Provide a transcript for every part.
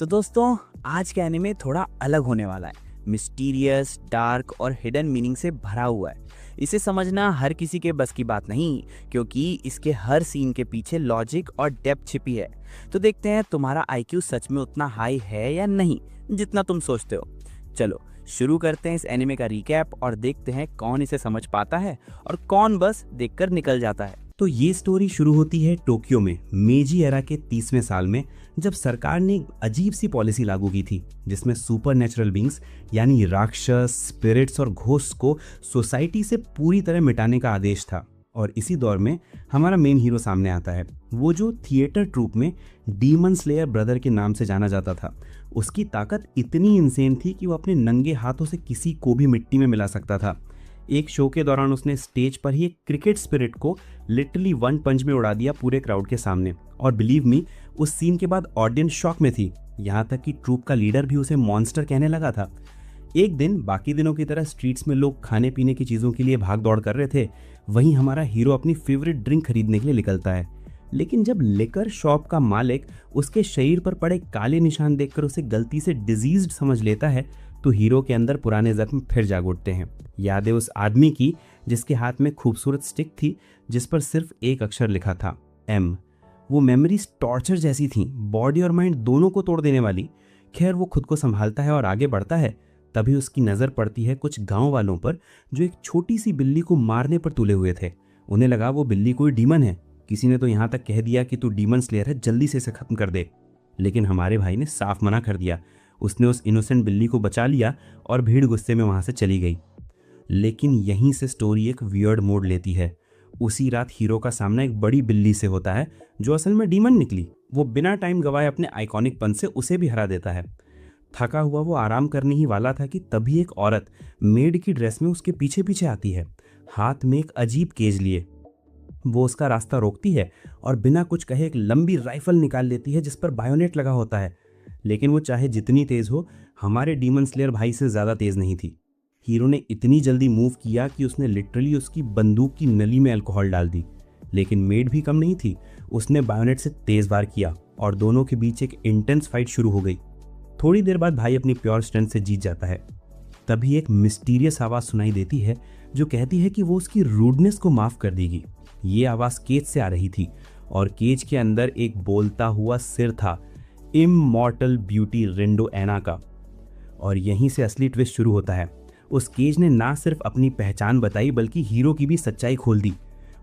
तो दोस्तों, आज का एनिमे थोड़ा अलग होने वाला है। मिस्टीरियस, डार्क और हिडन मीनिंग से भरा हुआ है। इसे समझना हर किसी के बस की बात नहीं, क्योंकि इसके हर सीन के पीछे लॉजिक और डेप्थ छिपी है। तो देखते हैं तुम्हारा आईक्यू सच में उतना हाई है या नहीं जितना तुम सोचते हो। चलो शुरू करते हैं इस एनिमे का रिकैप और देखते हैं कौन इसे समझ पाता है और कौन बस देखकर निकल जाता है। तो ये स्टोरी शुरू होती है टोक्यो में मेजी एरा के 30वें साल में, जब सरकार ने एक अजीब सी पॉलिसी लागू की थी जिसमें सुपर नेचुरल बींग्स यानी राक्षस, स्पिरिट्स और घोस्ट को सोसाइटी से पूरी तरह मिटाने का आदेश था। और इसी दौर में हमारा मेन हीरो सामने आता है, वो जो थिएटर ट्रूप में डीमन स्लेयर ब्रदर के नाम से जाना जाता था। उसकी ताकत इतनी इंसेन थी कि वो अपने नंगे हाथों से किसी को भी मिट्टी में मिला सकता था। एक शो के दौरान उसने स्टेज पर ही एक क्रिकेट स्पिरिट को लिटरली वन पंच में उड़ा दिया पूरे क्राउड के सामने। और बिलीव मी, उस सीन के बाद ऑडियंस शॉक में थी, यहाँ तक कि ट्रूप का लीडर भी उसे मॉन्स्टर कहने लगा था। एक दिन बाकी दिनों की तरह स्ट्रीट्स में लोग खाने पीने की चीज़ों के लिए भाग दौड़ कर रहे थे, वहीं हमारा हीरो अपनी फेवरेट ड्रिंक खरीदने के लिए निकलता है। लेकिन जब लिकर शॉप का मालिक उसके शरीर पर पड़े काले निशान देखकर उसे गलती से डिजीज्ड समझ लेता है, तो हीरो के अंदर पुराने जख्म फिर जाग उठते हैं। याद है उस आदमी की जिसके हाथ में खूबसूरत स्टिक थी जिस पर सिर्फ एक अक्षर लिखा था, एम। वो मेमोरीज टॉर्चर जैसी थी, बॉडी और माइंड दोनों को तोड़ देने वाली। खैर, वो खुद को संभालता है और आगे बढ़ता है। तभी उसकी नज़र पड़ती है कुछ गांव वालों पर जो एक छोटी सी बिल्ली को मारने पर तुले हुए थे। उन्हें लगा वो बिल्ली कोई डीमन है। किसी ने तो यहाँ तक कह दिया कि तू डीमन स्लेयर है, जल्दी से इसे खत्म कर दे। लेकिन हमारे भाई ने साफ मना कर दिया। उसने उस इनोसेंट बिल्ली को बचा लिया और भीड़ गुस्से में वहां से चली गई। लेकिन यहीं से स्टोरी एक वियर्ड मोड़ लेती है। उसी रात हीरो का सामना एक बड़ी बिल्ली से होता है जो असल में डीमन निकली। वो बिना टाइम गवाए अपने आइकॉनिक पन से उसे भी हरा देता है। थका हुआ वो आराम करने ही वाला था कि तभी एक औरत मेड की ड्रेस में उसके पीछे पीछे आती है, हाथ में एक अजीब केज लिए। वो उसका रास्ता रोकती है और बिना कुछ कहे एक लंबी राइफल निकाल लेती है जिस पर बायोनेट लगा होता है। लेकिन वो चाहे जितनी तेज हो, हमारे डीमन स्लेयर भाई से ज्यादा तेज नहीं थी। हीरो ने इतनी जल्दी मूव किया कि उसने लिटरली उसकी बंदूक की नली में अल्कोहल डाल दी। लेकिन मेड भी कम नहीं थी, उसने बायोनेट से तेज वार किया और दोनों के बीच एक इंटेंस फाइट शुरू हो गई। थोड़ी देर बाद भाई अपनी प्योर स्ट्रेंथ से जीत जाता है। तभी एक मिस्टीरियस आवाज सुनाई देती है जो कहती है कि वो उसकी रूडनेस को माफ कर देगी। ये आवाज केज से आ रही थी और केज के अंदर एक बोलता हुआ सिर था, इममॉर्टल ब्यूटी रिंडो एना का। और यहीं से असली ट्विस्ट शुरू होता है। उस केज ने ना सिर्फ अपनी पहचान बताई बल्कि हीरो की भी सच्चाई खोल दी।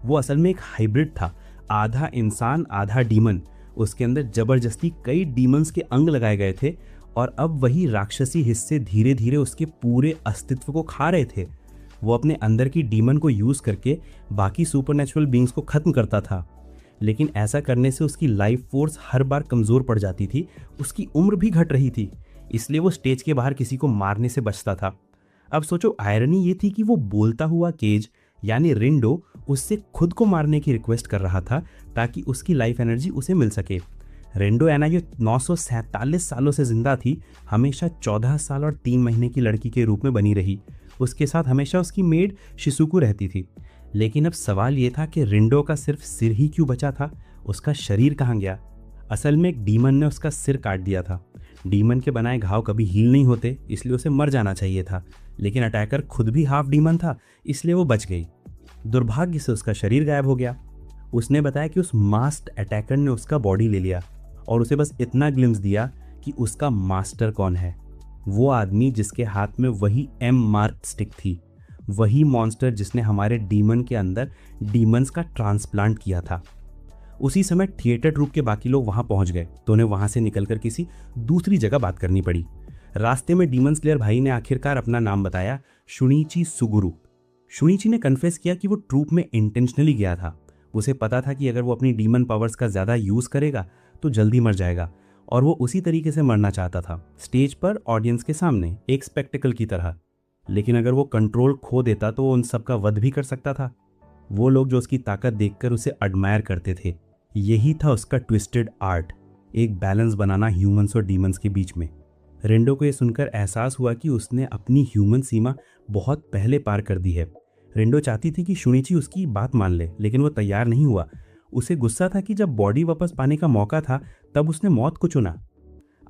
वो असल में एक हाइब्रिड था, आधा इंसान आधा डीमन। उसके अंदर जबरदस्ती कई डीमंस के अंग लगाए गए थे और अब वही राक्षसी हिस्से धीरे धीरे उसके पूरे अस्तित्व को खा रहे थे। वो अपने अंदर की डीमन को यूज करके बाकी सुपरनेचुरल बीइंग्स को खत्म करता था। लेकिन ऐसा करने से उसकी लाइफ फोर्स हर बार कमजोर पड़ जाती थी, उसकी उम्र भी घट रही थी। इसलिए वो स्टेज के बाहर किसी को मारने से बचता था। अब सोचो, आयरनी ये थी कि वो बोलता हुआ केज यानी रिंडो उससे खुद को मारने की रिक्वेस्ट कर रहा था ताकि उसकी लाइफ एनर्जी उसे मिल सके। रिंडो एना जो 947 सालों से जिंदा थी, हमेशा 14 साल और 3 महीने की लड़की के रूप में बनी रही। उसके साथ हमेशा उसकी मेड शिजुको रहती थी। लेकिन अब सवाल ये था कि रिंडो का सिर्फ सिर ही क्यों बचा था, उसका शरीर कहाँ गया? असल में एक डीमन ने उसका सिर काट दिया था। डीमन के बनाए घाव कभी हील नहीं होते, इसलिए उसे मर जाना चाहिए था। लेकिन अटैकर खुद भी हाफ डीमन था, इसलिए वो बच गई। दुर्भाग्य से उसका शरीर गायब हो गया। उसने बताया कि उस मास्क्ड अटैकर ने उसका बॉडी ले लिया और उसे बस इतना ग्लिम्स दिया कि उसका मास्टर कौन है। वो आदमी जिसके हाथ में वही एम मार्क स्टिक थी, वही मॉन्स्टर जिसने हमारे डीमन के अंदर डीमंस का ट्रांसप्लांट किया था। उसी समय थिएटर ट्रूप के बाकी लोग वहां पहुंच गए तो उन्हें वहां से निकलकर किसी दूसरी जगह बात करनी पड़ी। रास्ते में डीमन स्लेयर भाई ने आखिरकार अपना नाम बताया, शुनिची सुगुरु। शुनिची ने कन्फेस किया कि वो ट्रूप में इंटेंशनली गया था। उसे पता था कि अगर वो अपनी डीमन पावर्स का ज़्यादा यूज़ करेगा तो जल्दी मर जाएगा और वो उसी तरीके से मरना चाहता था, स्टेज पर ऑडियंस के सामने एक स्पेक्टिकल की तरह। लेकिन अगर वो कंट्रोल खो देता तो वो उन सब का वध भी कर सकता था। वो लोग जो उसकी ताकत देखकर उसे एडमायर करते थे। यही था उसका ट्विस्टेड आर्ट, एक बैलेंस बनाना ह्यूमंस और डीमंस के बीच में। रेंडो को यह सुनकर एहसास हुआ कि उसने अपनी ह्यूमन सीमा बहुत पहले पार कर दी है। रेंडो चाहती थी कि शुनिची उसकी बात मान ले, लेकिन वो तैयार नहीं हुआ। उसे गुस्सा था कि जब बॉडी वापस पाने का मौका था तब उसने मौत को चुना।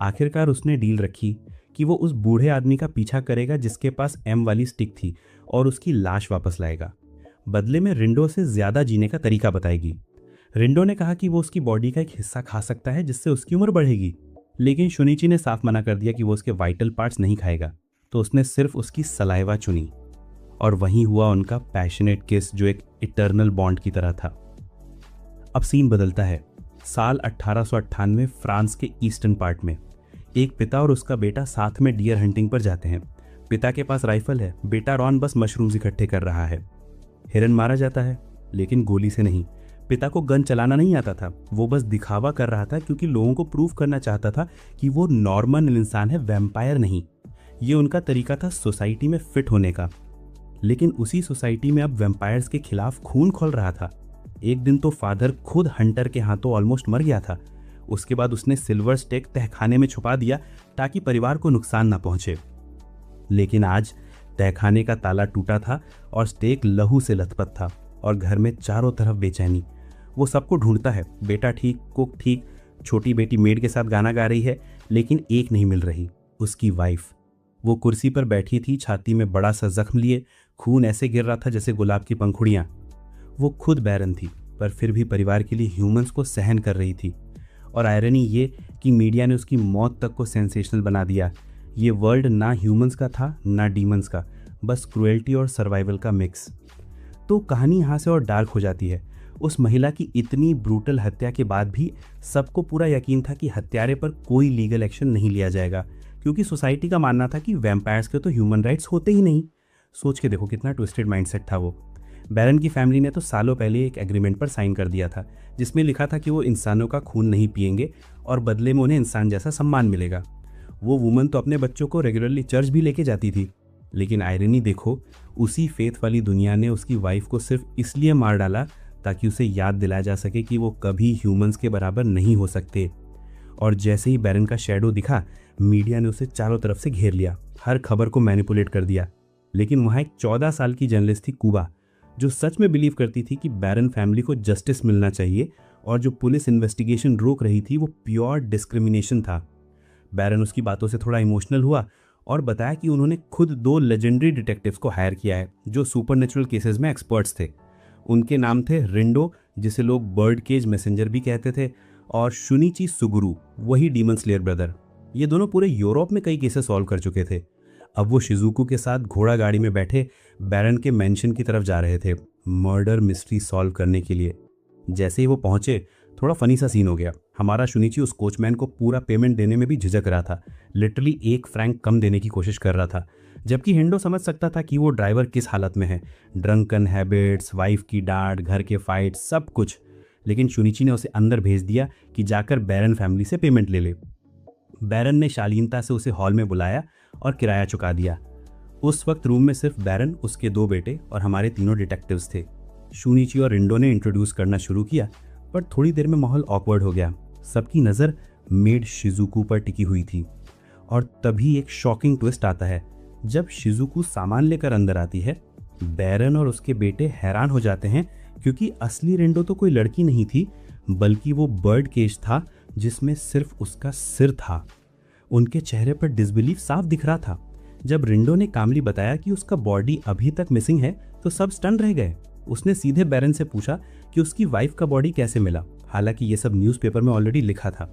आखिरकार उसने डील रखी कि वो उस बूढ़े आदमी का पीछा करेगा जिसके पास एम वाली स्टिक थी और उसकी लाश वापस लाएगा। बदले में रिंडो से ज्यादा जीने का तरीका बताएगी। रिंडो ने कहा कि वो उसकी बॉडी का एक हिस्सा खा सकता है जिससे उसकी उम्र बढ़ेगी, लेकिन शुनिची ने साफ मना कर दिया कि वो उसके वाइटल पार्ट्स नहीं खाएगा। तो उसने सिर्फ उसकी सलाइवा चुनी और वहीं हुआ उनका पैशनेट किस जो एक इटर्नल बॉन्ड की तरह था। अब सीन बदलता है। साल 1898 फ्रांस के ईस्टर्न पार्ट में एक पिता और उसका बेटा साथ में डियर हंटिंग पर जाते हैं। पिता के पास राइफल है, बेटा रॉन बस मशरूम्स इकट्ठे कर रहा है। हिरन मारा जाता है, लेकिन गोली से नहीं। पिता को गन चलाना नहीं आता था, वो बस दिखावा कर रहा था क्योंकि लोगों को प्रूव करना चाहता था कि वो नॉर्मल इंसान है, वैम्पायर नहीं। ये उनका तरीका था सोसाइटी में फिट होने का। लेकिन उसी सोसाइटी में अब वैम्पायर्स के खिलाफ खून खौल रहा था। एक दिन तो फादर खुद हंटर के हाथों ऑलमोस्ट मर गया था। उसके बाद उसने सिल्वर स्टेक तहखाने में छुपा दिया ताकि परिवार को नुकसान ना पहुंचे। लेकिन आज तहखाने का ताला टूटा था और स्टेक लहू से लथपथ था और घर में चारों तरफ बेचैनी। वो सबको ढूंढता है, बेटा ठीक, कुक ठीक, छोटी बेटी मेड के साथ गाना गा रही है, लेकिन एक नहीं मिल रही, उसकी वाइफ। वो कुर्सी पर बैठी थी, छाती में बड़ा सा जख्म लिए, खून ऐसे गिर रहा था जैसे गुलाब की पंखुड़ियां। वो खुद बैरन थी, पर फिर भी परिवार के लिए ह्यूमंस को सहन कर रही थी। और आयरनी ये कि मीडिया ने उसकी मौत तक को सेंसेशनल बना दिया। ये वर्ल्ड ना ह्यूमंस का था ना डीमंस का, बस क्रुएल्टी और सर्वाइवल का मिक्स। तो कहानी यहाँ से और डार्क हो जाती है। उस महिला की इतनी ब्रूटल हत्या के बाद भी सबको पूरा यकीन था कि हत्यारे पर कोई लीगल एक्शन नहीं लिया जाएगा, क्योंकि सोसाइटी का मानना था कि वैम्पायर्स के तो ह्यूमन राइट्स होते ही नहीं। सोच के देखो कितना ट्विस्टेड माइंडसेट था वो। बैरन की फैमिली ने तो सालों पहले एक एग्रीमेंट पर साइन कर दिया था जिसमें लिखा था कि वो इंसानों का खून नहीं पिएंगे और बदले में उन्हें इंसान जैसा सम्मान मिलेगा। वो वुमन तो अपने बच्चों को रेगुलरली चर्च भी लेके जाती थी। लेकिन आयरनी देखो, उसी फेथ वाली दुनिया ने उसकी वाइफ को सिर्फ इसलिए मार डाला ताकि उसे याद दिलाया जा सके कि वो कभी ह्यूमंस के बराबर नहीं हो सकते। और जैसे ही बैरन का शैडो दिखा, मीडिया ने उसे चारों तरफ से घेर लिया, हर खबर को मैनिपुलेट कर दिया। लेकिन वहाँ एक 14 साल की जर्नलिस्ट थी, कुबा, जो सच में बिलीव करती थी कि बैरन फैमिली को जस्टिस मिलना चाहिए, और जो पुलिस इन्वेस्टिगेशन रोक रही थी वो प्योर डिस्क्रिमिनेशन था। बैरन उसकी बातों से थोड़ा इमोशनल हुआ और बताया कि उन्होंने खुद 2 लेजेंडरी डिटेक्टिव्स को हायर किया है जो सुपरनेचुरल केसेस में एक्सपर्ट्स थे। उनके नाम थे रिंडो, जिसे लोग बर्ड केज मैसेंजर भी कहते थे, और शुनिची सुगुरु, वही डीमन स्लेयर ब्रदर। ये दोनों पूरे यूरोप में कई केसेस सॉल्व कर चुके थे। अब वो शिजुको के साथ घोड़ा गाड़ी में बैठे बैरन के मेंशन की तरफ जा रहे थे, मर्डर मिस्ट्री सॉल्व करने के लिए। जैसे ही वो पहुंचे, थोड़ा फनी सा सीन हो गया। हमारा शुनिची उस कोचमैन को पूरा पेमेंट देने में भी झिझक रहा था, लिटरली 1 फ्रैंक कम देने की कोशिश कर रहा था, जबकि हिंडो समझ सकता था कि वो ड्राइवर किस हालत में है, ड्रंकन हैबिट्स, वाइफ की डांट, घर के फाइट, सब कुछ। लेकिन शुनिची ने उसे अंदर भेज दिया कि जाकर बैरन फैमिली से पेमेंट ले ले। बैरन ने शालीनता से उसे हॉल में बुलाया और किराया चुका दिया। उस वक्त रूम में सिर्फ बैरन, उसके 2 बेटे और हमारे तीनों डिटेक्टिव्स थे। शुनिची और रिंडो ने इंट्रोड्यूस करना शुरू किया, पर थोड़ी देर में माहौल ऑकवर्ड हो गया। सबकी नज़र मेड शिजुको पर टिकी हुई थी। और तभी एक शॉकिंग ट्विस्ट आता है। जब शिजुको सामान लेकर अंदर आती है, बैरन और उसके बेटे हैरान हो जाते हैं, क्योंकि असली रिंडो तो कोई लड़की नहीं थी, बल्कि वो बर्ड केज था जिसमें सिर्फ उसका सिर था। उनके चेहरे पर डिसबिलीफ साफ दिख रहा था। जब रिंडो ने कामली बताया कि उसका बॉडी अभी तक मिसिंग है, तो सब स्टन रह गए। उसने सीधे बैरन से पूछा कि उसकी वाइफ का बॉडी कैसे मिला, हालांकि ये सब न्यूज़पेपर में ऑलरेडी लिखा था।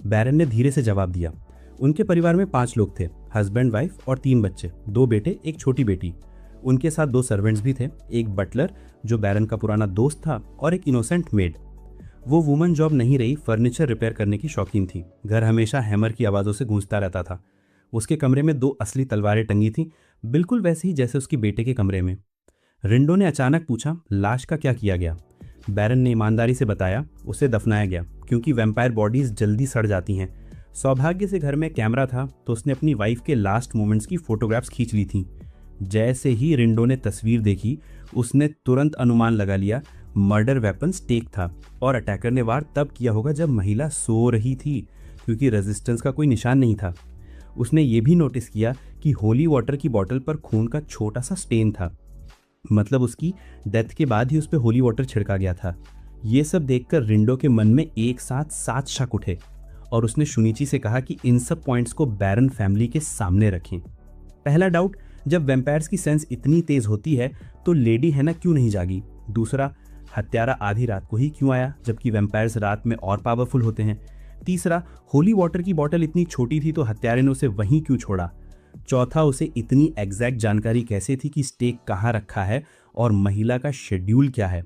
बैरन ने धीरे से जवाब दिया। उनके परिवार में 5 लोग थे, हस्बैंड, वाइफ और 3 बच्चे, 2 बेटे, एक छोटी बेटी। उनके साथ 2 सर्वेंट्स भी थे, एक बटलर जो बैरन का पुराना दोस्त था और एक इनोसेंट मेड। वो वुमन जॉब नहीं रही, फर्नीचर रिपेयर करने की शौकीन थी। घर हमेशा हैमर की आवाज़ों से गूंजता रहता था। उसके कमरे में 2 असली तलवारें टंगी थीं, बिल्कुल वैसे ही जैसे उसके बेटे के कमरे में। रिंडो ने अचानक पूछा, लाश का क्या किया गया? बैरन ने ईमानदारी से बताया, उसे दफनाया गया, क्योंकि वैम्पायर बॉडीज जल्दी सड़ जाती हैं। सौभाग्य से घर में कैमरा था, तो उसने अपनी वाइफ के लास्ट मोमेंट्स की फोटोग्राफ्स खींच ली थी। जैसे ही रिंडो ने तस्वीर देखी, उसने तुरंत अनुमान लगा लिया मर्डर वेपन स्टेक था, और अटैकर ने वार तब किया होगा जब महिला सो रही थी, क्योंकि रेजिस्टेंस का कोई निशान नहीं था। उसने ये भी नोटिस किया कि होली वाटर की बोतल पर खून का छोटा सा स्टेन था, मतलब उसकी डेथ के बाद ही उस पर होली वाटर छिड़का गया था। ये सब देखकर रिंडो के मन में एक साथ 7 शक उठे, और उसने शुनिची से कहा कि इन सब पॉइंट्स को बैरन फैमिली के सामने रखें। पहला डाउट, जब वैम्पायर्स की सेंस इतनी तेज होती है तो लेडी हैना क्यों नहीं जागी? दूसरा, हत्यारा आधी रात को ही क्यों आया जबकि वैम्पायर्स रात में और पावरफुल होते हैं? तीसरा, होली वाटर की बोतल इतनी छोटी थी तो हत्यारे ने उसे वहीं क्यों छोड़ा? चौथा, उसे इतनी एग्जैक्ट जानकारी कैसे थी कि स्टेक कहाँ रखा है और महिला का शेड्यूल क्या है?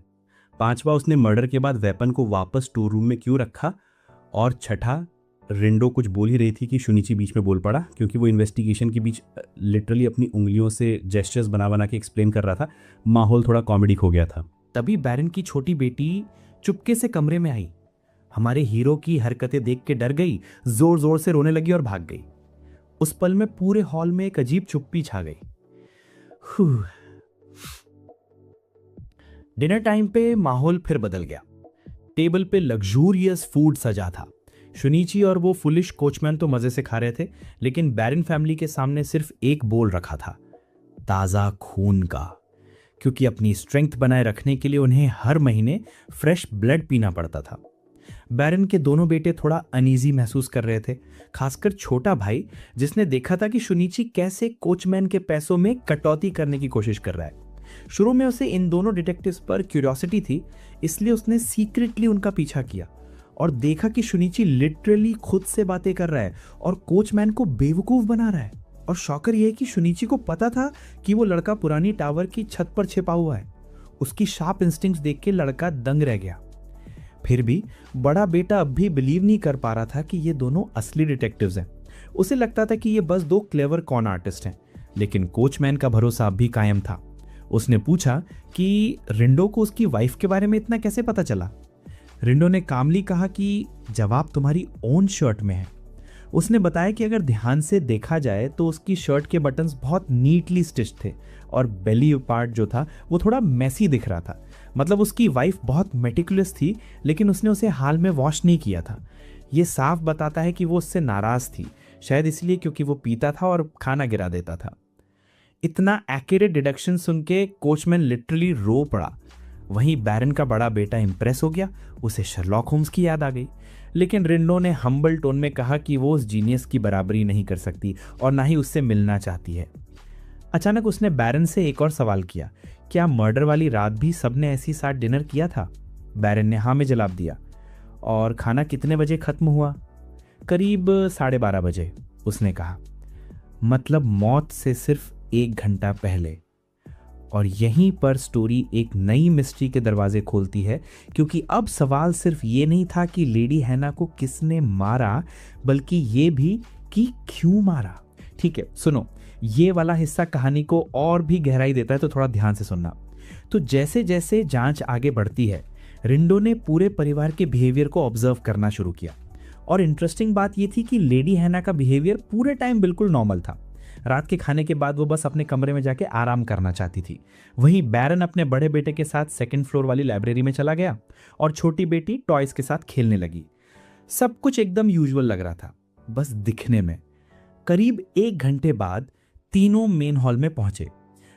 पांचवा, उसने मर्डर के बाद वेपन को वापस स्टोर रूम में क्यों रखा? और छठा, रिंडो कुछ बोल ही रही थी कि शुनिची बीच में बोल पड़ा, क्योंकि वो इन्वेस्टिगेशन के बीच लिटरली अपनी उंगलियों से जेस्चर्स बना बना के एक्सप्लेन कर रहा था। माहौल थोड़ा कॉमेडी हो गया था। तभी बैरन की छोटी बेटी चुपके से कमरे में आई, हमारे हीरो की हरकतें देख के डर गई, जोर जोर से रोने लगी और भाग गई। उस पल में पूरे हॉल में एक अजीब चुप्पी छा गई। डिनर टाइम पे माहौल फिर बदल गया। टेबल पे लग्जूरियस फूड सजा था। शुनिची और वो फुलिश कोचमैन तो मजे से खा रहे थे, लेकिन बैरन फैमिली के सामने सिर्फ एक बोल रखा था, ताजा खून का, क्योंकि अपनी स्ट्रेंथ बनाए रखने के लिए उन्हें हर महीने फ्रेश ब्लड पीना पड़ता था। बैरन के दोनों बेटे थोड़ा अनईजी महसूस कर रहे थे, खासकर छोटा भाई जिसने देखा था कि शुनिची कैसे कोचमैन के पैसों में कटौती करने की कोशिश कर रहा है। शुरू में उसे इन दोनों डिटेक्टिव्स पर क्यूरियोसिटी थी, इसलिए उसने सीक्रेटली उनका पीछा किया और देखा कि शुनिची लिटरली खुद से बातें कर रहा है और कोचमैन को बेवकूफ बना रहा है। और शॉकर यह है कि शुनिची को पता था कि वो लड़का पुरानी टावर की छत पर छिपा हुआ है। उसकी शार्प इंस्टिंक्ट्स देख के लड़का दंग रह गया। फिर भी बड़ा बेटा अब भी बिलीव नहीं कर पा रहा था कि ये दोनों असली डिटेक्टिव्स हैं। उसे लगता था कि ये बस दो क्लेवर कॉन आर्टिस्ट हैं, लेकिन कोचमैन का भरोसा अब भी कायम था। उसने पूछा कि रिंडो को उसकी वाइफ के बारे में इतना कैसे पता चला? रिंडो ने कामली कहा कि जवाब तुम्हारी ओन शर्ट में है। उसने बताया कि अगर ध्यान से देखा जाए तो उसकी शर्ट के बटन्स बहुत नीटली स्टिच थे और बेली पार्ट जो था वो थोड़ा मैसी दिख रहा था। मतलब उसकी वाइफ बहुत मेटिकुलस थी, लेकिन उसने उसे हाल में वॉश नहीं किया था। ये साफ बताता है कि वो उससे नाराज थी, शायद इसलिए क्योंकि वो पीता था और खाना गिरा देता था। इतना एक्यूरेट डिडक्शन सुन के कोचमैन लिटरली रो पड़ा। वहीं बैरन का बड़ा बेटा इंप्रेस हो गया, उसे शर्लॉक होम्स की याद आ गई। लेकिन रिंडो ने हम्बल टोन में कहा कि वो उस जीनियस की बराबरी नहीं कर सकती और ना ही उससे मिलना चाहती है। अचानक उसने बैरन से एक और सवाल किया, क्या मर्डर वाली रात भी सबने ऐसी साथ डिनर किया था? बैरन ने हाँ में जवाब दिया। और खाना कितने बजे खत्म हुआ? करीब 12:30 बजे, उसने कहा। मतलब मौत से सिर्फ 1 घंटा पहले। और यहीं पर स्टोरी एक नई मिस्ट्री के दरवाजे खोलती है, क्योंकि अब सवाल सिर्फ ये नहीं था कि लेडी हैना को किसने मारा, बल्कि ये भी कि क्यों मारा। ठीक है, सुनो, ये वाला हिस्सा कहानी को और भी गहराई देता है, तो थोड़ा ध्यान से सुनना। तो जैसे जैसे जांच आगे बढ़ती है, रिंडो ने पूरे परिवार के बिहेवियर को ऑब्जर्व करना शुरू किया। और इंटरेस्टिंग बात यह थी कि लेडी हैना का बिहेवियर पूरे टाइम बिल्कुल नॉर्मल था। रात के खाने के बाद वो बस अपने कमरे में जाके आराम करना चाहती थी। वहीं बैरन अपने बड़े बेटे के साथ 2nd फ्लोर वाली लाइब्रेरी में चला गया और छोटी बेटी टॉयज के साथ खेलने लगी। सब कुछ एकदम यूजुअल लग रहा था, बस दिखने में। करीब 1 घंटे बाद तीनों मेन हॉल में पहुंचे।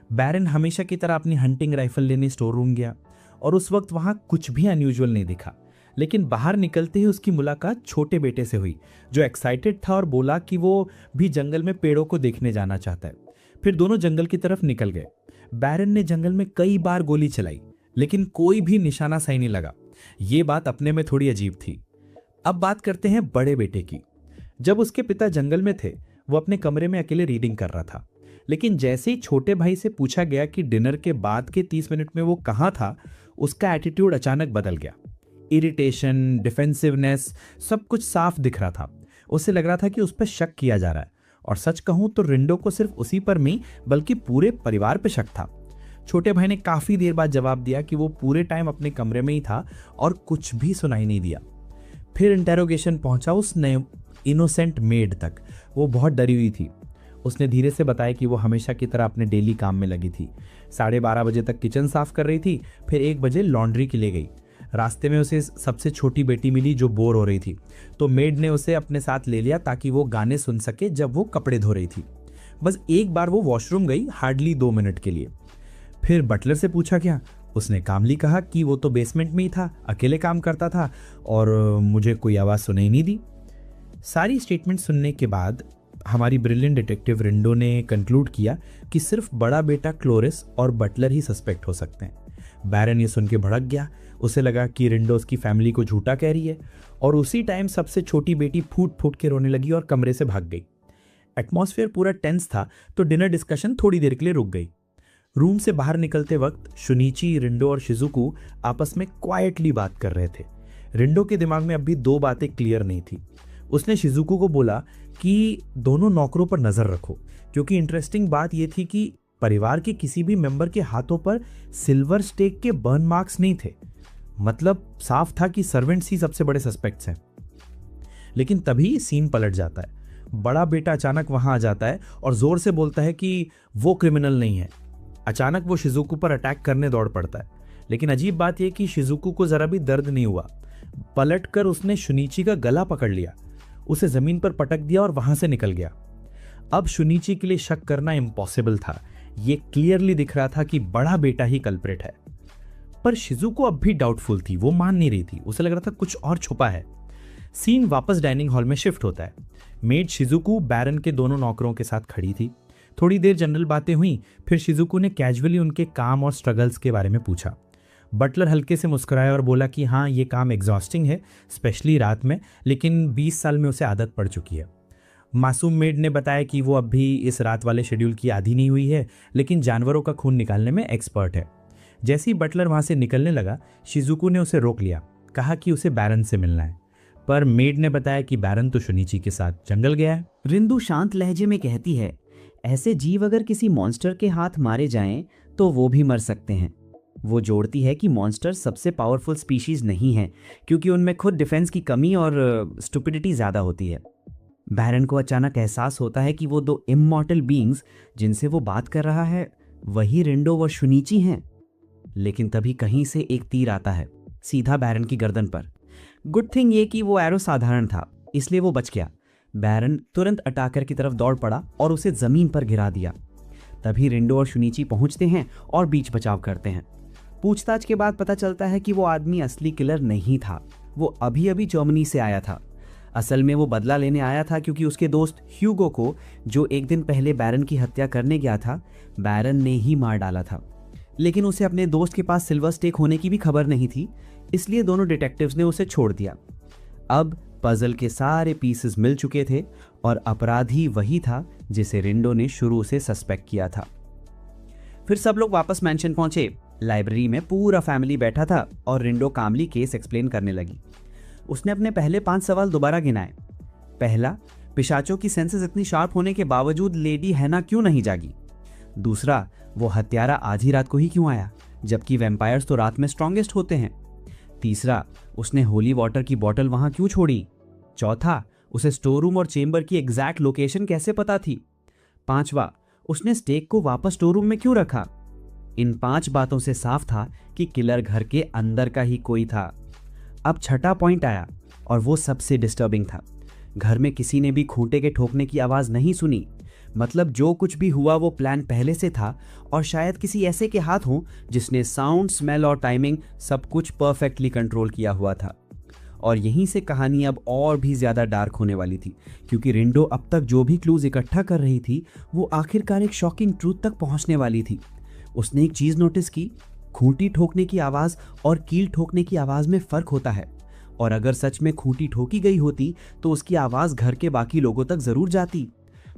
बैरन हमेशा की तरह अपनी हंटिंग राइफल लेने स्टोर रूम गया और उस वक्त वहां कुछ भी अनयूजुअल नहीं दिखा। लेकिन बाहर निकलते ही उसकी मुलाकात छोटे बेटे से हुई, जो एक्साइटेड था और बोला कि वो भी जंगल में पेड़ों को देखने जाना चाहता है। फिर दोनों जंगल की तरफ निकल गए। बैरन ने जंगल में कई बार गोली चलाई, लेकिन कोई भी निशाना सही नहीं लगा। ये बात अपने में थोड़ी अजीब थी। अब बात करते हैं बड़े बेटे की। जब उसके पिता जंगल में थे, वो अपने कमरे में अकेले रीडिंग कर रहा था। लेकिन जैसे ही छोटे भाई से पूछा गया कि डिनर के बाद के 30 मिनट में वो कहाँ था, उसका एटीट्यूड अचानक बदल गया। इरिटेशन, डिफेंसिवनेस, सब कुछ साफ दिख रहा था। उसे लग रहा था कि उस पर शक किया जा रहा है। और सच कहूं तो रिंडो को सिर्फ उसी पर नहीं बल्कि पूरे परिवार पे शक था। छोटे भाई ने काफी देर बाद जवाब दिया कि वो पूरे टाइम अपने कमरे में ही था और कुछ भी सुनाई नहीं दिया। फिर इंटेरोगेशन पहुंचा उस नए इनोसेंट मेड तक। वो बहुत डरी हुई थी। उसने धीरे से बताया कि वो हमेशा की तरह अपने डेली काम में लगी थी। 12:30 बजे तक किचन साफ कर रही थी, फिर 1 बजे लॉन्ड्री के लिए गई। रास्ते में उसे सबसे छोटी बेटी मिली जो बोर हो रही थी, तो मेड ने उसे अपने साथ ले लिया ताकि वो गाने सुन सके जब वो कपड़े धो रही थी। बस एक बार वो वॉशरूम गई, हार्डली 2 मिनट के लिए। फिर बटलर से पूछा क्या? उसने कामली कहा कि वो तो बेसमेंट में ही था, अकेले काम करता था और मुझे कोई आवाज़ सुनाई नहीं दी। सारी स्टेटमेंट सुनने के बाद हमारी ब्रिलियंट डिटेक्टिव रिंडो ने कंक्लूड किया कि सिर्फ बड़ा बेटा क्लोरिस और बटलर ही सस्पेक्ट हो सकते हैं। बैरन ये सुन के भड़क गया। उसे लगा कि रिंडो उसकी फैमिली को झूठा कह रही है, और उसी टाइम सबसे छोटी बेटी फूट फूट के रोने लगी और कमरे से भाग गई। एटमॉस्फेयर पूरा टेंस था, तो डिनर डिस्कशन थोड़ी देर के लिए रुक गई। रूम से बाहर निकलते वक्त शुनिची, रिंडो और शिजुकू आपस में क्वाइटली बात कर रहे थे। रिंडो के दिमाग में अभी दो बातें क्लियर नहीं थी। उसने शिजुकू को बोला कि दोनों नौकरों पर नजर रखो, क्योंकि इंटरेस्टिंग बात यह थी कि परिवार के किसी भी मेंबर के हाथों पर सिल्वर स्टेक के बर्न मार्क्स नहीं थे। मतलब साफ था कि सर्वेंट्स ही सबसे बड़े सस्पेक्ट्स हैं। लेकिन तभी सीन पलट जाता है। बड़ा बेटा अचानक वहां आ जाता है और जोर से बोलता है कि वो क्रिमिनल नहीं है। अचानक वो शिजुकू पर अटैक करने दौड़ पड़ता है। लेकिन अजीब बात यह कि शिजुकू को जरा भी दर्द नहीं हुआ। पलटकर उसने शुनिची का गला पकड़ लिया, उसे जमीन पर पटक दिया और वहां से निकल गया। अब शुनिची के लिए शक करना इम्पॉसिबल था। यह क्लियरली दिख रहा था कि बड़ा बेटा ही कल्प्रिट है। पर शिजुको अब भी डाउटफुल थी। वो मान नहीं रही थी। उसे लग रहा था कुछ और छुपा है। सीन वापस डाइनिंग हॉल में शिफ्ट होता है। मेड शिजुको बैरन के दोनों नौकरों के साथ खड़ी थी। थोड़ी देर जनरल बातें हुई, फिर शिजुको ने कैजुअली उनके काम और स्ट्रगल्स के बारे में पूछा। बटलर हल्के से मुस्कुराया और बोला कि हाँ, ये काम एग्जॉस्टिंग है, स्पेशली रात में, लेकिन 20 साल में उसे आदत पड़ चुकी है। मासूम मेड ने बताया कि वो अब भी इस रात वाले शेड्यूल की आदी नहीं हुई है, लेकिन जानवरों का खून निकालने में एक्सपर्ट है। जैसे ही बटलर वहां से निकलने लगा, शिजुको ने उसे रोक लिया, कहा कि उसे बैरन से मिलना है। पर मेड ने बताया कि बैरन तो शुनिची के साथ जंगल गया है। रिंदु शांत लहजे में कहती है, ऐसे जीव अगर किसी मॉन्स्टर के हाथ मारे जाएं तो वो भी मर सकते हैं। वो जोड़ती है कि मॉन्स्टर सबसे पावरफुल स्पीशीज नहीं है, क्योंकि उनमें खुद डिफेंस की कमी और स्टुपिडिटी ज़्यादा होती है। बैरन को अचानक एहसास होता है कि वो दो इमॉर्टल बीइंग्स जिनसे वो बात कर रहा है वही रिंडो व शुनिची हैं। लेकिन तभी कहीं से एक तीर आता है, सीधा बैरन की गर्दन पर। गुड थिंग ये कि वो एरो साधारण था, इसलिए वो बच गया। बैरन तुरंत अटाकर की तरफ दौड़ पड़ा और उसे जमीन पर गिरा दिया। तभी रिंडो और शुनिची पहुंचते हैं और बीच बचाव करते हैं। पूछताछ के बाद पता चलता है कि वो आदमी असली किलर नहीं था। वो अभी अभी जर्मनी से आया था। असल में वो बदला लेने आया था, क्योंकि उसके दोस्त ह्यूगो को, जो एक दिन पहले बैरन की हत्या करने गया था, बैरन ने ही मार डाला था। लेकिन उसे अपने दोस्त के पास सिल्वर स्टेक होने की भी खबर नहीं थी, इसलिए दोनों डिटेक्टिव्स ने उसे छोड़ दिया। अब पजल के सारे पीसेस मिल चुके थे और अपराधी वही था जिसे रिंडो ने शुरू से सस्पेक्ट किया था। फिर सब लोग वापस मैंशन पहुंचे। लाइब्रेरी में पूरा फैमिली बैठा था और रिंडो कामली केस एक्सप्लेन करने लगी। उसने अपने पहले 5 सवाल दोबारा गिनाए। पहला, पिशाचों की सेंसेस इतनी शार्प होने के बावजूद लेडी हैना क्यों नहीं जागी? दूसरा, वो हत्यारा आधी रात को ही क्यों आया, जबकि वैम्पायर्स तो रात में स्ट्रॉन्गेस्ट होते हैं? तीसरा, उसने होली वाटर की बोतल वहां क्यों छोड़ी? चौथा, उसे स्टोर रूम और चेंबर की एग्जैक्ट लोकेशन कैसे पता थी? पांचवा, उसने स्टेक को वापस स्टोर रूम में क्यों रखा? इन 5 बातों से साफ था कि किलर घर के अंदर का ही कोई था। अब छठा पॉइंट आया और वो सबसे डिस्टर्बिंग था। घर में किसी ने भी खूंटे के ठोकने की आवाज नहीं सुनी। मतलब जो कुछ भी हुआ वो प्लान पहले से था और शायद किसी ऐसे के हाथ हो जिसने साउंड, स्मेल और टाइमिंग सब कुछ परफेक्टली कंट्रोल किया हुआ था। और यहीं से कहानी अब और भी ज्यादा डार्क होने वाली थी, क्योंकि रिंडो अब तक जो भी क्लूज इकट्ठा कर रही थी वो आखिरकार एक शॉकिंग ट्रूथ तक पहुंचने वाली थी। उसने एक चीज नोटिस की, खूंटी ठोकने की आवाज और कील ठोकने की आवाज में फर्क होता है। और अगर सच में खूंटी ठोकी गई होती तो उसकी आवाज घर के बाकी लोगों तक जरूर जाती।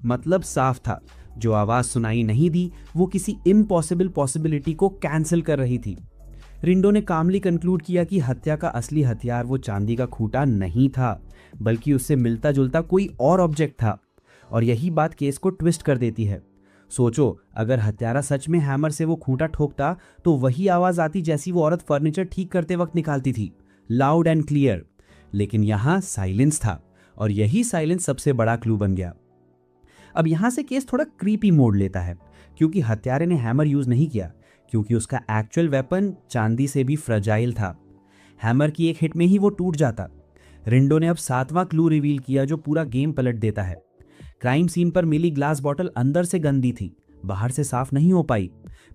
मतलब साफ था, जो आवाज सुनाई नहीं दी वो किसी इम्पॉसिबल पॉसिबिलिटी को कैंसिल कर रही थी। रिंडो ने कामली कंक्लूड किया कि हत्या का असली हथियार वो चांदी का खूंटा नहीं था, बल्कि उससे मिलता जुलता कोई और ऑब्जेक्ट था। और यही बात केस को ट्विस्ट कर देती है। सोचो, अगर हत्यारा सच में हैमर से वो खूंटा ठोकता तो वही आवाज आती जैसी वो औरत फर्नीचर ठीक करते वक्त निकालती थी, लाउड एंड क्लियर। लेकिन यहां साइलेंस था और यही साइलेंस सबसे बड़ा क्लू बन गया। अब यहां से केस थोड़ा क्रीपी मोड़ लेता है, क्योंकि हत्यारे ने हैमर यूज नहीं किया, क्योंकि उसका एक्चुअल वेपन चांदी से भी फ्रजाइल था। हैमर की एक हिट में ही वो टूट जाता। रिंडो ने अब 7वां क्लू रिवील किया जो पूरा गेम पलट देता है। क्राइम सीन पर मिली ग्लास बॉटल अंदर से गंदी थी, बाहर से साफ नहीं हो पाई।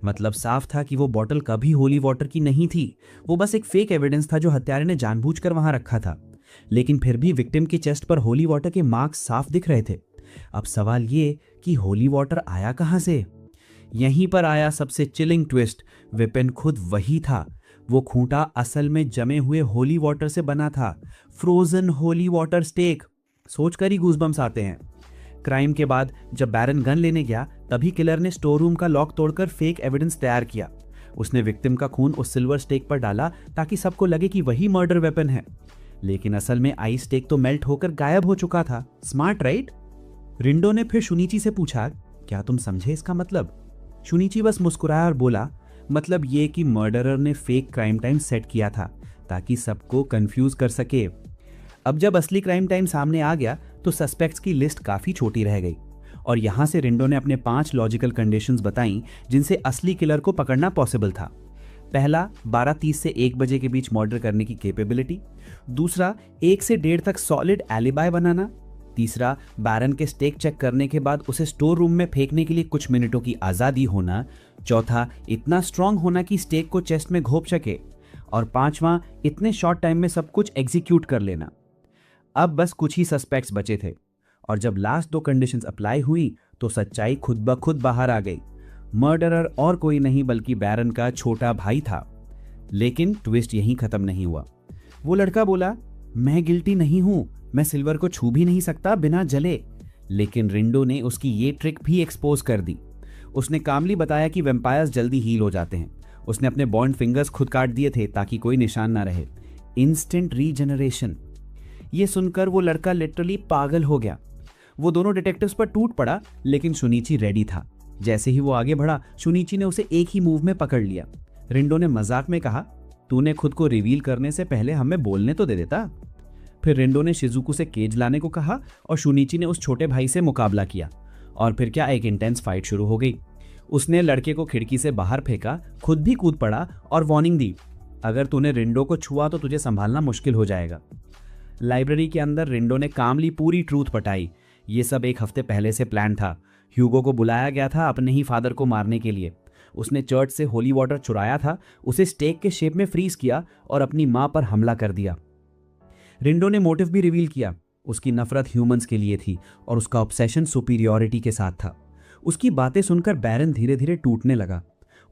मतलब साफ था कि वो बॉटल कभी होली वाटर की नहीं थी। वो बस एक फेक एविडेंस था जो हत्यारे ने जानबूझकर वहां रखा था। लेकिन फिर भी विक्टिम की चेस्ट पर होली वाटर के मार्क्स साफ दिख रहे थे। अब सवाल ये कि होली वाटर आया कहां से? यहीं पर आया सबसे चिलिंग ट्विस्ट। वेपन खुद वही था। वो खूंटा असल में जमे हुए होली वाटर से बना था। Frozen holy water stake. सोचकर ही गूज़बम्स आते हैं। क्राइम के बाद जब बैरन गन लेने गया तभी किलर ने स्टोर रूम का लॉक तोड़कर फेक एविडेंस तैयार किया। उसने विक्टिम का खून उस सिल्वर स्टेक पर डाला ताकि सबको लगे कि वही मर्डर वेपन है, लेकिन असल में आइस स्टेक तो मेल्ट होकर गायब हो चुका था। Smart right? रिंडो ने फिर शुनिची से पूछा, क्या तुम समझे इसका मतलब? शुनिची बस मुस्कुराया और बोला, मतलब ये कि मर्डरर ने फेक क्राइम टाइम सेट किया था ताकि सबको कंफ्यूज कर सके। अब जब असली क्राइम टाइम सामने आ गया तो सस्पेक्ट्स की लिस्ट काफी छोटी रह गई और यहां से रिंडो ने अपने 5 लॉजिकल कंडीशंस बताई जिनसे असली किलर को पकड़ना पॉसिबल था। पहला, 12:30 से 1 बजे के बीच मर्डर करने की कैपेबिलिटी। दूसरा, 1 से 1.5 तक सॉलिड एलिबाई बनाना। तीसरा, बैरन के स्टेक चेक करने के बाद उसे स्टोर रूम में फेंकने के लिए कुछ मिनटों की आज़ादी होना। चौथा, इतना स्ट्रांग होना कि स्टेक को चेस्ट में घोंप सके। और पांचवा, इतने शॉर्ट टाइम में सब कुछ एग्जीक्यूट कर लेना। अब बस कुछ ही सस्पेक्ट्स बचे थे और जब लास्ट 2 कंडीशंस अप्लाई हुई तो सच्चाई खुद ब खुद बाहर आ गई। मर्डरर और कोई नहीं बल्कि बैरन का छोटा भाई था। लेकिन ट्विस्ट यहीं खत्म नहीं हुआ। वो लड़का बोला, मैं गिल्टी नहीं हूं, मैं सिल्वर को छू भी नहीं सकता बिना जले। लेकिन रिंडो ने उसकी ये ट्रिक भी एक्सपोज कर दी। उसने कामली बताया कि वैम्पायर्स जल्दी हील हो जाते हैं। उसने अपने बॉन्ड फिंगर्स खुद काट दिए थे ताकि कोई निशान ना रहे। Instant regeneration. ये सुनकर वो लड़का लिटरली पागल हो गया। वो दोनों डिटेक्टिव्स पर टूट पड़ा, लेकिन शुनिची रेडी था। जैसे ही वो आगे बढ़ा, शुनिची ने उसे एक ही मूव में पकड़ लिया। रिंडो ने मजाक में कहा, तूने खुद को रिवील करने से पहले हमें बोलने तो दे देता। फिर रिंडो ने शिजुको से केज लाने को कहा और शुनिची ने उस छोटे भाई से मुकाबला किया। और फिर क्या, एक इंटेंस फाइट शुरू हो गई। उसने लड़के को खिड़की से बाहर फेंका, खुद भी कूद पड़ा और वार्निंग दी, अगर तूने रिंडो को छुआ तो तुझे संभालना मुश्किल हो जाएगा। लाइब्रेरी के अंदर रिंडो ने कामली पूरी ट्रूथ बताई। ये सब 1 हफ्ते पहले से प्लान था। ह्यूगो को बुलाया गया था अपने ही फादर को मारने के लिए। उसने चर्च से होली वाटर चुराया था, उसे स्टेक के शेप में फ्रीज किया और अपनी मां पर हमला कर दिया। रिंडो ने मोटिव भी रिवील किया। उसकी नफरत ह्यूमंस के लिए थी और उसका ऑब्सेशन सुपीरियॉरिटी के साथ था। उसकी बातें सुनकर बैरन धीरे धीरे टूटने लगा।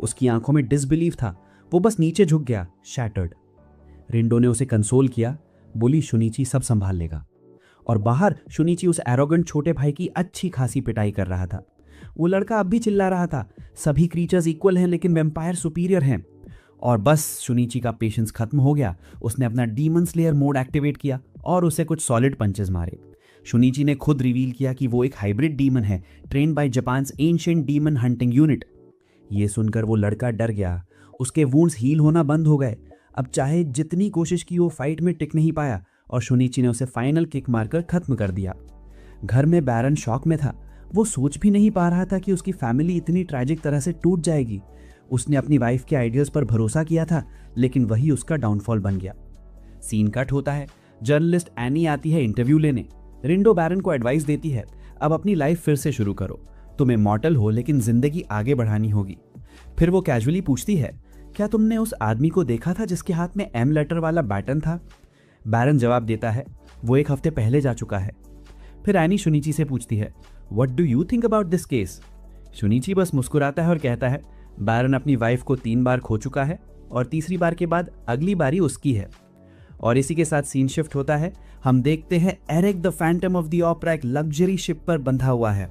उसकी आंखों में डिसबिलीफ था। वो बस नीचे झुक गया, शैटर्ड। रिंडो ने उसे कंसोल किया, बोली, शुनिची सब संभाल लेगा। और बाहर शुनिची उस एरोगेंट छोटे भाई की अच्छी खासी पिटाई कर रहा था। वो लड़का अब भी चिल्ला रहा था, सभी क्रीचर्स इक्वल हैं लेकिन वैम्पायर सुपीरियर हैं। और बस शुनिची का पेशेंस खत्म हो गया। उसने अपना डीमन स्लेयर मोड एक्टिवेट किया और उसे कुछ सॉलिड पंचेस मारे। शुनिची ने खुद रिवील किया कि वो एक हाइब्रिड डीमन है, train by Japan's ancient demon hunting unit. ये सुनकर वो लड़का डर गया। उसके वुंड्स हील होना बंद हो गए। अब चाहे जितनी कोशिश की वो फाइट में टिक नहीं पाया और शुनिची ने उसे फाइनल किक मारकर खत्म कर दिया। घर में बैरन शॉक में था। वो सोच भी नहीं पा रहा था कि उसकी फैमिली इतनी ट्रैजिक तरह से टूट जाएगी। उसने अपनी वाइफ के आइडियाज पर भरोसा किया था, लेकिन वही उसका डाउनफॉल बन गया। सीन कट होता है। जर्नलिस्ट एनी आती है इंटरव्यू लेने। रिंडो बैरन को एडवाइस देती है, अब अपनी लाइफ फिर से शुरू करो। तुम इमॉर्टल हो लेकिन जिंदगी आगे बढ़ानी होगी। फिर वो कैजुअली पूछती है, क्या तुमने उस आदमी को देखा था जिसके हाथ में एम लेटर वाला बैटन था? बैरन जवाब देता है, वो 1 हफ्ते पहले जा चुका है। फिर एनी शुनिची से पूछती है, what do you think about this case? Shunichi बस मुस्कुराता है और कहता है, बैरन अपनी वाइफ को 3 बार खो चुका है और तीसरी बार के बाद अगली बारी उसकी है। और इसी के साथ सीन शिफ्ट होता है। हम देखते हैं Erik the Phantom of the Opera एक लग्जरी शिप पर बंधा हुआ है।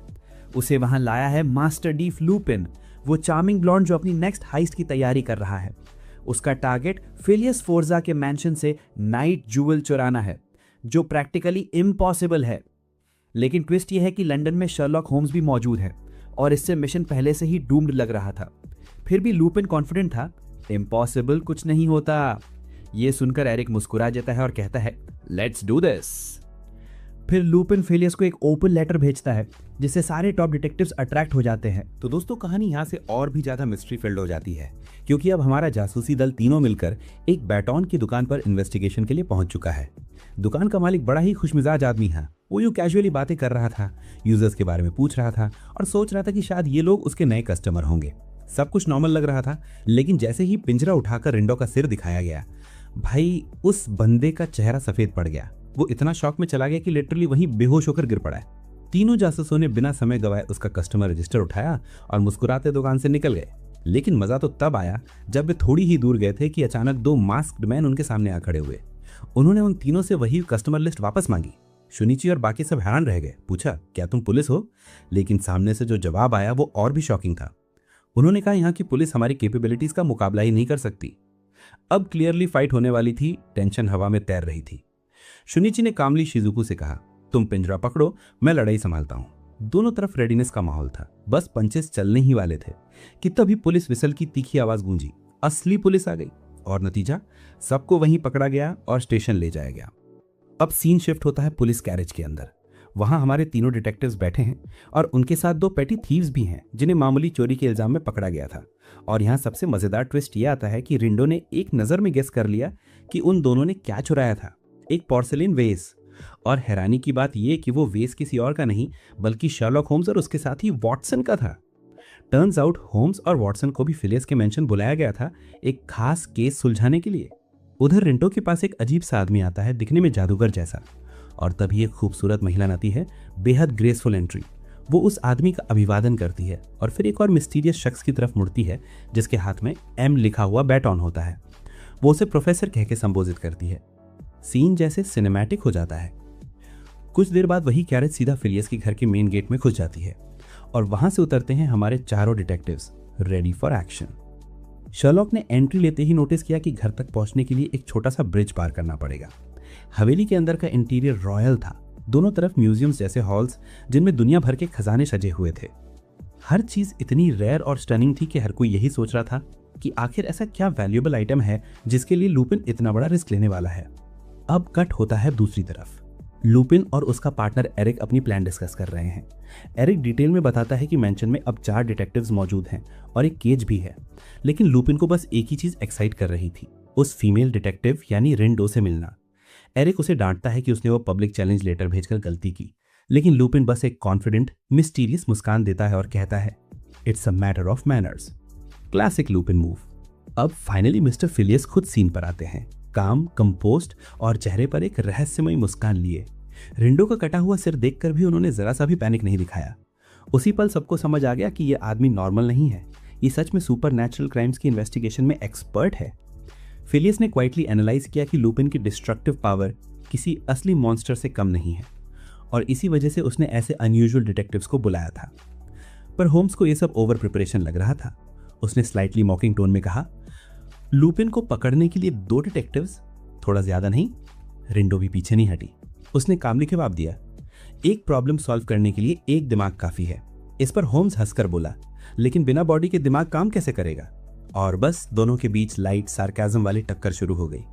उसे वहां लाया है मास्टर डीफ लूपिन, वो चार्मिंग ब्लॉन्ड जो अपनी नेक्स्ट हाइस्ट की तैयारी कर रहा है। उसका टारगेट फिलियस फोर्जा के मैंशन से नाइट जूवल चुराना है, जो प्रैक्टिकली इम्पॉसिबल है। लेकिन ट्विस्ट यह है कि लंदन में शर्लॉक होम्स भी मौजूद है और इससे मिशन पहले से ही डूम्ड लग रहा था। फिर भी लूपिन कॉन्फिडेंट था, इम्पॉसिबल कुछ नहीं होता। ये सुनकर एरिक मुस्कुरा जाता है और कहता है, लेट्स डू दिस। फिर लूपिन फेलियस को एक ओपन लेटर भेजता है जिससे सारे टॉप डिटेक्टिव्स अट्रैक्ट हो जाते हैं। तो दोस्तों, कहानी यहाँ से और भी ज्यादा मिस्ट्री फिल्ड हो जाती है, क्योंकि अब हमारा जासूसी दल तीनों मिलकर एक बैटॉन की दुकान पर इन्वेस्टिगेशन के लिए पहुंच चुका है। दुकान का मालिक बड़ा ही खुशमिजाज आदमी है। वो यूं कैजुअली बातें कर रहा था, यूजर्स के बारे में पूछ रहा था और सोच रहा था कि शायद ये लोग उसके नए कस्टमर होंगे। सब कुछ नॉर्मल लग रहा था, लेकिन जैसे ही पिंजरा उठाकर रिंडो का सिर दिखाया गया, भाई उस बंदे का चेहरा सफेद पड़ गया। वो इतना शॉक में चला गया कि लिटरली वहीं बेहोश होकर गिर पड़ा है। तीनों जासूसों ने बिना समय गवाए उसका कस्टमर रजिस्टर उठाया और मुस्कुराते दुकान से निकल गए। लेकिन मजा तो तब आया जब वे थोड़ी ही दूर गए थे कि अचानक 2 मास्क्ड मैन उनके सामने आ खड़े हुए। उन्होंने उन तीनों से वही कस्टमर लिस्ट वापस मांगी। शुनिची और बाकी सब हैरान रह गए। पूछा, क्या तुम पुलिस हो? लेकिन सामने से जो जवाब आया वो और भी शॉकिंग था। उन्होंने कहा, यहाँ की पुलिस हमारी कैपेबिलिटीज का मुकाबला ही नहीं कर सकती। अब क्लियरली फाइट होने वाली थी, टेंशन हवा में तैर रही थी। शुनिची ने कामली शिजुको से कहा, तुम पिंजरा पकड़ो, मैं लड़ाई संभालता हूं। दोनों तरफ रेडीनेस का माहौल था, बस पंचेस चलने ही वाले थे कि तभी पुलिस विसल की तीखी आवाज गूंजी। असली पुलिस आ गई और नतीजा, सबको वहीं पकड़ा गया और स्टेशन ले जाया गया। अब सीन शिफ्ट होता है पुलिस कैरेज के अंदर। वहां हमारे तीनों डिटेक्टिव्स बैठे हैं और उनके साथ 2 पेटी थीव्स भी हैं जिन्हें मामूली चोरी के इल्जाम में पकड़ा गया था। और यहाँ सबसे मजेदार ट्विस्ट यह आता है कि रिंडो ने एक नजर में गेस कर लिया कि उन दोनों ने क्या चुराया था, एक पोर्सिलेन वेस। और हैरानी की बात यह कि वो वेस किसी और का नहीं बल्कि शर्लॉक होम्स और उसके साथ ही वॉटसन का था। टर्न्स आउट होम्स और वॉटसन को भी फिलियस के मेंशन बुलाया गया था एक खास केस सुलझाने के लिए। उधर रिंटो के पास एक अजीब सा आदमी आता है, दिखने में जादूगर जैसा, और तभी एक खूबसूरत महिला आती है, बेहद ग्रेसफुल एंट्री। वो उस आदमी का अभिवादन करती है और फिर एक और मिस्टीरियस शख्स की तरफ मुड़ती है जिसके हाथ में M लिखा हुआ बैटॉन होता है। वो उसे प्रोफेसर कह के संबोधित करती है। सीन जैसे सिनेमैटिक हो जाता है। कुछ देर बाद वही कैरेज सीधा फिलियस के घर के मेन गेट में घुस जाती है और वहां से उतरते हैं हमारे चारों detectives, ready for action. Sherlock ने एंट्री लेते ही नोटिस किया कि घर तक पहुंचने के लिए एक छोटा सा ब्रिज पार करना पड़ेगा। हवेली के अंदर का इंटीरियर रॉयल था, दोनों तरफ म्यूजियम्स जैसे हॉल्स जिनमें दुनिया भर के खजाने सजे हुए थे। हर चीज इतनी रेयर और स्टनिंग थी कि हर कोई यही सोच रहा था कि आखिर ऐसा क्या वैल्यूएबल आइटम है जिसके लिए लुपिन इतना बड़ा रिस्क लेने वाला है। अब कट होता है दूसरी तरफ। लुपिन और उसका पार्टनर एरिक अपनी प्लान डिस्कस कर रहे हैं। एरिक डिटेल में बताता है कि मेंशन में अब 4 डिटेक्टिव्स मौजूद हैं और एक केज भी है, लेकिन लुपिन को बस एक ही चीज एक्साइट कर रही थी, उस फीमेल डिटेक्टिव यानी रिंडो से मिलना। एरिक उसे डांटता है कि उसने वो पब्लिक चैलेंज लेटर भेजकर गलती की, लेकिन लुपिन बस एक कॉन्फिडेंट मिस्टीरियस मुस्कान देता है और कहता है, it's a matter of manners. Classic Lupin move. अब फाइनली मिस्टर फिलियस खुद सीन पर आते हैं, काम, कंपोस्ट और चेहरे पर एक रहस्यमयी मुस्कान लिए। रिंडो का कटा हुआ सिर देखकर भी उन्होंने जरा सा भी पैनिक नहीं दिखाया। उसी पल सबको समझ आ गया कि यह आदमी नॉर्मल नहीं है, ये सच में सुपर नेचुरल क्राइम्स की इन्वेस्टिगेशन में एक्सपर्ट है। फिलियस ने क्वाइटली एनालाइज किया कि लुपिन की डिस्ट्रक्टिव पावर किसी असली मॉन्स्टर से कम नहीं है और इसी वजह से उसने ऐसे अनयूजुअल डिटेक्टिव्स को बुलाया था। पर होम्स को यह सब ओवर प्रिपरेशन लग रहा था। उसने स्लाइटली मॉकिंग टोन में कहा, लुपिन को पकड़ने के लिए 2 डिटेक्टिव्स, थोड़ा ज्यादा नहीं? रिंडो भी पीछे नहीं हटी। उसने कामली जवाब दिया, एक प्रॉब्लम सॉल्व करने के लिए एक दिमाग काफी है। इस पर होम्स हंसकर बोला, लेकिन बिना बॉडी के दिमाग काम कैसे करेगा? और बस दोनों के बीच लाइट सार्काज्म वाली टक्कर शुरू हो गई।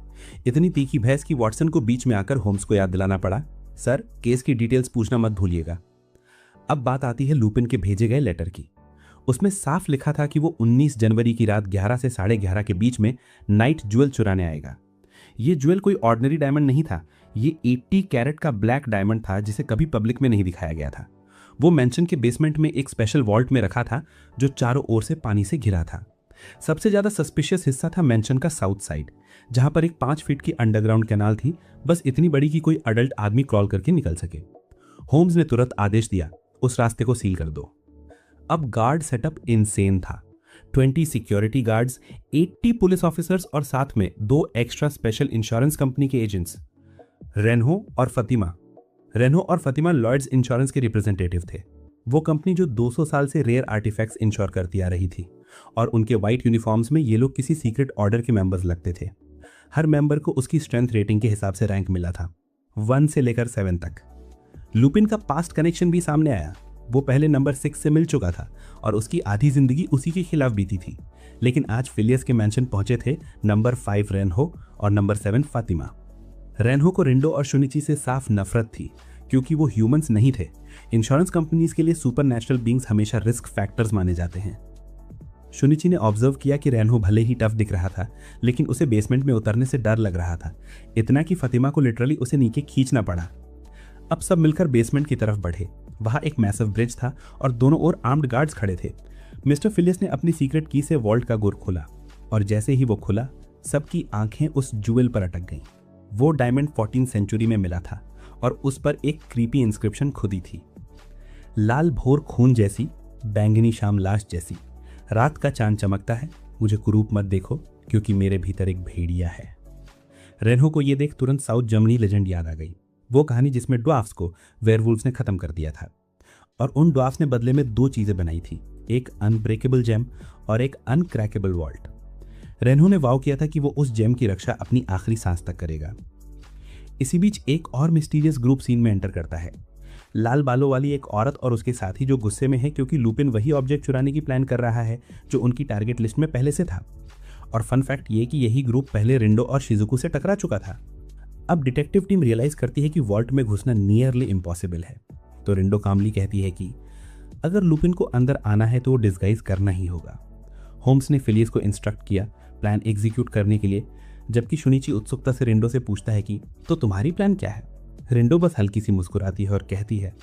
इतनी तीखी बहस कि वॉटसन को बीच में आकर होम्स को याद दिलाना पड़ा, सर केस की डिटेल्स पूछना मत भूलिएगा। अब बात आती है लुपिन के भेजे गए लेटर की। उसमें साफ लिखा था कि वो 19 जनवरी की रात 11 से 11:30 के बीच में नाइट ज्वेल चुराने आएगा। ये ज्वेल कोई ऑर्डिनरी डायमंड नहीं था, ये 80 कैरेट का ब्लैक डायमंड था जिसे कभी पब्लिक में नहीं दिखाया गया था। वो मेंशन के बेसमेंट में एक स्पेशल वॉल्ट में रखा था जो चारों ओर से पानी से घिरा था। सबसे ज्यादा सस्पिशियस हिस्सा था मेंशन का साउथ साइड, जहां पर एक 5 फीट की अंडरग्राउंड कैनाल थी, बस इतनी बड़ी कि कोई अडल्ट आदमी क्रॉल करके निकल सके। होम्स ने तुरंत आदेश दिया, उस रास्ते को सील कर दो। अब गार्ड सेटअप इनसेन था। 20 सिक्योरिटी गार्ड्स, 80 पुलिस ऑफिसर्स और साथ में 2 एक्स्ट्रा स्पेशल इंश्योरेंस कंपनी के एजेंट्स, रेनहो और फतिमा लॉयड्स इंश्योरेंस के रिप्रेजेंटेटिव थे। वो कंपनी जो 200 साल से रेयर आर्टिफैक्ट्स इंश्योर करती आ रही थी और उनके व्हाइट यूनिफॉर्म्स में ये लोग किसी सीक्रेट ऑर्डर के मेंबर्स लगते थे। हर मेंबर को उसकी स्ट्रेंथ रेटिंग के हिसाब से रैंक मिला था, 1 से लेकर 7 तक। लुपिन का पास्ट कनेक्शन भी सामने आया। वो पहले नंबर 6 से मिल चुका था और उसकी आधी जिंदगी उसी के खिलाफ बीती थी, लेकिन आज फिलियस के मेंशन पहुंचे थे नंबर 5 रेनहो और नंबर 7 फातिमा। रेनहो को रिंडो और शुनिची से साफ नफरत थी क्योंकि वो ह्यूमंस नहीं थे। इंश्योरेंस कंपनीज के लिए सुपर नेचुरल बींग्स हमेशा रिस्क फैक्टर्स माने जाते हैं। शुनिची ने ऑब्जर्व किया कि रेनहो भले ही टफ दिख रहा था, लेकिन उसे बेसमेंट में उतरने से डर लग रहा था, इतना कि फातिमा को लिटरली उसे नीचे खींचना पड़ा। अब सब मिलकर बेसमेंट की तरफ बढ़े। वहां एक मैसिव ब्रिज था और दोनों ओर आर्म्ड गार्ड्स खड़े थे। मिस्टर फिलियस ने अपनी सीक्रेट की से वॉल्ट का गुर खोला और जैसे ही वो खुला, सबकी आंखें उस ज्वेल पर अटक गईं। वो डायमंड 14th सेंचुरी में मिला था और उस पर एक क्रीपी इंस्क्रिप्शन खुदी थी, लाल भोर खून जैसी, बैंगनी शाम लाश जैसी, रात का चांद चमकता है, मुझे कुरूप मत देखो क्योंकि मेरे भीतर एक भेड़िया है। रेन्हो को ये देख तुरंत साउथ जर्मनी लेजेंड याद आ गई, वो कहानी जिसमें ड्वार्फ्स को वेयरवुल्व्स ने खत्म कर दिया था और उन ड्वार्फ्स ने बदले में 2 चीजें बनाई थी, एक अनब्रेकेबल जेम और एक अनक्रैकेबल वॉल्ट। रेन्हो ने वाव किया था कि वो उस जेम की रक्षा अपनी आखिरी सांस तक करेगा। इसी बीच एक और मिस्टीरियस ग्रुप सीन में एंटर करता है, लाल बालों वाली एक औरत और उसके साथी जो गुस्से में है क्योंकि लुपिन वही ऑब्जेक्ट चुराने की प्लान कर रहा है जो उनकी टारगेट लिस्ट में पहले से था। और फन फैक्ट ये कि यही ग्रुप पहले रिंडो और शिजुको से टकरा चुका था। अब डिटेक्टिव टीम रियलाइज करती है कि वॉल्ट में घुसना नियरली इम्पॉसिबल है, तो रिंडो कामली कहती है कि अगर लुपिन को अंदर आना है तो वो डिस्गाइज करना ही होगा। होम्स ने फिलियस को इंस्ट्रक्ट किया प्लान एग्जीक्यूट करने के लिए, जबकि शुनिची उत्सुकता से रिंडो से पूछता है कि तो तुम्हारी प्लान क्या है। रिंडो बस हल्की सी मुस्कुराती है और कहती है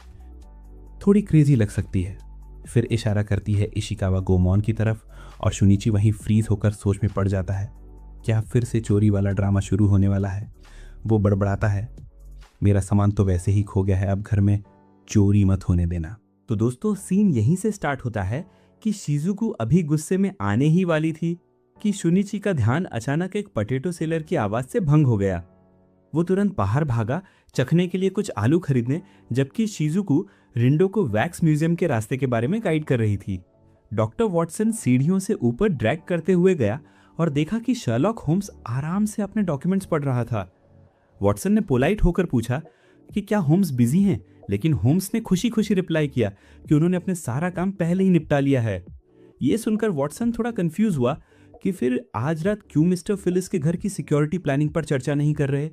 थोड़ी क्रेजी लग सकती है, फिर इशारा करती है इशिकावा गोमोन की तरफ और शुनिची वहीं फ्रीज होकर सोच में पड़ जाता है, क्या फिर से चोरी वाला ड्रामा शुरू होने वाला है। वो बड़बड़ाता है मेरा सामान तो वैसे ही खो गया है, अब घर में चोरी मत होने देना। तो दोस्तों सीन यहीं से स्टार्ट होता है कि शिजुको अभी गुस्से में आने ही वाली थी कि शुनिची का ध्यान अचानक एक पोटैटो सेलर की आवाज से भंग हो गया। वो तुरंत बाहर भागा चखने के लिए कुछ आलू खरीदने, जबकि शिजुको रिंडो को वैक्स म्यूजियम के रास्ते के बारे में गाइड कर रही थी। डॉक्टर वॉटसन सीढ़ियों से ऊपर ड्रैग करते हुए गया और देखा कि शर्लॉक होम्स आराम से अपने डॉक्यूमेंट्स पढ़ रहा था। वॉटसन ने पोलाइट होकर पूछा कि क्या होम्स बिजी हैं, लेकिन होम्स ने खुशी खुशी रिप्लाई किया कि उन्होंने अपने सारा काम पहले ही निपटा लिया है। ये सुनकर वॉटसन थोड़ा कंफ्यूज हुआ कि फिर आज रात क्यों मिस्टर फिलिस के घर की सिक्योरिटी प्लानिंग पर चर्चा नहीं कर रहे।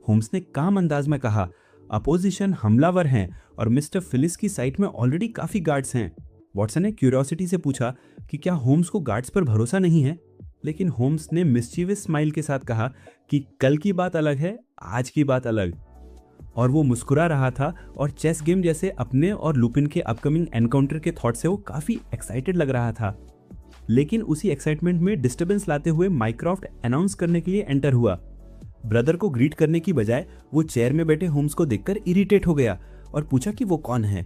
होम्स ने काम अंदाज में कहा अपोजिशन हमलावर हैं और मिस्टर फिलिस की साइट में ऑलरेडी काफी गार्ड्स हैं। वॉटसन ने क्यूरियोसिटी से पूछा कि क्या होम्स को गार्ड्स पर भरोसा नहीं है, लेकिन होम्स ने मिस्चीवियस स्माइल के साथ कहा कि कल की बात अलग है, आज की बात अलग। और वो मुस्कुरा रहा था और चेस गेम जैसे अपने और लुपिन के अपकमिंग एनकाउंटर के थॉट से वो काफी एक्साइटेड लग रहा था। लेकिन उसी एक्साइटमेंट में डिस्टर्बेंस लाते हुए माइक्रोफ्ट अनाउंस करने के लिए एंटर हुआ। ब्रदर को ग्रीट करने की बजाय वो चेयर में बैठे होम्स को देखकर इरिटेट हो गया और पूछा कि वो कौन है।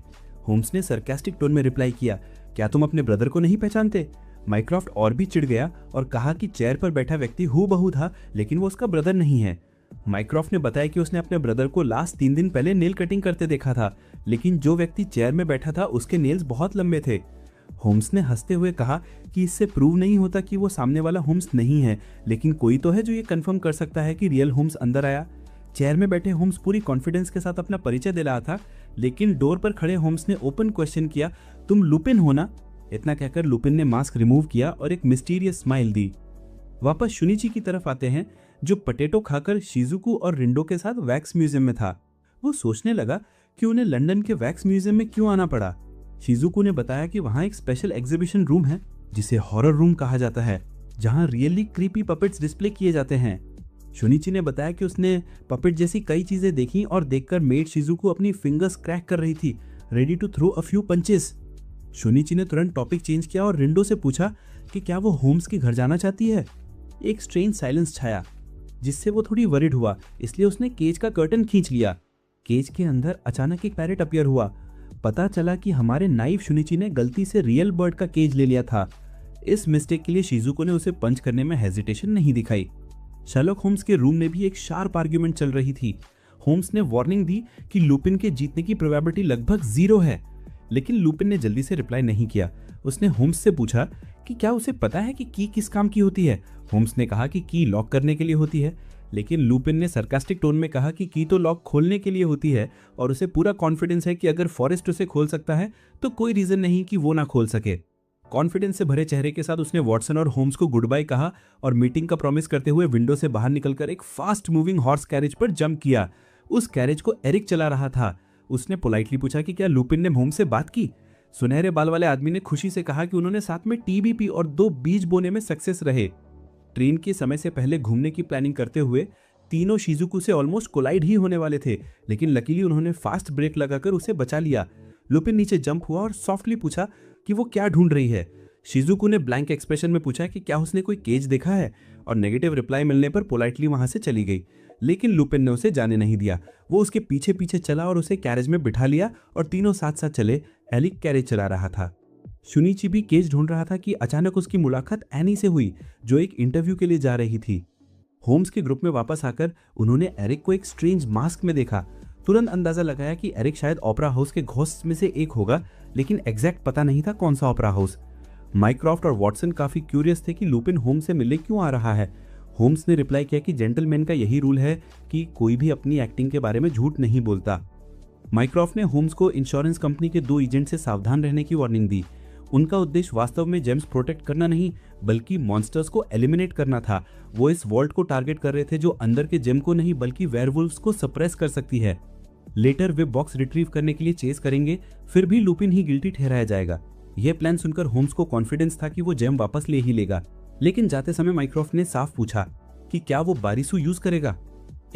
होम्स ने सरकास्टिक टोन में रिप्लाई किया, क्या तुम अपने ब्रदर को नहीं पहचानते। माइक्रोफ्ट और भी चिढ़ गया और कहा कि चेयर पर बैठा व्यक्ति हूबहू था, लेकिन वो उसका ब्रदर नहीं है। माइक्रोफ्ट ने बताया कि उसने अपने ब्रदर को लास्ट 3 दिन पहले नेल कटिंग करते देखा था, लेकिन जो व्यक्ति चेयर में बैठा था उसके नेल्स बहुत लंबे थे। होम्स ने हंसते हुए कहा कि इससे प्रूव नहीं होता कि वो सामने वाला होम्स नहीं है, लेकिन कोई तो है जो ये कंफर्म कर सकता है कि रियल होम्स अंदर आया। चेयर में बैठे होम्स पूरी कॉन्फिडेंस के साथ अपना परिचय दे रहा था, लेकिन डोर पर खड़े होम्स ने ओपन क्वेश्चन किया, तुम लुपिन हो ना। इतना कहकर लुपिन ने मास्क रिमूव किया और एक मिस्टीरियस स्माइल दी। वापस शुनिची की तरफ आते हैं जो पोटैटो खाकर शिजुको और रिंडो के साथ वैक्स म्यूजियम में था। वो सोचने लगा कि उन्हें लंदन के वैक्स म्यूजियम में क्यों आना पड़ा। शिजुको ने बताया कि वहां एक स्पेशल एग्जीबिशन रूम है जिसे हॉरर रूम कहा जाता है, जहां रियली क्रीपी पपेट्स डिस्प्ले किए जाते हैं। शुनिची ने बताया कि उसने पपेट जैसी कई चीजें देखी और देखकर मेड शिजुको अपनी फिंगर्स क्रैक कर रही थी, ready to throw a few punches. Shunichi ने तुरंत टॉपिक चेंज किया और रिंडो से पूछा कि क्या वो होम्स के घर जाना चाहती है। एक स्ट्रेंज साइलेंस छाया जिससे वो थोड़ी वरिड हुआ, इसलिए उसने केज का कर्टन खींच लिया। केज के अंदर अचानक एक पैरेट अपीयर हुआ। पता चला कि हमारे नाइफ शुनिची ने गलती से रियल बर्ड का केज ले लिया था। इस मिस्टेक के लिए शिजुको ने उसे पंच करने में हेजिटेशन नहीं दिखाई। शर्लॉक होम्स के रूम में भी एक शार्प आर्ग्यूमेंट चल रही थी। होम्स ने वार्निंग दी कि लुपिन के जीतने की प्रोबेबिलिटी लगभग 0 है, लेकिन लुपिन ने जल्दी से रिप्लाई नहीं किया। उसने होम्स से पूछा कि क्या उसे पता है कि की किस काम की होती है। होम्स ने कहा कि की लॉक करने के लिए होती है, लेकिन लुपिन ने सरकास्टिक टोन में कहा कि की तो लॉक खोलने के लिए होती है और उसे पूरा कॉन्फिडेंस है कि अगर फॉरेस्ट उसे खोल सकता है तो कोई रीजन नहीं कि वो ना खोल सके। कॉन्फिडेंस से भरे चेहरे के साथ उसने वॉटसन और होम्स को गुड बाय कहा और मीटिंग का प्रॉमिस करते हुए विंडो से बाहर निकलकर एक फास्ट मूविंग हॉर्स कैरेज पर जंप किया। उस कैरेज को एरिक चला रहा था। उसने पोलाइटली पूछा कि क्या लुपिन ने होम्स से बात की। सुनहरे बाल वाले आदमी ने खुशी से कहा कि उन्होंने साथ में टी भी पी और 2 बीज बोने में सक्सेस रहे। ट्रेन के समय से पहले घूमने की प्लानिंग करते हुए तीनों शिजुको से ऑलमोस्ट कोलाइड ही होने वाले थे, लेकिन लकीली उन्होंने फास्ट ब्रेक लगाकर उसे बचा लिया। लुपिन नीचे जंप हुआ और सॉफ्टली पूछा कि वो क्या ढूंढ रही है। शिजुको ने ब्लैंक एक्सप्रेशन में पूछा कि क्या उसने कोई केज देखा है और नेगेटिव रिप्लाई मिलने पर पोलाइटली वहां से चली गई। लेकिन लुपिन ने उसे जाने नहीं दिया। वो उसके पीछे पीछे चला और उसे कैरेज में बिठा लिया और तीनों साथ साथ चले। एरिक कैरेज चला रहा था। शुनिची भी केज ढूंढ रहा था कि अचानक उसकी मुलाकात एनी से हुई, जो एक इंटरव्यू के लिए जा रही थी। होम्स के ग्रुप में वापस आकर उन्होंने एरिक को एक स्ट्रेंज मास्क में देखा। तुरंत अंदाजा लगाया कि एरिक शायद ओपेरा हाउस के घोस्ट में से एक होगा, लेकिन एग्जैक्ट पता नहीं था कौन सा ओपेरा हाउस। माइक्रॉफ्ट और वॉटसन काफी क्यूरियस थे कि लुपिन होम्स से मिलने क्यों आ रहा है। होम्स ने रिप्लाई किया कि जेंटलमैन का यही रूल है कि कोई भी अपनी एक्टिंग के बारे में झूठ नहीं बोलता। माइक्रॉफ्ट ने होम्स को इंश्योरेंस कंपनी के 2 एजेंट से सावधान रहने की वार्निंग दी। उनका उद्देश्य वास्तव में जेम्स प्रोटेक्ट करना नहीं, बल्कि मॉन्स्टर्स को एलिमिनेट करना था। वो इस वॉल्ट को टारगेट कर रहे थे जो अंदर के जेम को नहीं बल्कि वेयरवुल्व्स को सप्रेस कर सकती है। लेटर वे बॉक्स रिट्रीव करने के लिए चेस करेंगे, फिर भी लुपिन ही गिल्टी ठहराया जाएगा। यह प्लान सुनकर होम्स को कॉन्फिडेंस था कि वो जेम वापस ले ही लेगा, लेकिन जाते समय माइक्रॉफ्ट ने साफ पूछा कि क्या वो बारिशु यूज करेगा।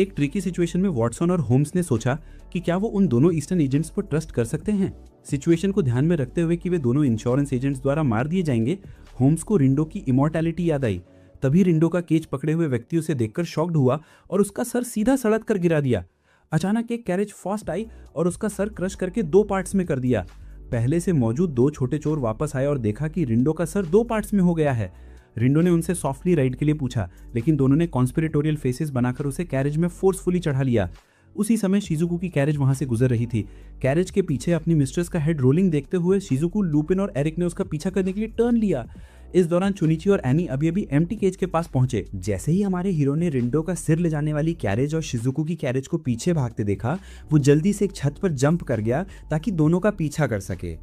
एक ट्रिकी सिचुएशन में वॉटसन और होम्स ने सोचा कि क्या वो उन दोनों ईस्टर्न एजेंट्स पर ट्रस्ट कर सकते हैं। सिचुएशन को ध्यान में रखते हुए कि वे दोनों इंश्योरेंस एजेंट्स द्वारा मार दिए जाएंगे, होम्स को रिंडो की इमॉर्टैलिटी याद आई। तभी रिंडो का केज पकड़े हुए व्यक्ति उसे देखकर शॉक्ड हुआ और उसका सर सीधा सड़क कर गिरा दिया। अचानक एक कैरेज फास्ट आई और उसका सर क्रश करके 2 पार्ट्स में कर दिया। पहले से मौजूद 2 छोटे चोर वापस आए और देखा कि रिंडो का सर 2 पार्ट्स में हो गया है। रिंडो ने उनसे सॉफ्टली राइड के लिए पूछा, लेकिन दोनों ने कॉन्स्पिरेटोरियल फेसेस बनाकर उसे कैरेज में फोर्सफुली चढ़ा लिया। उसी समय शिजुको की कैरेज वहां से गुजर रही थी। कैरेज के पीछे अपनी मिस्ट्रेस का हेड रोलिंग देखते हुए शिजुको, लुपिन और एरिक ने उसका पीछा करने के लिए टर्न लिया। इस दौरान शुनिची और एनी अभी अभी एम्प्टी केज के पास पहुंचे। जैसे ही हमारे हीरो ने रिंडो का सिर ले जाने वाली कैरेज और शिजुको की कैरेज को पीछे भागते देखा, वो जल्दी से एक छत पर जंप कर गया ताकि दोनों का पीछा कर सके।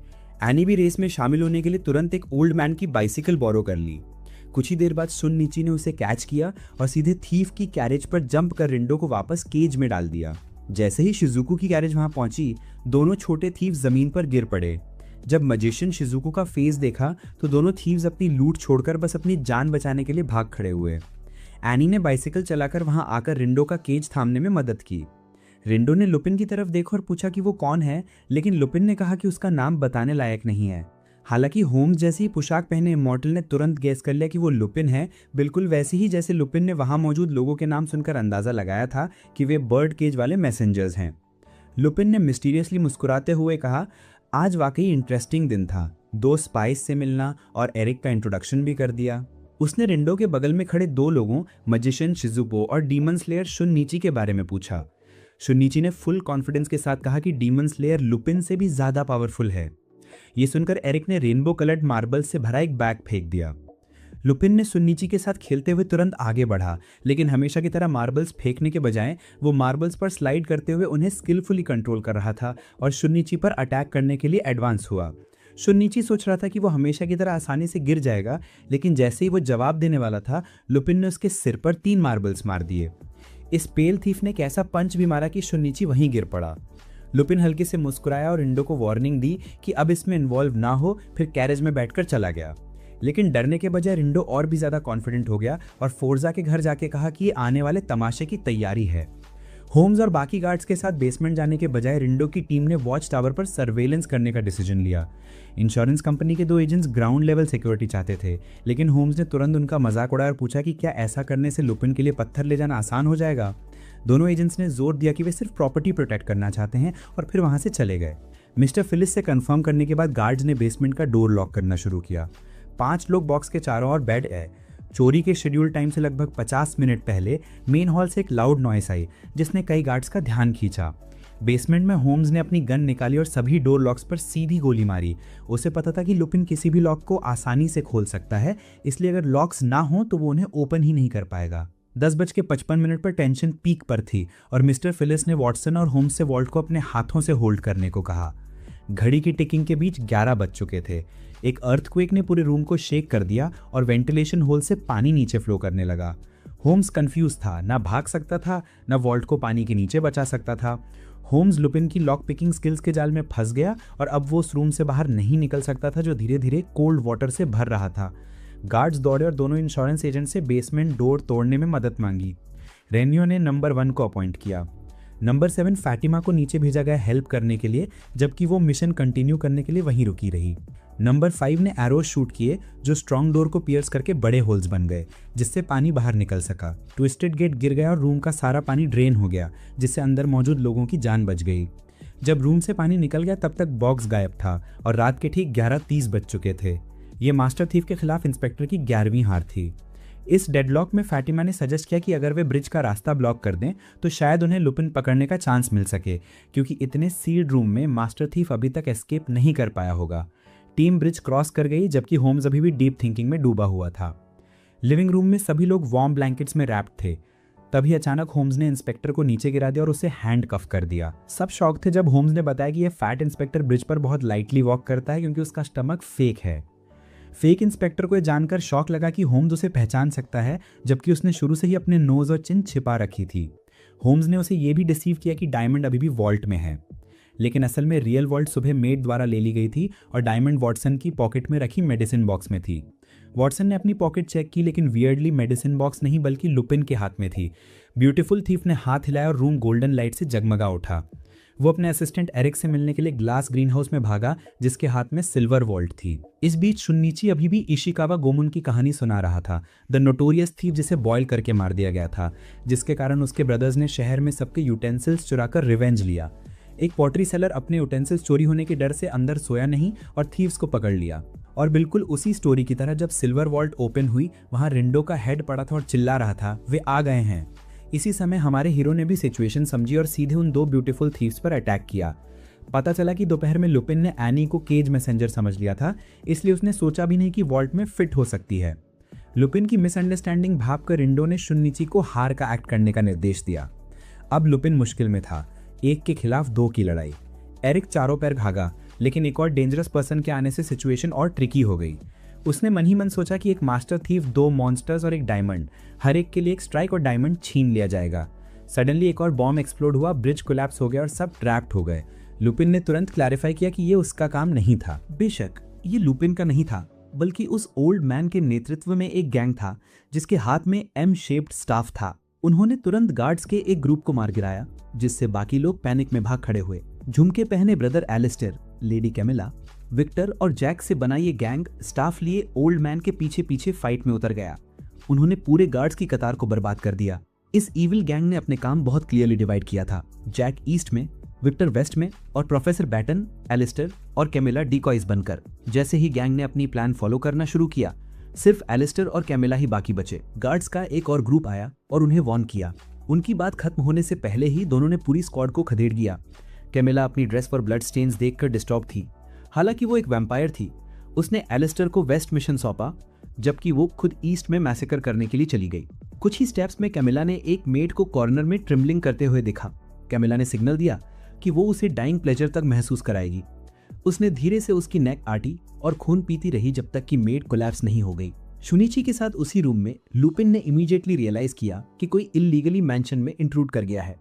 एनी भी रेस में शामिल होने के लिए तुरंत एक ओल्ड मैन की बाइसिकल बोरो कर ली। कुछ ही देर बाद शुनिची ने उसे कैच किया और सीधे थीफ की कैरेज पर जंप कर रिंडो को वापस केज में डाल दिया। जैसे ही शिजुको की कैरेज वहां पहुंची, दोनों छोटे थीव जमीन पर गिर पड़े। जब मजिशियन शिजुको का फेस देखा तो दोनों थीव्स अपनी लूट छोड़कर बस अपनी जान बचाने के लिए भाग खड़े हुए। एनी ने बाइसिकल चलाकर वहां आकर रिंडो का केज थामने में मदद की। रिंडो ने लुपिन की तरफ देखा और पूछा कि वो कौन है, लेकिन लुपिन ने कहा कि उसका नाम बताने लायक नहीं है। हालांकि होम्स जैसी ही पोशाक पहने इमॉर्टल ने तुरंत गेस कर लिया कि वो लुपिन है, बिल्कुल वैसे ही जैसे लुपिन ने वहां मौजूद लोगों के नाम सुनकर अंदाजा लगाया था कि वे बर्ड केज वाले मैसेंजर्स हैं। लुपिन ने मिस्टीरियसली मुस्कुराते हुए कहा, आज वाकई इंटरेस्टिंग दिन था। 2 स्पाइस से मिलना और एरिक का इंट्रोडक्शन भी कर दिया। उसने रिंडो के बगल में खड़े 2 लोगों, मजिशियन शिजुको और डीमन स्लेयर शुनिची के बारे में पूछा। शुनिची ने फुल कॉन्फिडेंस के साथ कहा कि डीमन स्लेयर लुपिन से भी ज्यादा पावरफुल है। ये सुनकर एरिक ने रेनबो कलर्ड मार्बल से भरा एक बैग फेंक दिया। लुपिन ने शुनिची के साथ खेलते हुए तुरंत आगे बढ़ा, लेकिन हमेशा की तरह मार्बल्स फेंकने के बजाय वो मार्बल्स पर स्लाइड करते हुए उन्हें स्किलफुली कंट्रोल कर रहा था और शुनिची पर अटैक करने के लिए एडवांस हुआ। शुनिची सोच रहा था कि वो हमेशा की तरह आसानी से गिर जाएगा, लेकिन जैसे ही वो जवाब देने वाला था, लुपिन ने उसके सिर पर 3 मार्बल्स मार दिए। इस पेल थीफ ने एक ऐसा पंच भी मारा कि शुनिची वहीं गिर पड़ा। लुपिन हल्के से मुस्कुराया और रिंडो को वार्निंग दी कि अब इसमें इन्वॉल्व ना हो, फिर कैरेज में बैठकर चला गया। लेकिन डरने के बजाय रिंडो और भी ज्यादा कॉन्फिडेंट हो गया और फोर्जा के घर जाके कहा कि ये आने वाले तमाशे की तैयारी है। होम्स और बाकी गार्ड्स के साथ बेसमेंट जाने के बजाय रिंडो की टीम ने वॉच टावर पर सर्वेलेंस करने का डिसीजन लिया। इंश्योरेंस कंपनी के 2 एजेंट्स ग्राउंड लेवल सिक्योरिटी चाहते थे, लेकिन होम्स ने तुरंत उनका मजाक उड़ाया और पूछा कि क्या ऐसा करने से लुपिन के लिए पत्थर ले जाना आसान हो जाएगा। दोनों एजेंट्स ने जोर दिया कि वे सिर्फ प्रॉपर्टी प्रोटेक्ट करना चाहते हैं और फिर वहां से चले गए। मिस्टर फिलिस से कंफर्म करने के बाद गार्ड्स ने बेसमेंट का डोर लॉक करना शुरू किया। 5 लोग बॉक्स के चारों ओर बेड है। चोरी के शेड्यूल टाइम से लगभग 50 मिनट पहले मेन हॉल से एक लाउड नॉइस आई, जिसने कई गार्ड्स का ध्यान खींचा। बेसमेंट में होम्स ने अपनी गन निकाली और सभी डोर लॉक्स पर सीधी गोली मारी। उसे पता था कि लुपिन किसी भी लॉक को आसानी से खोल सकता है, इसलिए अगर लॉक्स ना हो तो वो उन्हें ओपन ही नहीं कर पाएगा। 10:55 पर टेंशन पीक पर थी और मिस्टर फिलिस ने वॉटसन और होम्स से वॉल्ट को अपने हाथों से होल्ड करने को कहा। घड़ी की टिकिंग के बीच 11 बज चुके थे। एक अर्थक्वेक ने पूरे रूम को शेक कर दिया और वेंटिलेशन होल से पानी नीचे फ्लो करने लगा। होम्स कंफ्यूज था, ना भाग सकता था, ना वॉल्ट को पानी के नीचे बचा सकता था। होम्स लुपिन की लॉक पिकिंग स्किल्स के जाल में फंस गया और अब वो उस रूम से बाहर नहीं निकल सकता था, जो धीरे धीरे कोल्ड वाटर से भर रहा था। गार्ड्स दौड़े और दोनों इंश्योरेंस एजेंट से बेसमेंट डोर तोड़ने में मदद मांगी। रेनियो ने नंबर 1 को अपॉइंट किया। नंबर 7 फैटिमा को नीचे भेजा गया हेल्प करने के लिए, जबकि वो मिशन कंटिन्यू करने के लिए वहीं रुकी रही। नंबर 5 ने एरोज शूट किए जो स्ट्रॉन्ग डोर को पियर्स करके बड़े होल्स बन गए, जिससे पानी बाहर निकल सका। ट्विस्टेड गेट गिर गया और रूम का सारा पानी ड्रेन हो गया, जिससे अंदर मौजूद लोगों की जान बच गई। जब रूम से पानी निकल गया तब तक बॉक्स गायब था और रात के ठीक 11:30 बज चुके थे। ये मास्टर थीफ के खिलाफ इंस्पेक्टर की 11वीं हार थी। इस डेडलॉक में फातिमा ने सजेस्ट किया कि अगर वे ब्रिज का रास्ता ब्लॉक कर दें तो शायद उन्हें लुपिन पकड़ने का चांस मिल सके, क्योंकि इतने सील्ड रूम में मास्टर थीफ अभी तक एस्केप नहीं कर पाया होगा। टीम ब्रिज क्रॉस कर गई जबकि होम्स अभी भी डीप थिंकिंग में डूबा हुआ था। लिविंग रूम में सभी लोग वार्म ब्लैंकेट्स में रैप्ड थे। तभी अचानक होम्स ने इंस्पेक्टर को नीचे गिरा दिया और उसे हैंड कफ कर दिया। सब शॉक थे जब होम्स ने बताया कि यह फैट इंस्पेक्टर ब्रिज पर बहुत लाइटली वॉक करता है क्योंकि उसका स्टमक फेक है। फेक इंस्पेक्टर को यह जानकर शॉक लगा कि होम्स उसे पहचान सकता है, जबकि उसने शुरू से ही अपने नोज और चिन छिपा रखी थी। होम्स ने उसे यह भी डिसीव किया कि डायमंड अभी भी वॉल्ट में है, लेकिन असल में रियल वॉल्ट सुबह मेड द्वारा ले ली गई थी और डायमंड वॉटसन की पॉकेट में रखी मेडिसिन बॉक्स में थी। वॉटसन ने अपनी पॉकेट चेक की, लेकिन वियर्डली मेडिसिन बॉक्स नहीं बल्कि लुपिन के हाथ में थी। ब्यूटीफुल थीफ ने हाथ हिलाया और रूम गोल्डन लाइट से जगमगा उठा। वो अपने असिस्टेंट एरिक से मिलने के लिए ग्लास ग्रीन हाउस में भागा, जिसके हाथ में सिल्वर वॉल्ट थी। इस बीच शुन्निची अभी भी इशिकावा गोमुन की कहानी सुना रहा था, द नोटोरियस थीफ जिसे बॉयल करके मार दिया गया था, जिसके कारण उसके ब्रदर्स ने शहर में सबके यूटेंसिल्स चुराकर रिवेंज लिया। एक पॉटरी सेलर अपने यूटेंसिल्स चोरी होने के डर से अंदर सोया नहीं और थीव्स को पकड़ लिया। और बिल्कुल उसी स्टोरी की तरह जब सिल्वर वॉल्ट ओपन हुई, वहां रिंडो का हेड पड़ा था और चिल्ला रहा था, वे आ गए हैं। इसी समय हमारे हीरो ने भी सिचुएशन समझी और सीधे उन 2 ब्यूटीफुल थीव्स पर अटैक किया। पता चला कि दोपहर में लुपिन ने एनी को केज मैसेंजर समझ लिया था, इसलिए उसने सोचा भी नहीं कि वॉल्ट में फिट हो सकती है। लुपिन की मिसअंडरस्टैंडिंग भांपकर रिंडो ने शुन्निची को हार का एक्ट करने का निर्देश दिया। अब लुपिन मुश्किल में था, 1 के खिलाफ 2 की लड़ाई। एरिक चारों पैर भागा, लेकिन एक और डेंजरस पर्सन के आने से सिचुएशन और ट्रिकी हो गई। उसने मन ही मन सोचा कि एक मास्टर थीफ, 2 मॉन्स्टर्स और एक डायमंड, हर एक के लिए एक स्ट्राइक और डायमंड छीन लिया जाएगा। सडनली एक और बॉम्ब एक्सप्लोड हुआ, ब्रिज कोलैप्स हो गया और सब ट्रैप्ड हो गए। लुपिन ने तुरंत क्लैरिफाई किया कि ये उसका काम नहीं था। बेशक ये लुपिन का नहीं था, बल्कि उस ओल्ड मैन के नेतृत्व में एक गैंग था जिसके हाथ में एम शेप्ड स्टाफ था। उन्होंने तुरंत गार्ड्स के एक ग्रुप को मार गिराया, जिससे बाकी लोग पैनिक में भाग खड़े हुए। झुमके पहने brother Alistair, lady Camilla, Victor और जैक से बना ये गैंग स्टाफ लिए ओल्ड मैन के पीछे पीछे फाइट में उतर गया। उन्होंने पूरे गार्ड्स की कतार को बर्बाद कर दिया। इस इविल गैंग ने अपने काम बहुत क्लियरली डिवाइड किया था। जैक ईस्ट में, विक्टर वेस्ट में और प्रोफेसर बैटन, एलिस्टर और कैमिला डिकॉइज बनकर। जैसे ही गैंग ने अपनी प्लान फॉलो करना शुरू किया, सिर्फ एलिस्टर और कैमिला ही बाकी बचे। गार्ड्स का एक और ग्रुप आया और उन्हें वार्न किया। उनकी बात खत्म होने से पहले ही दोनों ने पूरी स्क्वाड को खदेड़ दिया। कैमिला अपनी ड्रेस पर ब्लड स्टेन्स देखकर डिस्टर्ब थी। हालांकि वो एक वैम्पायर थी। उसने एलिस्टर को वेस्ट मिशन सौंपा, जबकि वो खुद ईस्ट में मैसेकर करने के लिए चली गई। कुछ ही स्टेप्स में कैमिला ने एक मेड को कॉर्नर में ट्रिम्बलिंग करते हुए देखा। कैमिला ने सिग्नल दिया कि वो उसे डाइंग प्लेजर तक महसूस कराएगी। उसने धीरे से उसकी नेक आटी और खून पीती रही जब तक कि मेड कोलैप्स नहीं हो गई। शुनिची के साथ उसी रूम में लुपिन ने इमीडिएटली रियलाइज किया कि कोई इल्लीगली मैंशन में इंट्रूड कर गया है,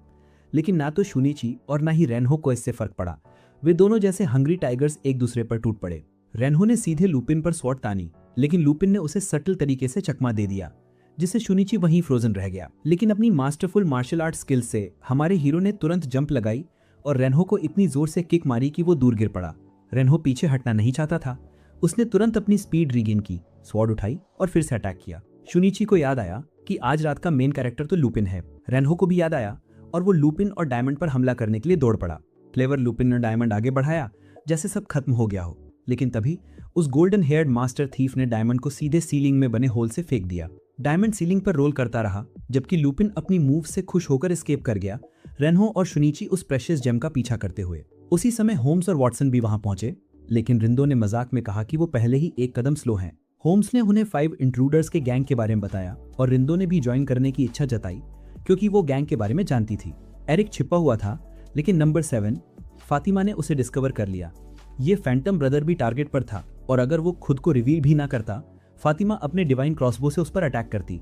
लेकिन ना तो शुनिची और ना ही रेनहो को इससे फर्क पड़ा। वे दोनों जैसे हंग्री टाइगर्स एक दूसरे पर टूट पड़े। रेनहो ने सीधे लुपिन पर स्वॉर्ड तानी, लेकिन लुपिन ने उसे सटल तरीके से चकमा दे दिया, जिससे शुनिची वहीं फ्रोजन रह गया। लेकिन अपनी मास्टरफुल मार्शल आर्ट स्किल से हमारे हीरो ने तुरंत जंप लगाई और रेनहो को इतनी जोर से किक मारी कि वो दूर गिर पड़ा। रेनहो पीछे हटना नहीं चाहता था। उसने तुरंत अपनी स्पीड रीगेन की, स्वॉर्ड उठाई और फिर से अटैक किया। शुनिची को याद आया कि आज रात का मेन कैरेक्टर तो लुपिन है। रेनहो को भी याद आया और वो लुपिन और डायमंड पर हमला करने के लिए दौड़ पड़ा। क्लेवर लुपिन ने डायमंड आगे बढ़ाया जैसे सब खत्म हो गया हो, लेकिन तभी उस गोल्डन हेयर्ड मास्टर थीफ ने डायमंड को सीधे सीलिंग में बने होल से फेंक दिया। डायमंड सीलिंग पर रोल करता रहा, जबकि लुपिन अपनी मूव से खुश होकर एस्केप कर गया, रेनहो और शुनिची उस प्रेशियस जेम का पीछा करते हुए। उसी समय होम्स और वॉटसन भी वहां पहुंचे, लेकिन रिंदो ने मजाक में कहा कि वो पहले ही एक कदम स्लो हैं। होम्स ने उन्हें 5 इंट्रूडर्स के गैंग के बारे में बताया और रिंदो ने भी ज्वाइन करने की इच्छा जताई, क्योंकि वो गैंग के बारे में जानती थी। एरिक छिपा हुआ था, लेकिन नंबर 7 फातिमा ने उसे डिस्कवर कर लिया। ये फैंटम ब्रदर भी टारगेट पर था और अगर वो खुद को रिवील भी ना करता, फातिमा अपने डिवाइन क्रॉसबो से उस पर अटैक करती।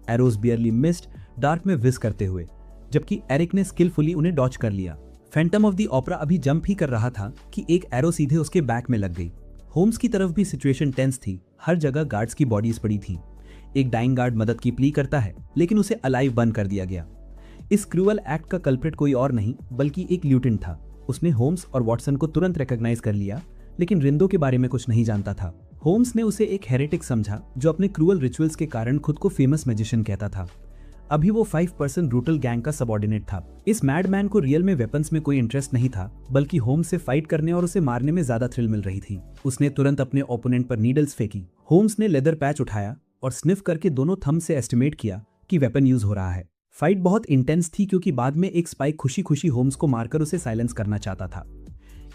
एरोज बियरली मिस्ड, डार्क में विज करते हुए, जबकि एरिक ने स्किलफुली उन्हें डॉच कर लिया। फैंटम ऑफ द ओपेरा अभी जंप ही कर रहा था कि एक एरो सीधे उसके बैक में लग गई। होम्स की तरफ भी सिचुएशन टेंस थी। हर जगह गार्ड्स की बॉडीज पड़ी थी। एक डाइंग गार्ड मदद की प्ली करता है, लेकिन उसे अलाइव बंद कर दिया गया। इस क्रूअल एक्ट का कल्प्रिट कोई और नहीं बल्कि एक ल्यूटेंट था। उसने होम्स और वॉटसन को तुरंत रिकॉग्नाइज कर लिया, लेकिन रिंदो के बारे में कुछ नहीं जानता था। होम्स ने उसे एक हेरेटिक समझा जो अपने क्रूअल रिचुअल्स के कारण खुद को फेमस मैजिशियन कहता था। अभी वो 5% ब्रूटल गैंग का सबऑर्डिनेट था। इस मैडमैन को रियल में वेपन्स में कोई इंटरेस्ट नहीं था, बल्कि होम्स से फाइट करने और उसे मारने में ज्यादा थ्रिल मिल रही थी। उसने तुरंत अपने ओपोनेंट पर नीडल्स फेंकी। होम्स ने लेदर पैच उठाया और स्निफ करके दोनों थंब से एस्टिमेट किया कि वेपन यूज हो रहा है। फाइट बहुत इंटेंस थी क्योंकि बाद में एक स्पाई खुशी खुशी होम्स को मारकर उसे साइलेंस करना चाहता था।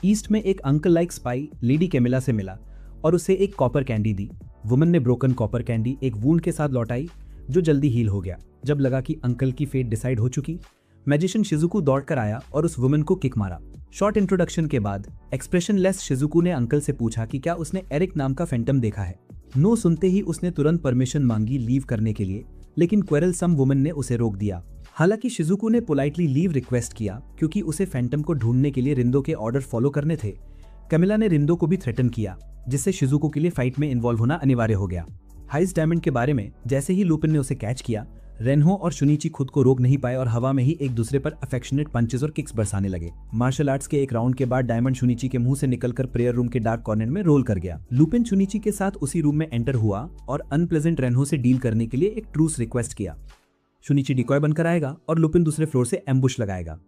ईस्ट में एक uncle like spy lady Camilla से मिला और उसे एक कॉपर कैंडी दी। वुमन ने ब्रोकन कॉपर कैंडी एक वूंड के साथ लौटाई जो जल्दी हील हो गया। जब लगा कि अंकल की फेट डिसाइड हो चुकी, मैजिशियन शिजुकू दौड़कर आया और उस वुमन को किक मारा। शॉर्ट इंट्रोडक्शन के बाद एक्सप्रेशनलेस शिजुकू ने अंकल से पूछा कि क्या उसने एरिक नाम का फैंटम देखा है। नो सुनते ही उसने तुरंत परमिशन मांगी लीव करने के लिए, लेकिन क्वेरलसम वुमन ने उसे रोक दिया। हालांकि शिजुकू ने पोलाइटली लीव रिक्वेस्ट किया क्योंकि उसे फैंटम को ढूंढने के लिए रिंदो के ऑर्डर फॉलो करने थे। कैमिला ने रिंदो को भी थ्रेटन किया, जिससे शिजुकू के लिए फाइट में इन्वॉल्व होना अनिवार्य हो गया। हाइस डायमंड के बारे में जैसे ही लुपिन ने उसे कैच किया, रेनहो और शुनिची खुद को रोक नहीं पाए और हवा में ही एक दूसरे पर अफेक्शनेट पंचेस और किक्स बरसाने लगे। मार्शल आर्ट्स के एक राउंड के बाद डायमंड शुनिची के मुंह से निकलकर प्रेयर रूम के डार्क कॉर्नर में रोल कर गया। लुपिन शुनिची के साथ उसी रूम में एंटर हुआ और अनप्लेजेंट रेनहो से डील करने के लिए एक ट्रूस रिक्वेस्ट किया। शुनिची डिकॉय बनकर आएगा और लुपिन दूसरे फ्लोर से एम्बुश लगाएगा।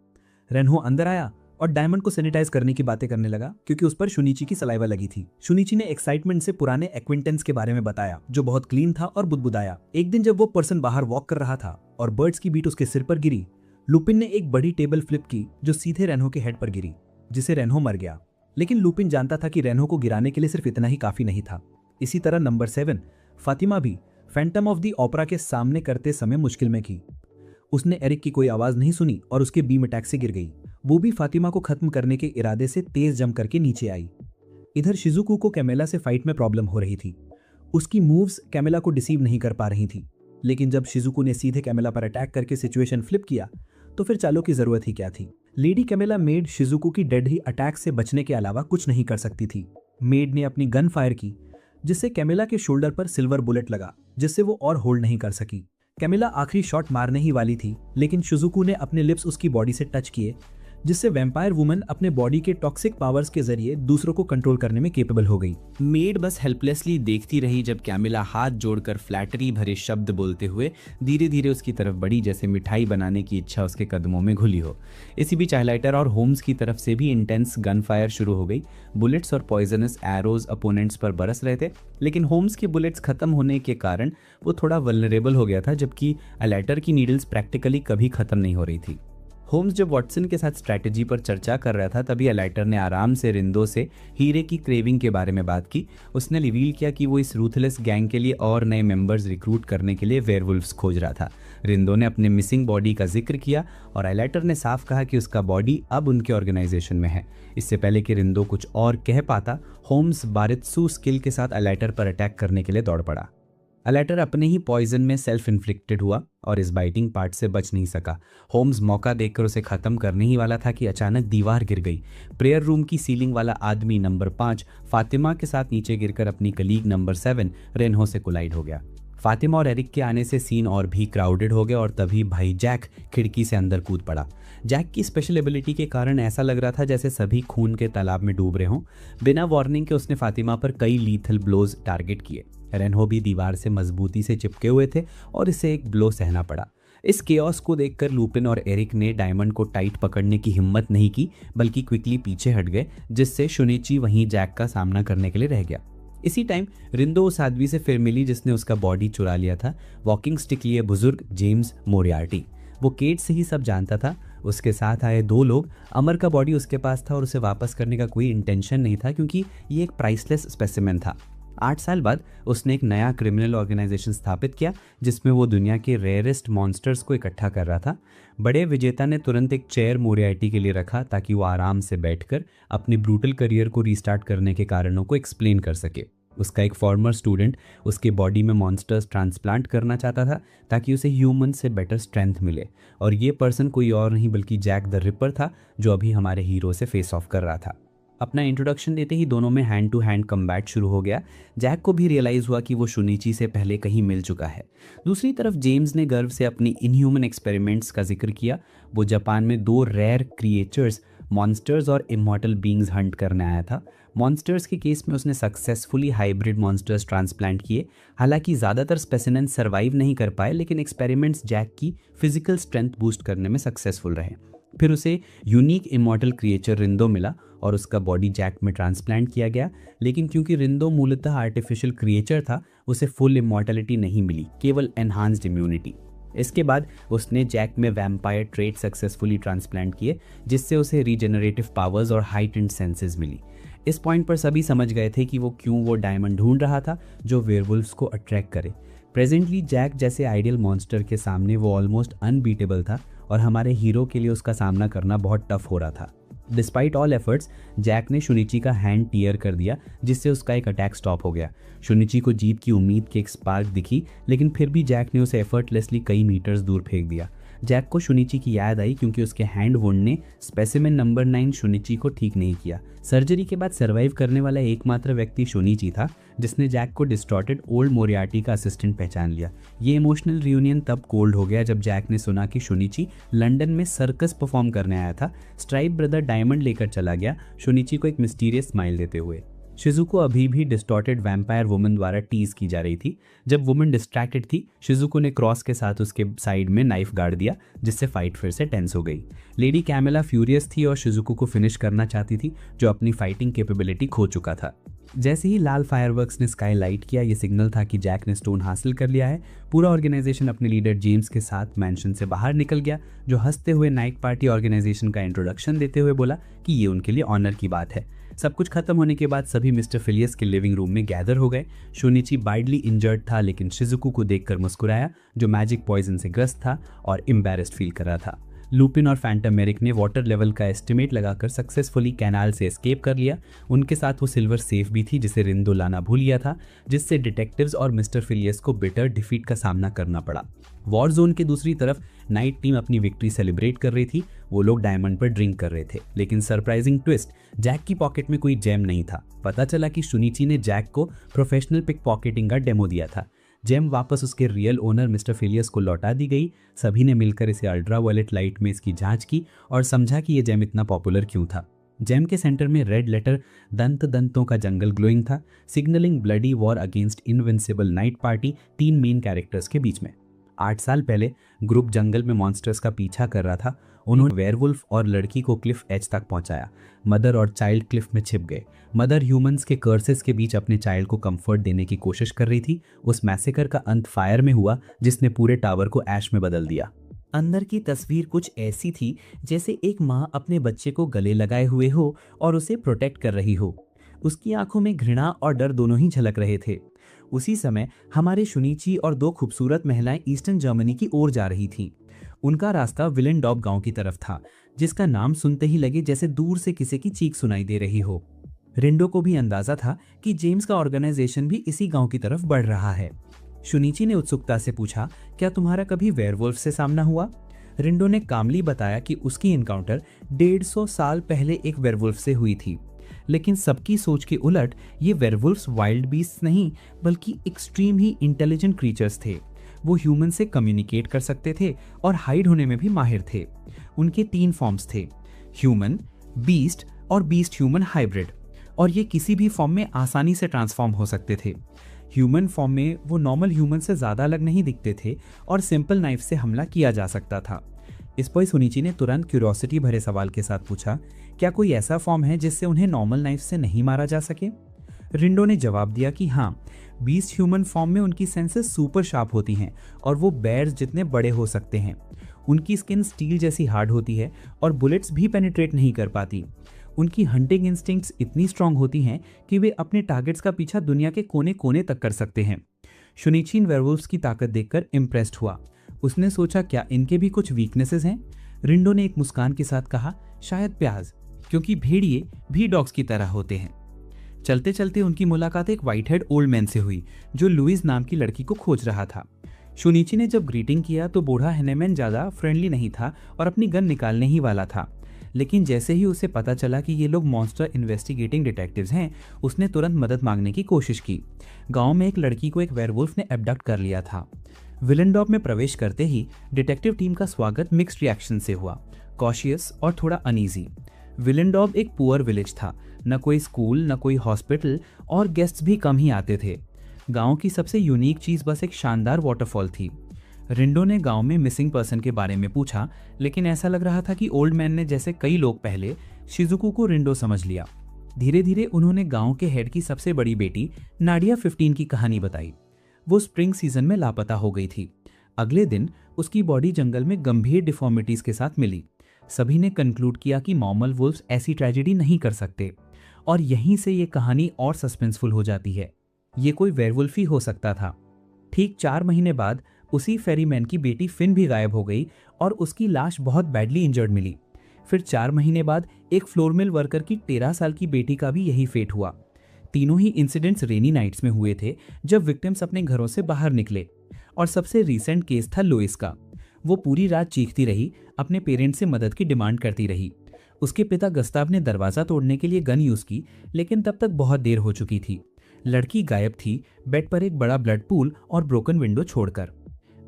रेनहो अंदर आया और डायमंड को सैनिटाइज करने की बातें करने लगा क्योंकि उस पर शुनिची की सलाइवा लगी थी। शुनिची ने एक्साइटमेंट से पुराने एक्विंटेंस के बारे में बताया जो बहुत क्लीन था और बुदबुदाया। एक दिन जब वो पर्सन बाहर वॉक कर रहा था और बर्ड्स की बीट उसके सिर पर गिरी, लुपिन ने एक बड़ी टेबल फ्लिप की जो सीधे रेनहो के हेड पर गिरी, जिसे रेनहो मर गया। लेकिन लुपिन जानता था कि रेनहो को गिराने के लिए सिर्फ इतना ही काफी नहीं था। इसी तरह नंबर 7 फातिमा भी फैंटम ऑफ द ओपेरा के सामने करते समय मुश्किल में थी। उसने एरिक की कोई आवाज नहीं सुनी और उसके बीम अटैक से गिर गई। वो भी फातिमा को खत्म करने के इरादे से तेज जंप करके नीचे आई। इधर शिजुकू को कैमिला से फाइट में प्रॉब्लम हो रही थी। उसकी मूव्स कैमिला को डिसीव नहीं कर पा रही थी, लेकिन जब शिजुकू ने सीधे कैमिला पर अटैक करके सिचुएशन फ्लिप किया तो फिर चालों की जरूरत ही क्या थी। लेडी कैमिला मेड शिजुकू की डेडली अटैक से बचने के अलावा कुछ नहीं कर सकती थी। मेड ने अपनी गन फायर की, जिससे कैमिला के शोल्डर पर सिल्वर बुलेट लगा, जिससे वो और होल्ड नहीं कर सकी। कैमिला आखिरी शॉट मारने ही वाली थी, लेकिन शिजुकू ने अपने लिप्स उसकी बॉडी से टच किए, जिससे वैम्पायर वुमन अपने बॉडी के टॉक्सिक पावर्स के जरिए दूसरों को कंट्रोल करने में केपेबल हो गई। मेड बस हेल्पलेसली देखती रही जब कैमिला हाथ जोड़कर फ्लैटरी भरे शब्द बोलते हुए धीरे धीरे उसकी तरफ बढ़ी, जैसे मिठाई बनाने की इच्छा उसके कदमों में घुली हो। इसी बीच हाइलाइटर और होम्स की तरफ से भी इंटेंस गन फायर शुरू हो गई। बुलेट्स और पॉइजनस एरोज अपोनेंट्स पर बरस रहे थे, लेकिन होम्स के बुलेट्स खत्म होने के कारण वो थोड़ा वल्नरेबल हो गया था, जबकि हाइलाइटर की नीडल्स प्रैक्टिकली कभी खत्म नहीं हो रही थी। होम्स जब वॉटसन के साथ स्ट्रैटेजी पर चर्चा कर रहा था, तभी अलाइटर ने आराम से रिंदो से हीरे की क्रेविंग के बारे में बात की। उसने रिवील किया कि वो इस रूथलेस गैंग के लिए और नए मेंबर्स रिक्रूट करने के लिए वेयरवुल्फ्स खोज रहा था। रिंदो ने अपने मिसिंग बॉडी का जिक्र किया और अलाइटर ने साफ कहा कि उसका बॉडी अब उनके ऑर्गेनाइजेशन में है। इससे पहले कि रिंदो कुछ और कह पाता, होम्स बारित्सु स्किल के साथ अलाइटर पर अटैक करने के लिए दौड़ पड़ा। अलाइटर अपने ही पॉइजन में सेल्फ इन्फ्लिक्टेड हुआ और इस बाइटिंग पार्ट से बच नहीं सका। होम्स मौका देखकर उसे खत्म करने ही वाला था कि अचानक दीवार गिर गई। प्रेयर रूम की सीलिंग वाला आदमी नंबर 5 फातिमा के साथ नीचे गिरकर अपनी कलीग नंबर 7 रेनहो से कोलाइड हो गया। फातिमा और एरिक के आने से सीन और भी क्राउडेड हो गया और तभी भाई जैक खिड़की से अंदर कूद पड़ा। जैक की स्पेशल एबिलिटी के कारण ऐसा लग रहा था जैसे सभी खून के तालाब में डूब रहे हों। बिना वार्निंग के उसने फातिमा पर कई लीथल ब्लोज टारगेट किए। रेनहो भी दीवार से मजबूती से चिपके हुए थे और इसे एक ब्लो सहना पड़ा। इस केओस को देखकर लुपिन और एरिक ने डायमंड को टाइट पकड़ने की हिम्मत नहीं की, बल्कि क्विकली पीछे हट गए, जिससे शुनिची वहीं जैक का सामना करने के लिए रह गया। इसी टाइम रिंदो उस आदमी से फिर मिली जिसने उसका बॉडी चुरा लिया था। वॉकिंग स्टिक लिए बुजुर्ग जेम्स मोरियार्टी। वो केट से ही सब जानता था। उसके साथ आए 2 लोग। अमर का बॉडी उसके पास था और उसे वापस करने का कोई इंटेंशन नहीं था, क्योंकि ये एक प्राइसलेस स्पेसिमेन था। 8 साल बाद उसने एक नया क्रिमिनल ऑर्गेनाइजेशन स्थापित किया जिसमें वो दुनिया के रेयरेस्ट मॉन्स्टर्स को इकट्ठा कर रहा था। बड़े विजेता ने तुरंत एक चेयर मोरियार्टी के लिए रखा ताकि वो आराम से बैठकर अपने ब्रूटल करियर को रीस्टार्ट करने के कारणों को एक्सप्लेन कर सके। उसका एक फॉर्मर स्टूडेंट उसके बॉडी में मॉन्स्टर्स ट्रांसप्लांट करना चाहता था ताकि उसे ह्यूमन से बेटर स्ट्रेंथ मिले, और ये पर्सन कोई और नहीं बल्कि जैक द रिपर था, जो अभी हमारे हीरो से फेस ऑफ कर रहा था। अपना इंट्रोडक्शन देते ही दोनों में हैंड टू हैंड कम्बैट शुरू हो गया। जैक को भी रियलाइज़ हुआ कि वो शुनिची से पहले कहीं मिल चुका है। दूसरी तरफ जेम्स ने गर्व से अपनी इनह्यूमन एक्सपेरिमेंट्स का जिक्र किया। वो जापान में 2 रेयर क्रिएचर्स मॉन्स्टर्स और इमॉर्टल बीइंग्स हंट करने आया था। मॉन्स्टर्स के केस में उसने सक्सेसफुली हाइब्रिड मॉन्स्टर्स ट्रांसप्लांट किए। हालांकि ज़्यादातर स्पेसिमेंस सर्वाइव नहीं कर पाए, लेकिन एक्सपेरिमेंट्स जैक की फिजिकल स्ट्रेंथ बूस्ट करने में सक्सेसफुल रहे। फिर उसे यूनिक इमॉर्टल क्रिएचर रिंदो मिला और उसका बॉडी जैक में ट्रांसप्लांट किया गया। लेकिन क्योंकि रिंदो मूलतः आर्टिफिशियल क्रिएचर था, उसे फुल इमॉर्टलिटी नहीं मिली, केवल एनहांस्ड इम्यूनिटी। इसके बाद उसने जैक में वैम्पायर ट्रेट सक्सेसफुली ट्रांसप्लांट किए, जिससे उसे रीजेनरेटिव पावर्स और हाइटेंड सेंसेस मिली। इस पॉइंट पर सभी समझ गए थे कि वो क्यों वो डायमंड ढूंढ रहा था जो वेयरवुल्फ्स को अट्रैक्ट करे। प्रेजेंटली जैक जैसे आइडियल मॉन्स्टर के सामने वो ऑलमोस्ट अनबीटेबल था और हमारे हीरो के लिए उसका सामना करना बहुत टफ हो रहा था। डिस्पाइट ऑल एफर्ट्स, जैक ने शुनिची का हैंड टीयर कर दिया, जिससे उसका एक अटैक स्टॉप हो गया। शुनिची को जीत की उम्मीद की एक स्पार्क दिखी, लेकिन फिर भी जैक ने उसे एफर्टलेसली कई मीटर्स दूर फेंक दिया। जैक को शुनिची की याद आई क्योंकि उसके हैंड वुंड ने स्पेसिमेन नंबर 9 शुनिची को ठीक नहीं किया। सर्जरी के बाद सर्वाइव करने वाला एकमात्र व्यक्ति शुनिची था, जिसने जैक को डिस्टॉर्टेड ओल्ड मोरियार्टी का असिस्टेंट पहचान लिया। ये इमोशनल रियूनियन तब कोल्ड हो गया जब जैक ने सुना कि शुनिची लंदन में सर्कस परफॉर्म करने आया था। स्ट्राइप ब्रदर डायमंड लेकर चला गया, शुनिची को एक मिस्टीरियस स्माइल देते हुए। शिजुको अभी भी डिस्टॉर्टेड वैम्पायर वुमन द्वारा टीज की जा रही थी। जब वुमन डिस्ट्रैक्टेड थी, शिजुको ने क्रॉस के साथ उसके साइड में नाइफ गाड़ दिया, जिससे फाइट फिर से टेंस हो गई। लेडी कैमेला फ्यूरियस थी और शिजुको को फिनिश करना चाहती थी, जो अपनी फाइटिंग कैपेबिलिटी खो चुका था। जैसे ही लाल फायरवर्क्स ने स्काई लाइट किया, ये सिग्नल था कि जैक ने स्टोन हासिल कर लिया है। पूरा ऑर्गेनाइजेशन अपने लीडर जेम्स के साथ मैंशन से बाहर निकल गया, जो हंसते हुए नाइट पार्टी ऑर्गेनाइजेशन का इंट्रोडक्शन देते हुए बोला कि ये उनके लिए ऑनर की बात है। सब कुछ खत्म होने के बाद सभी मिस्टर फिलियस के लिविंग रूम में गैदर हो गए। शुनिची बाइडली इंजर्ड था, लेकिन शिजुको को देखकर मुस्कुराया, जो मैजिक पॉइजन से ग्रस्त था और एम्बैरेस्ड फील कर रहा था। लूपिन और फैंटम मेरिक ने वाटर लेवल का एस्टिमेट लगाकर सक्सेसफुली कैनाल से एस्केप कर लिया। उनके साथ वो सिल्वर सेफ भी थी, जिसे रिंदो लाना भूल गया था, जिससे डिटेक्टिव्स और मिस्टर फिलियस को बिटर डिफीट का सामना करना पड़ा। वॉर जोन के दूसरी तरफ नाइट टीम अपनी विक्ट्री सेलिब्रेट कर रही थी। वो लोग डायमंड पर ड्रिंक कर रहे थे, लेकिन सरप्राइजिंग ट्विस्ट, जैक की पॉकेट में कोई जेम नहीं था। पता चला कि शुनिची ने जैक को प्रोफेशनल पिक पॉकेटिंग का डेमो दिया था। जेम वापस उसके रियल ओनर मिस्टर फिलियस को लौटा दी गई। सभी ने मिलकर इसे अल्ट्रा वायलेट लाइट में इसकी जांच की और समझा कि ये जेम इतना पॉपुलर क्यों था। जेम के सेंटर में रेड लेटर दंतों का जंगल ग्लोइंग था, signalling bloody war against invincible night party 3 main characters के बीच में। 8 साल पहले ग्रुप जंगल में मॉन्स्टर्स का पीछा कर रहा था। उन्होंने वेयरवुल्फ और लड़की को क्लिफ एज तक पहुंचाया। मदर और चाइल्ड क्लिफ में छिप गए। मदर ह्यूमंस के कर्सेस के बीच अपने चाइल्ड को कंफर्ट देने की कोशिश कर रही थी। उस मैसेकर का अंत फायर में हुआ, जिसने पूरे टावर को ऐश में बदल दिया। अंदर की तस्वीर कुछ ऐसी थी जैसे एक माँ अपने बच्चे को गले लगाए हुए हो और उसे प्रोटेक्ट कर रही हो। उसकी आंखों में घृणा और डर दोनों ही झलक रहे थे। उसी समय हमारे शुनिची और 2 खूबसूरत महिलाएं ईस्टर्न जर्मनी की ओर जा रही थीं। उनका रास्ता विलेनडॉर्फ गांव की तरफ था, जिसका नाम सुनते ही लगे जैसे दूर से किसी की चीख सुनाई दे रही हो। रिंडो को भी अंदाजा था कि जेम्स का ऑर्गेनाइजेशन भी इसी गांव की तरफ बढ़ रहा है। शुनिची ने उत्सुकता से पूछा, क्या तुम्हारा कभी वेयरवुल्फ से सामना हुआ? रिंडो ने कामली बताया कि उसकी इनकाउंटर 150 साल पहले एक वेयरवुल्फ से हुई थी। लेकिन सबकी सोच के उलट ये वेयरवुल्फ्स वाइल्ड बीस्ट नहीं, बल्कि एक्सट्रीम ही इंटेलिजेंट क्रीचर्स थे। वो ह्यूमन से कम्युनिकेट कर सकते थे और हाइड होने में भी माहिर थे। उनके 3 फॉर्म्स थे, ह्यूमन, बीस्ट और बीस्ट ह्यूमन हाइब्रिड, और ये किसी भी फॉर्म में आसानी से ट्रांसफॉर्म हो सकते थे। ह्यूमन फॉर्म में वो नॉर्मल ह्यूमन से ज़्यादा अलग नहीं दिखते थे और सिंपल नाइफ से हमला किया जा सकता था। इस पर शुनिची ने तुरंत क्यूरियोसिटी भरे सवाल के साथ पूछा, क्या कोई ऐसा फॉर्म है जिससे उन्हें नॉर्मल नाइफ से नहीं मारा जा सके? रिंडो ने जवाब दिया कि हाँ, बीस्ट ह्यूमन फॉर्म में उनकी सेंसेस सुपर शार्प होती हैं और वो बेयर्स जितने बड़े हो सकते हैं। उनकी स्किन स्टील जैसी हार्ड होती है और बुलेट्स भी पेनिट्रेट नहीं कर पाती। उनकी हंटिंग इंस्टिंक्ट्स इतनी स्ट्रांग होती हैं कि वे अपने टारगेट्स का पीछा दुनिया के कोने कोने तक कर सकते हैं। शुनिची वेयरवुल्फ्स की ताकत देखकर इम्प्रेस्ड हुआ। उसने सोचा, क्या इनके भी कुछ वीकनेसेस हैं? रिंडो ने एक मुस्कान के साथ कहा, शायद प्याज, क्योंकि भेड़िए भी डॉग्स की तरह होते हैं। चलते चलते उनकी मुलाकात एक व्हाइट हेड ओल्ड मैन से हुई, जो लुइस नाम की लड़की को खोज रहा था। शुनिची ने जब ग्रीटिंग किया तो बूढ़ा हेनेमैन ज़्यादा फ्रेंडली नहीं था और अपनी गन निकालने ही वाला था। लेकिन जैसे ही उसे पता चला कि ये लोग मॉन्स्टर इन्वेस्टिगेटिंग डिटेक्टिव्स हैं, उसने तुरंत मदद मांगने की कोशिश की। गांव में एक लड़की को एक वेयरवुल्फ ने एब्डक्ट कर लिया था। विलेनडॉर्फ में प्रवेश करते ही डिटेक्टिव टीम का स्वागत मिक्स्ड रिएक्शन से हुआ, कॉशियस और थोड़ा अनईजी। विलेंडॉब एक पुअर विलेज था, न कोई स्कूल न कोई हॉस्पिटल और गेस्ट्स भी कम ही आते थे। गांव की सबसे यूनिक चीज बस एक शानदार वाटरफॉल थी। रिंडो ने गांव में मिसिंग पर्सन के बारे में पूछा, लेकिन ऐसा लग रहा था कि ओल्ड मैन ने जैसे कई लोग पहले शिजुको को रिंडो समझ लिया। धीरे धीरे उन्होंने गांव के हेड की सबसे बड़ी बेटी नाडिया 15 की कहानी बताई। वो स्प्रिंग सीजन में लापता हो गई थी। अगले दिन उसकी बॉडी जंगल में गंभीर डिफॉर्मिटीज के साथ मिली। सभी ने कंक्लूड किया कि नॉर्मल वुल्व्स ऐसी ट्रेजेडी नहीं कर सकते, और यहीं से ये कहानी और सस्पेंसफुल हो जाती है। ये कोई वेयरवुल्फ ही हो सकता था। ठीक 4 महीने बाद उसी फेरीमैन की बेटी फिन भी गायब हो गई और उसकी लाश बहुत बैडली इंजर्ड मिली। फिर 4 महीने बाद एक फ्लोर मिल वर्कर की 13 साल की बेटी का भी यही फेट हुआ। तीनों ही इंसिडेंट्स रेनी नाइट्स में हुए थे, जब विक्टिम्स अपने घरों से बाहर निकले। और सबसे रीसेंट केस था लुइस का। वो पूरी रात चीखती रही, अपने पेरेंट्स से मदद की डिमांड करती रही। उसके पिता गस्ताव ने दरवाज़ा तोड़ने के लिए गन यूज़ की, लेकिन तब तक बहुत देर हो चुकी थी। लड़की गायब थी, बेड पर एक बड़ा ब्लड पूल और ब्रोकन विंडो छोड़कर।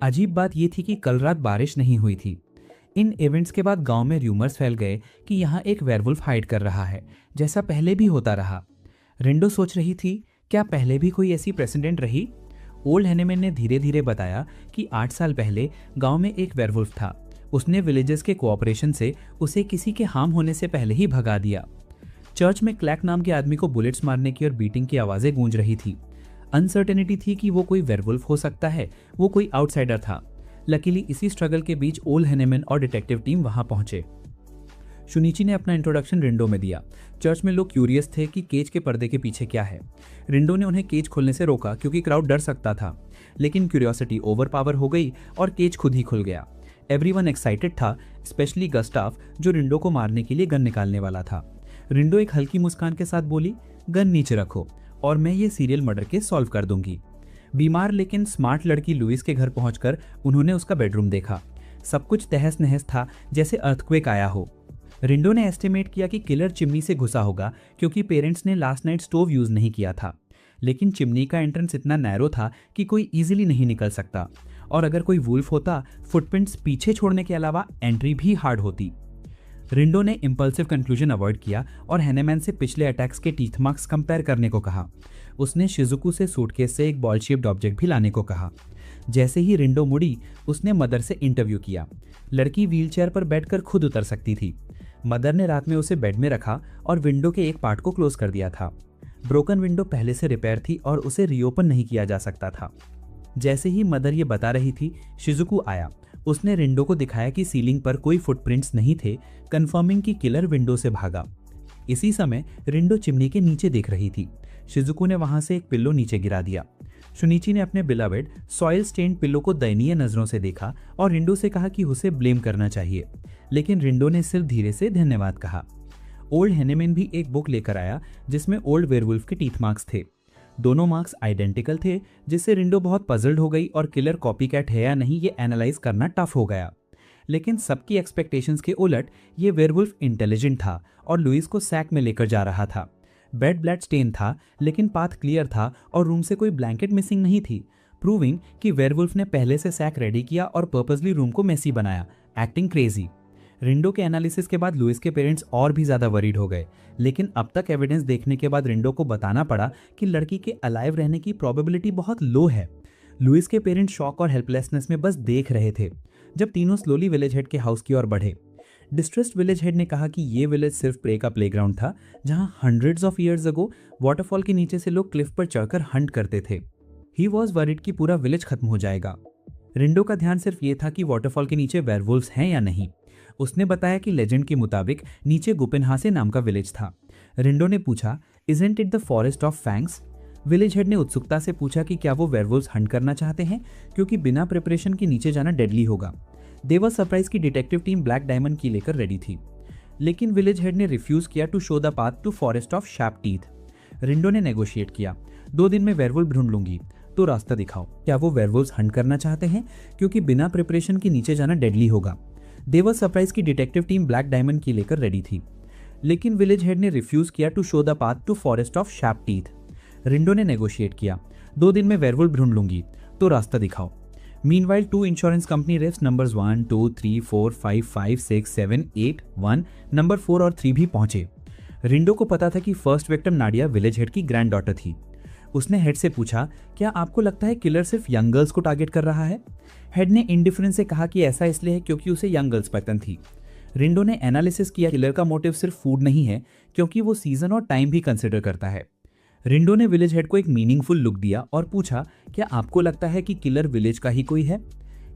अजीब बात यह थी कि कल रात बारिश नहीं हुई थी। इन इवेंट्स के बाद गांव में र्यूमर्स फैल गए कि यहाँ एक वेयरवुल्फ हाइड कर रहा है, जैसा पहले भी होता रहा। रिंडो सोच रही थी, क्या पहले भी कोई ऐसी प्रेसिडेंट रही? ओल्ड हैनेमैन ने धीरे धीरे बताया कि 8 साल पहले गांव में एक वेयरवुल्फ था। उसने विलेजर्स के कोऑपरेशन से उसे किसी के हार्म होने से पहले ही भगा दिया। चर्च में क्लैक नाम के आदमी को बुलेट्स मारने की और बीटिंग की आवाजें गूंज रही थी। अनसर्टेनिटी थी कि वो कोई वेयरवुल्फ हो सकता है, वो कोई आउटसाइडर था। लकीली इसी स्ट्रगल के बीच ओल्ड हैनेमैन और डिटेक्टिव टीम वहां पहुंचे। शुनिची ने अपना इंट्रोडक्शन रिंडो में दिया। चर्च में लोग क्यूरियस थे कि केज के पर्दे के पीछे क्या है। रिंडो ने उन्हें केज खोलने से रोका क्योंकि क्राउड डर सकता था, लेकिन क्यूरियोसिटी ओवर पावर हो गई और केज खुद ही खुल गया। एवरीवन एक्साइटेड था, स्पेशली गस्टाफ, जो रिंडो को मारने के लिए गन निकालने वाला था। रिंडो एक हल्की मुस्कान के साथ बोली, गन नीचे रखो और मैं ये सीरियल मर्डर केस सॉल्व कर दूंगी। बीमार लेकिन स्मार्ट लड़की लुइस के घर पहुंचकर उन्होंने उसका बेडरूम देखा। सब कुछ तहस नहस था, जैसे अर्थक्वेक आया हो। रिंडो ने एस्टिमेट किया कि किलर चिमनी से घुसा होगा, क्योंकि पेरेंट्स ने लास्ट नाइट स्टोव यूज नहीं किया था। लेकिन चिमनी का एंट्रेंस इतना नैरो था कि कोई इजीली नहीं निकल सकता, और अगर कोई वुल्फ होता, फुटप्रिंट्स पीछे छोड़ने के अलावा एंट्री भी हार्ड होती। रिंडो ने इंपल्सिव कंक्लूजन अवॉइड किया और हैनेमैन से पिछले अटैक्स के टीथ मार्क्स कंपेयर करने को कहा। उसने शिजुको से सूटकेस से एक बॉल शेप्ड ऑब्जेक्ट भी लाने को कहा। जैसे ही रिंडो मुड़ी, उसने मदर से इंटरव्यू किया। लड़की व्हीलचेयर पर बैठकर खुद उतर सकती थी। मदर ने रात में उसे बेड में रखा और विंडो के एक पार्ट को क्लोज कर दिया था। ब्रोकन विंडो पहले से रिपेयर थी और उसे रीओपन नहीं किया जा सकता था। जैसे ही मदर ये बता रही थी, शिजुको आया। उसने रिंडो को दिखाया कि सीलिंग पर कोई फुटप्रिंट्स नहीं थे, कंफर्मिंग कि किलर विंडो से भागा। इसी समय रिंडो चिमनी के नीचे देख रही थी। शिजुको ने वहां से एक पिल्लो नीचे गिरा दिया। शुनिची ने अपने बिलवेड सॉइल स्टेन्ड पिल्लो को दयनीय नजरों से देखा और रिंडो से कहा कि उसे ब्लेम करना चाहिए, लेकिन रिंडो ने सिर्फ धीरे से धन्यवाद कहा। ओल्ड हैनेमैन भी एक बुक लेकर आया जिसमें ओल्ड वेयरवुल्फ के टीथ मार्क्स थे। दोनों मार्क्स आइडेंटिकल थे, जिससे रिंडो बहुत पजल्ड हो गई और किलर कॉपीकैट है या नहीं ये एनालाइज करना टफ हो गया। लेकिन सबकी एक्सपेक्टेशंस के उलट ये वेयरवुल्फ इंटेलिजेंट था और लुइस को सैक में लेकर जा रहा था। बेड ब्लड स्टेन था, लेकिन पाथ क्लियर था और रूम से कोई ब्लैंकेट मिसिंग नहीं थी, प्रूविंग कि वेयरवुल्फ ने पहले से सैक रेडी किया और पर्पसली रूम को मेसी बनाया, एक्टिंग क्रेजी। रिंडो के एनालिसिस के बाद लुइस के पेरेंट्स और भी ज्यादा वरीड हो गए, लेकिन अब तक एविडेंस देखने के बाद रिंडो को बताना पड़ा कि लड़की के अलाइव रहने की प्रोबेबिलिटी बहुत लो है। लुइस के पेरेंट्स शॉक और हेल्पलेसनेस में बस देख रहे थे जब तीनों स्लोली विलेज हेड के हाउस की ओर बढ़े। डिस्ट्रेस्ड विलेज हेड ने कहा कि ये विलेज सिर्फ प्रे का प्लेग्राउंड था, जहां hundreds of years ago waterfall के नीचे से लोग क्लिफ पर चढ़कर हंट करते थे। ही वॉज वरीड कि पूरा विलेज खत्म हो जाएगा। रिंडो का ध्यान सिर्फ ये था कि वाटरफॉल के नीचे वेयरवुल्व्स हैं या नहीं। उसने बताया कि लेजेंड के मुताबिक नीचे गुपिनहासे नाम का विलेज था। रिंडो ने पूछा, isn't it the forest of fangs? Village head ने उत्सुकता से पूछा कि क्या वो वेयरवुल्व्स हंट करना चाहते हैं, क्योंकि बिना प्रिपरेशन के नीचे जाना डेडली होगा। दे वर सरप्राइज की डिटेक्टिव टीम ब्लैक डायमंड की लेकर रेडी थी, लेकिन विलेज हेड ने रिफ्यूज किया to show the path to forest of sharp teeth. Rindo ने नेगोशिएट किया, 2 दिन में वेयरवुल्फ ढूंढ लूंगी, तो रास्ता दिखाओ। क्या वो वेयरवुल्व्स हंट करना चाहते हैं, क्योंकि बिना प्रिपरेशन के नीचे जाना डेडली होगा। दे वर सरप्राइज की डिटेक्टिव टीम ब्लैक डायमंड की लेकर रेडी थी, लेकिन विलेज हेड ने रिफ्यूज किया to show the path to forest of sharp teeth. Rindo ने नेगोशिएट किया, 2 दिन में वेयरवुल्फ ढूंढ लूंगी, तो रास्ता दिखाओ। Meanwhile 2 insurance company refs numbers 1, 2, 3, 4, 5, 5, 6, 7, 8, 1, number 4 और 3 भी पहुंचे। रिंडो को पता था कि first victim Nadia village head की ग्रैंड डॉटर थी। उसने हेड से पूछा, क्या आपको लगता है किलर सिर्फ यंग गर्ल्स को टारगेट कर रहा है? हेड ने इंडिफरेंस से कहा कि ऐसा इसलिए है क्योंकि उसे यंग गर्ल्स पसंद थी। रिंडो ने एनालिसिस किया, किलर का मोटिव सिर्फ फूड नहीं है क्योंकि वो सीजन और टाइम भी कंसिडर करता है। रिंडो ने विलेज हेड को एक मीनिंगफुल लुक दिया और पूछा, क्या आपको लगता है कि किलर विलेज का ही कोई है?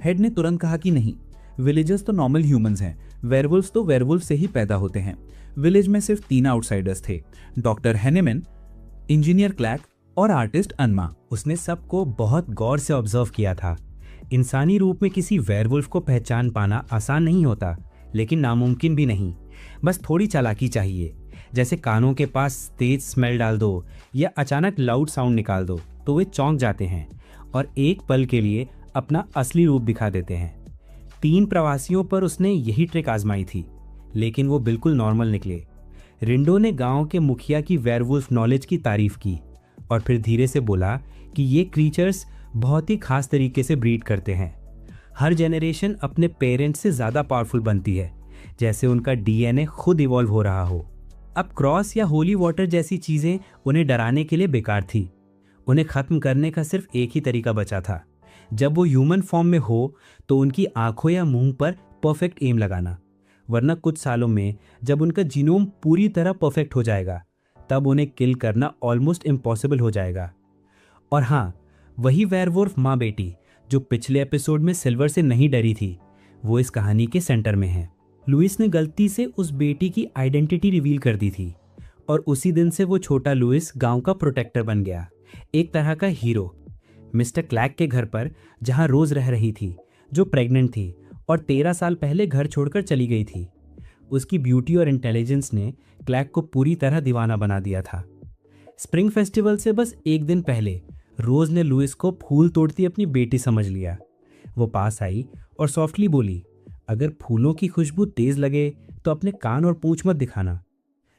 हेड ने तुरंत कहा कि नहीं, विलेजर्स तो नॉर्मल ह्यूमंस हैं, वेयरवुल्व्स तो वेयरवुल्फ से ही पैदा होते हैं। विलेज में सिर्फ 3 आउटसाइडर्स थे, डॉक्टर हैनेमैन, इंजीनियर क्लैक और आर्टिस्ट अन्मा। उसने सबको बहुत गौर से ऑब्जर्व किया था। इंसानी रूप में किसी वेयरवुल्फ को पहचान पाना आसान नहीं होता, लेकिन नामुमकिन भी नहीं। बस थोड़ी चालाकी चाहिए, जैसे कानों के पास तेज स्मेल डाल दो या अचानक लाउड साउंड निकाल दो तो वे चौंक जाते हैं और एक पल के लिए अपना असली रूप दिखा देते हैं। 3 प्रवासियों पर उसने यही ट्रिक आजमाई थी, लेकिन वो बिल्कुल नॉर्मल निकले। रिंडो ने गांव के मुखिया की वेयरवुल्फ नॉलेज की तारीफ की और फिर धीरे से बोला कि ये क्रीचर्स बहुत ही खास तरीके से ब्रीड करते हैं। हर जेनरेशन अपने पेरेंट्स से ज़्यादा पावरफुल बनती है, जैसे उनका डीएनए खुद इवॉल्व हो रहा हो। अब क्रॉस या होली वाटर जैसी चीज़ें उन्हें डराने के लिए बेकार थी। उन्हें ख़त्म करने का सिर्फ एक ही तरीका बचा था, जब वो ह्यूमन फॉर्म में हो तो उनकी आंखों या मुंह पर परफेक्ट एम लगाना, वरना कुछ सालों में जब उनका जीनोम पूरी तरह परफेक्ट हो जाएगा तब उन्हें किल करना ऑलमोस्ट इम्पॉसिबल हो जाएगा। और हाँ, वही वेयरवुल्फ माँ बेटी जो पिछले एपिसोड में सिल्वर से नहीं डरी थी, वो इस कहानी के सेंटर में है। लुइस ने गलती से उस बेटी की आइडेंटिटी रिवील कर दी थी और उसी दिन से वो छोटा लुइस गांव का प्रोटेक्टर बन गया, एक तरह का हीरो। मिस्टर क्लैक के घर पर, जहां रोज रह रही थी, जो प्रेग्नेंट थी और 13 साल पहले घर छोड़कर चली गई थी, उसकी ब्यूटी और इंटेलिजेंस ने क्लैक को पूरी तरह दीवाना बना दिया था। स्प्रिंग फेस्टिवल से बस एक दिन पहले रोज ने लुइस को फूल तोड़ती अपनी बेटी समझ लिया। वो पास आई और सॉफ्टली बोली, अगर फूलों की खुशबू तेज लगे तो अपने कान और पूंछ मत दिखाना।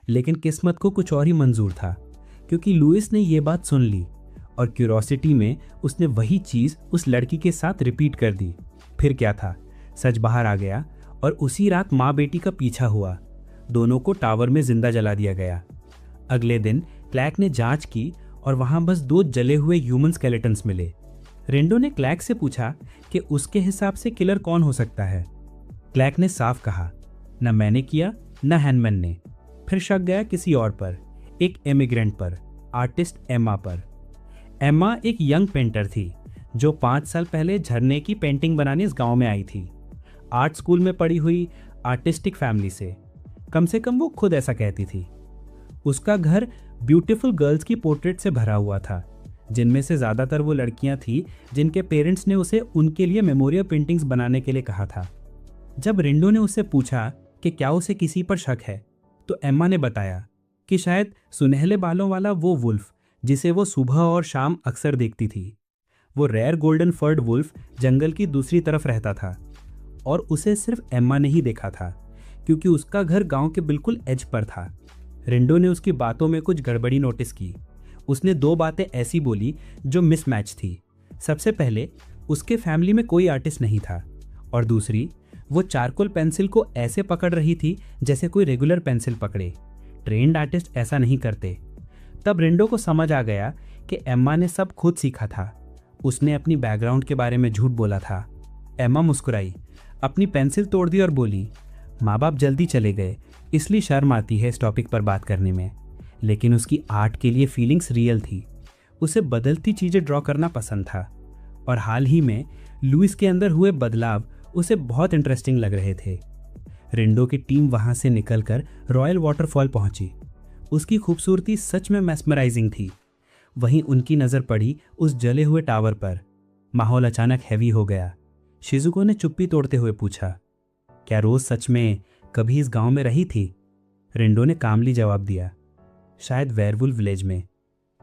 लेकिन किस्मत को कुछ और ही मंजूर था, क्योंकि लुइस ने ये बात सुन ली और क्यूरोसिटी में उसने वही चीज़ उस लड़की के साथ रिपीट कर दी। फिर क्या था, सच बाहर आ गया और उसी रात माँ बेटी का पीछा हुआ। दोनों को टावर में जिंदा जला दिया गया। अगले दिन क्लैक ने जांच की और वहां बस 2 जले हुए ह्यूमन स्केलेटन्स मिले। रिंडो ने क्लैक से पूछा कि उसके हिसाब से किलर कौन हो सकता है। क्लैक ने साफ कहा, न मैंने किया न हैनमैन ने। फिर शक गया किसी और पर, एक इमिग्रेंट पर, आर्टिस्ट एम्मा पर। एम्मा एक यंग पेंटर थी जो 5 साल पहले झरने की पेंटिंग बनाने इस गांव में आई थी। आर्ट स्कूल में पढ़ी हुई, आर्टिस्टिक फैमिली से, कम कम वो खुद ऐसा कहती थी। उसका घर ब्यूटीफुल गर्ल्स की पोर्ट्रेट से भरा हुआ था, जिनमें से ज़्यादातर वो लड़कियां थी जिनके पेरेंट्स ने उसे उनके लिए मेमोरियल पेंटिंग्स बनाने के लिए कहा था। जब रिंडो ने उससे पूछा कि क्या उसे किसी पर शक है, तो एम्मा ने बताया कि शायद सुनहले बालों वाला वो वुल्फ जिसे वो सुबह और शाम अक्सर देखती थी। वो रेयर गोल्डन फर्ड वुल्फ जंगल की दूसरी तरफ रहता था और उसे सिर्फ एम्मा ने ही देखा था, क्योंकि उसका घर गांव के बिल्कुल एज पर था। रिंडो ने उसकी बातों में कुछ गड़बड़ी नोटिस की। उसने 2 बातें ऐसी बोली जो मिसमैच थी। सबसे पहले, उसके फैमिली में कोई आर्टिस्ट नहीं था, और दूसरी, वो चारकोल पेंसिल को ऐसे पकड़ रही थी जैसे कोई रेगुलर पेंसिल पकड़े। ट्रेन्ड आर्टिस्ट ऐसा नहीं करते। तब रिंडो को समझ आ गया कि एम्मा ने सब खुद सीखा था। उसने अपनी बैकग्राउंड के बारे में झूठ बोला था। एम्मा मुस्कुराई, अपनी पेंसिल तोड़ दी और बोली, माँ बाप जल्दी चले गए इसलिए शर्म आती है इस टॉपिक पर बात करने में। लेकिन उसकी आर्ट के लिए फीलिंग्स रियल थी। उसे बदलती चीज़ें ड्रॉ करना पसंद था, और हाल ही में लुइस के अंदर हुए बदलाव उसे बहुत इंटरेस्टिंग लग रहे थे। रिंडो की टीम वहाँ से निकलकर रॉयल वाटरफॉल पहुंची। उसकी खूबसूरती सच में मैस्मराइजिंग थी। वहीं उनकी नज़र पड़ी उस जले हुए टावर पर। माहौल अचानक हैवी हो गया। शिजुको ने चुप्पी तोड़ते हुए पूछा, क्या रोज सच में कभी इस गांव में रही थी? रिंडो ने कामली जवाब दिया, शायद वेयरवुल्फ विलेज में।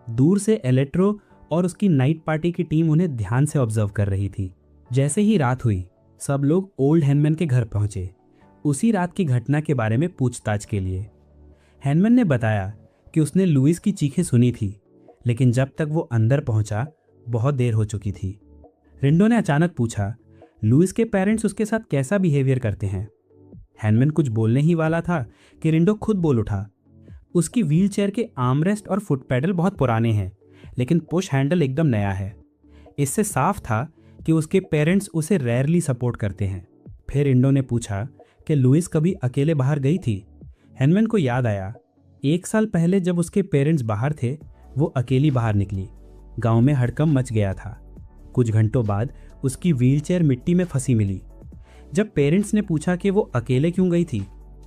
दूर से एलेक्ट्रो और उसकी नाइट पार्टी की टीम उन्हें ध्यान से ऑब्जर्व कर रही थी। जैसे ही रात हुई, सब लोग ओल्ड हैनमैन के घर पहुंचे, उसी रात की घटना के बारे में पूछताछ के लिए। हैनमैन ने बताया कि उसने लुइस की चीखें सुनी थी, लेकिन जब तक वो अंदर पहुंचा बहुत देर हो चुकी थी। रिंडो ने अचानक पूछा, लुइस के पेरेंट्स उसके साथ कैसा बिहेवियर करते हैं? हैनमैन कुछ बोलने ही वाला था कि रिंडो खुद बोल उठा, उसकी व्हीलचेयर के आर्मरेस्ट और फुट पैडल बहुत पुराने हैं, लेकिन पुश हैंडल एकदम नया है। इससे साफ था कि उसके पेरेंट्स उसे रेयरली सपोर्ट करते हैं। फिर रिंडो ने पूछा कि लुइस कभी अकेले बाहर गई थी। हैनमैन को याद आया, 1 साल पहले जब उसके पेरेंट्स बाहर थे, वो अकेली बाहर निकली। गांव में हड़कंप मच गया था। कुछ घंटों बाद उसकी व्हीलचेयर मिट्टी में फंसी मिली। जब पेरेंट्स ने पूछा कि वो अकेले क्यों गई थी,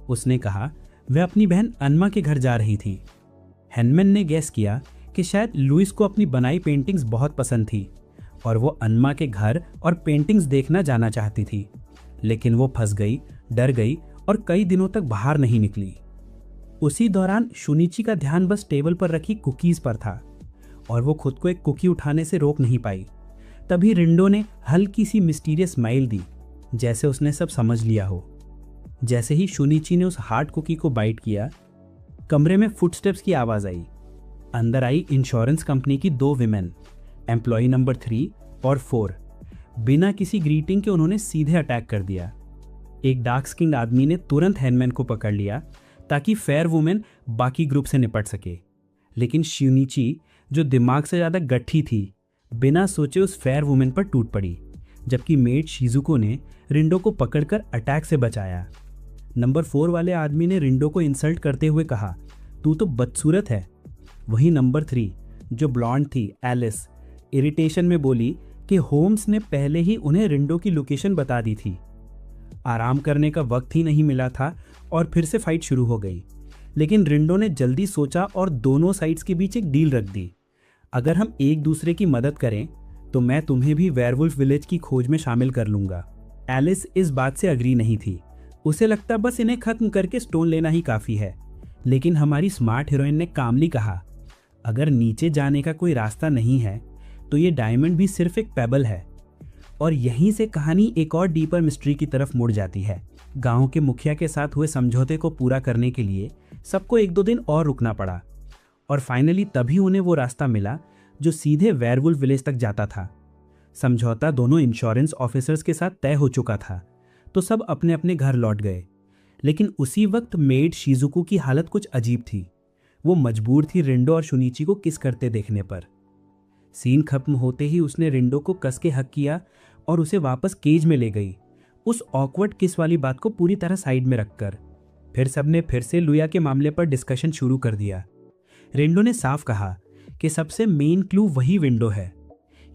उसने कहा वह अपनी बहन अन्मा के घर जा रही थी। हैनमैन ने गैस किया कि शायद लुइस को अपनी बनाई पेंटिंग्स बहुत पसंद थी और वो अन्मा के घर और पेंटिंग्स देखना जाना चाहती थी, लेकिन वो फंस गई, डर गई और कई दिनों तक बाहर नहीं निकली। उसी दौरान शुनिची का ध्यान बस टेबल पर रखी कुकीज पर था और वो खुद को एक कुकी उठाने से रोक नहीं पाई। तभी रिंडो ने हल्की सी मिस्टीरियस स्माइल दी, जैसे उसने सब समझ लिया हो। जैसे ही शुनिची ने उस हार्ड कुकी को बाइट किया, कमरे में फुटस्टेप्स की आवाज आई। अंदर आई इंश्योरेंस कंपनी की 2 विमेन, एम्प्लॉय नंबर 3 और 4। बिना किसी ग्रीटिंग के उन्होंने सीधे अटैक कर दिया। एक डार्क स्किन्ड आदमी ने तुरंत हैनमैन को पकड़ लिया ताकि फेयर वुमेन बाकी ग्रुप से निपट सके, लेकिन शुनिची, जो दिमाग से ज़्यादा गट्ठी थी, बिना सोचे उस फेयर वुमेन पर टूट पड़ी, जबकि मेड शिजुको ने रिंडो को पकड़कर अटैक से बचाया। नंबर 4 वाले आदमी ने रिंडो को इंसल्ट करते हुए कहा, तू तो बदसूरत है। वहीं नंबर 3, जो ब्लॉन्ड थी, एलिस, इरिटेशन में बोली कि होम्स ने पहले ही उन्हें रिंडो की लोकेशन बता दी थी। आराम करने का वक्त ही नहीं मिला था और फिर से फाइट शुरू हो गई। लेकिन रिंडो ने जल्दी सोचा और दोनों साइड्स के बीच एक डील रख दी। अगर हम एक दूसरे की मदद करें तो मैं तुम्हें भी वेयरवुल्फ विलेज की खोज में शामिल कर लूंगा। एलिस इस बात से अग्री नहीं थी। उसे लगता बस इन्हें खत्म करके स्टोन लेना ही काफी है। लेकिन हमारी स्मार्ट हीरोइन ने कामली कहा, अगर नीचे जाने का कोई रास्ता नहीं है तो ये डायमंड भी सिर्फ एक पेबल है। और यहीं से कहानी एक और डीपर मिस्ट्री की तरफ मुड़ जाती है। गांव के मुखिया के साथ हुए समझौते को पूरा करने के लिए सबको 1-2 दिन और रुकना पड़ा और फाइनली तभी उन्हें वो रास्ता मिला जो सीधे वेयरवुल्फ विलेज तक जाता था। समझौता दोनों इंश्योरेंस ऑफिसर्स के साथ तय हो चुका था, तो सब अपने अपने घर लौट गए। लेकिन उसी वक्त मेड शिजुको की हालत कुछ अजीब थी। वो मजबूर थी रिंडो और शुनिची को किस करते देखने पर। सीन खत्म होते ही उसने रिंडो को कस के हक किया और उसे वापस केज में ले गई, उस ऑकवर्ड किस वाली बात को पूरी तरह साइड में रखकर। फिर सबने फिर से लुया के मामले पर डिस्कशन शुरू कर दिया। रिंडो ने साफ कहा कि सबसे मेन क्लू वही विंडो है।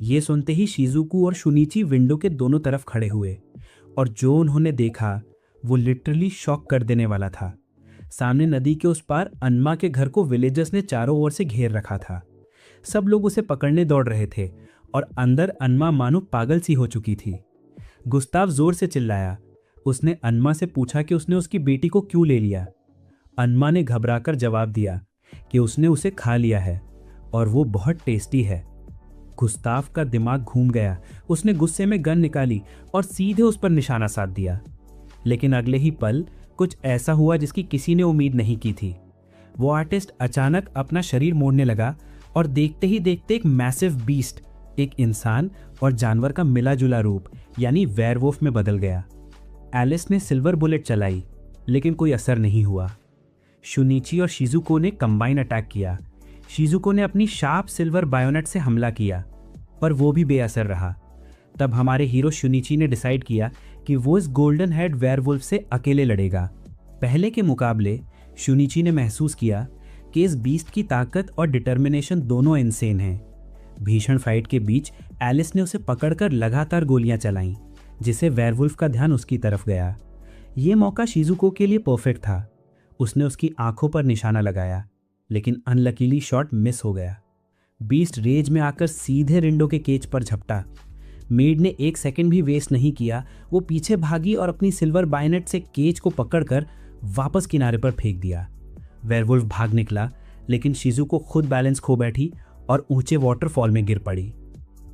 ये सुनते ही शिजुको और शुनिची विंडो के दोनों तरफ खड़े हुए और जो उन्होंने देखा वो लिटरली शॉक कर देने वाला था। सामने नदी के उस पार अन्मा के घर को विलेजर्स ने चारों ओर से घेर रखा था। सब लोग उसे पकड़ने दौड़ रहे थे और अंदर अन्मा मानो पागल सी हो चुकी थी। गुस्ताव जोर से चिल्लाया। उसने अन्मा से पूछा कि उसने उसकी बेटी को क्यों ले लिया। अन्मा ने घबराकर जवाब दिया कि उसने उसे खा लिया है और वो बहुत टेस्टी है। गुस्ताव का दिमाग घूम गया। उसने गुस्से में गन निकाली और सीधे उस पर निशाना साध दिया। लेकिन अगले ही पल कुछ ऐसा हुआ जिसकी किसी ने उम्मीद नहीं की थी। वो आर्टिस्ट अचानक अपना शरीर मोड़ने लगा और देखते ही देखते एक मैसिव बीस्ट, एक इंसान और जानवर का मिला जुला रूप यानी वेयरवुल्फ में बदल गया। एलिस ने सिल्वर बुलेट चलाई लेकिन कोई असर नहीं हुआ। शुनिची और शिजुको ने कंबाइन अटैक किया। शिजुको ने अपनी शार्प सिल्वर बायोनेट से हमला किया पर वो भी बेअसर रहा। तब हमारे हीरो शुनिची ने डिसाइड किया कि वो इस गोल्डन हेड वेयरवुल्फ से अकेले लड़ेगा। पहले के मुकाबले शुनिची ने महसूस किया कि इस बीस्ट की ताकत और डिटर्मिनेशन दोनों इनसेन हैं। भीषण फाइट के बीच एलिस ने उसे पकड़कर लगातार गोलियां चलाईं, जिससे वेयरवुल्फ का ध्यान उसकी तरफ गया। ये मौका शिजुको के लिए परफेक्ट था। उसने उसकी आंखों पर निशाना लगाया लेकिन अनलकीली शॉट मिस हो गया। बीस्ट रेज में आकर सीधे रिंडो के केज पर झपटा। मेड ने 1 सेकंड भी वेस्ट नहीं किया। वो पीछे भागी और अपनी सिल्वर बायनेट से केज को पकड़कर वापस किनारे पर फेंक दिया। वेयरवुल्फ भाग निकला लेकिन शिजुको खुद बैलेंस खो बैठी और ऊंचे वाटरफॉल में गिर पड़ी।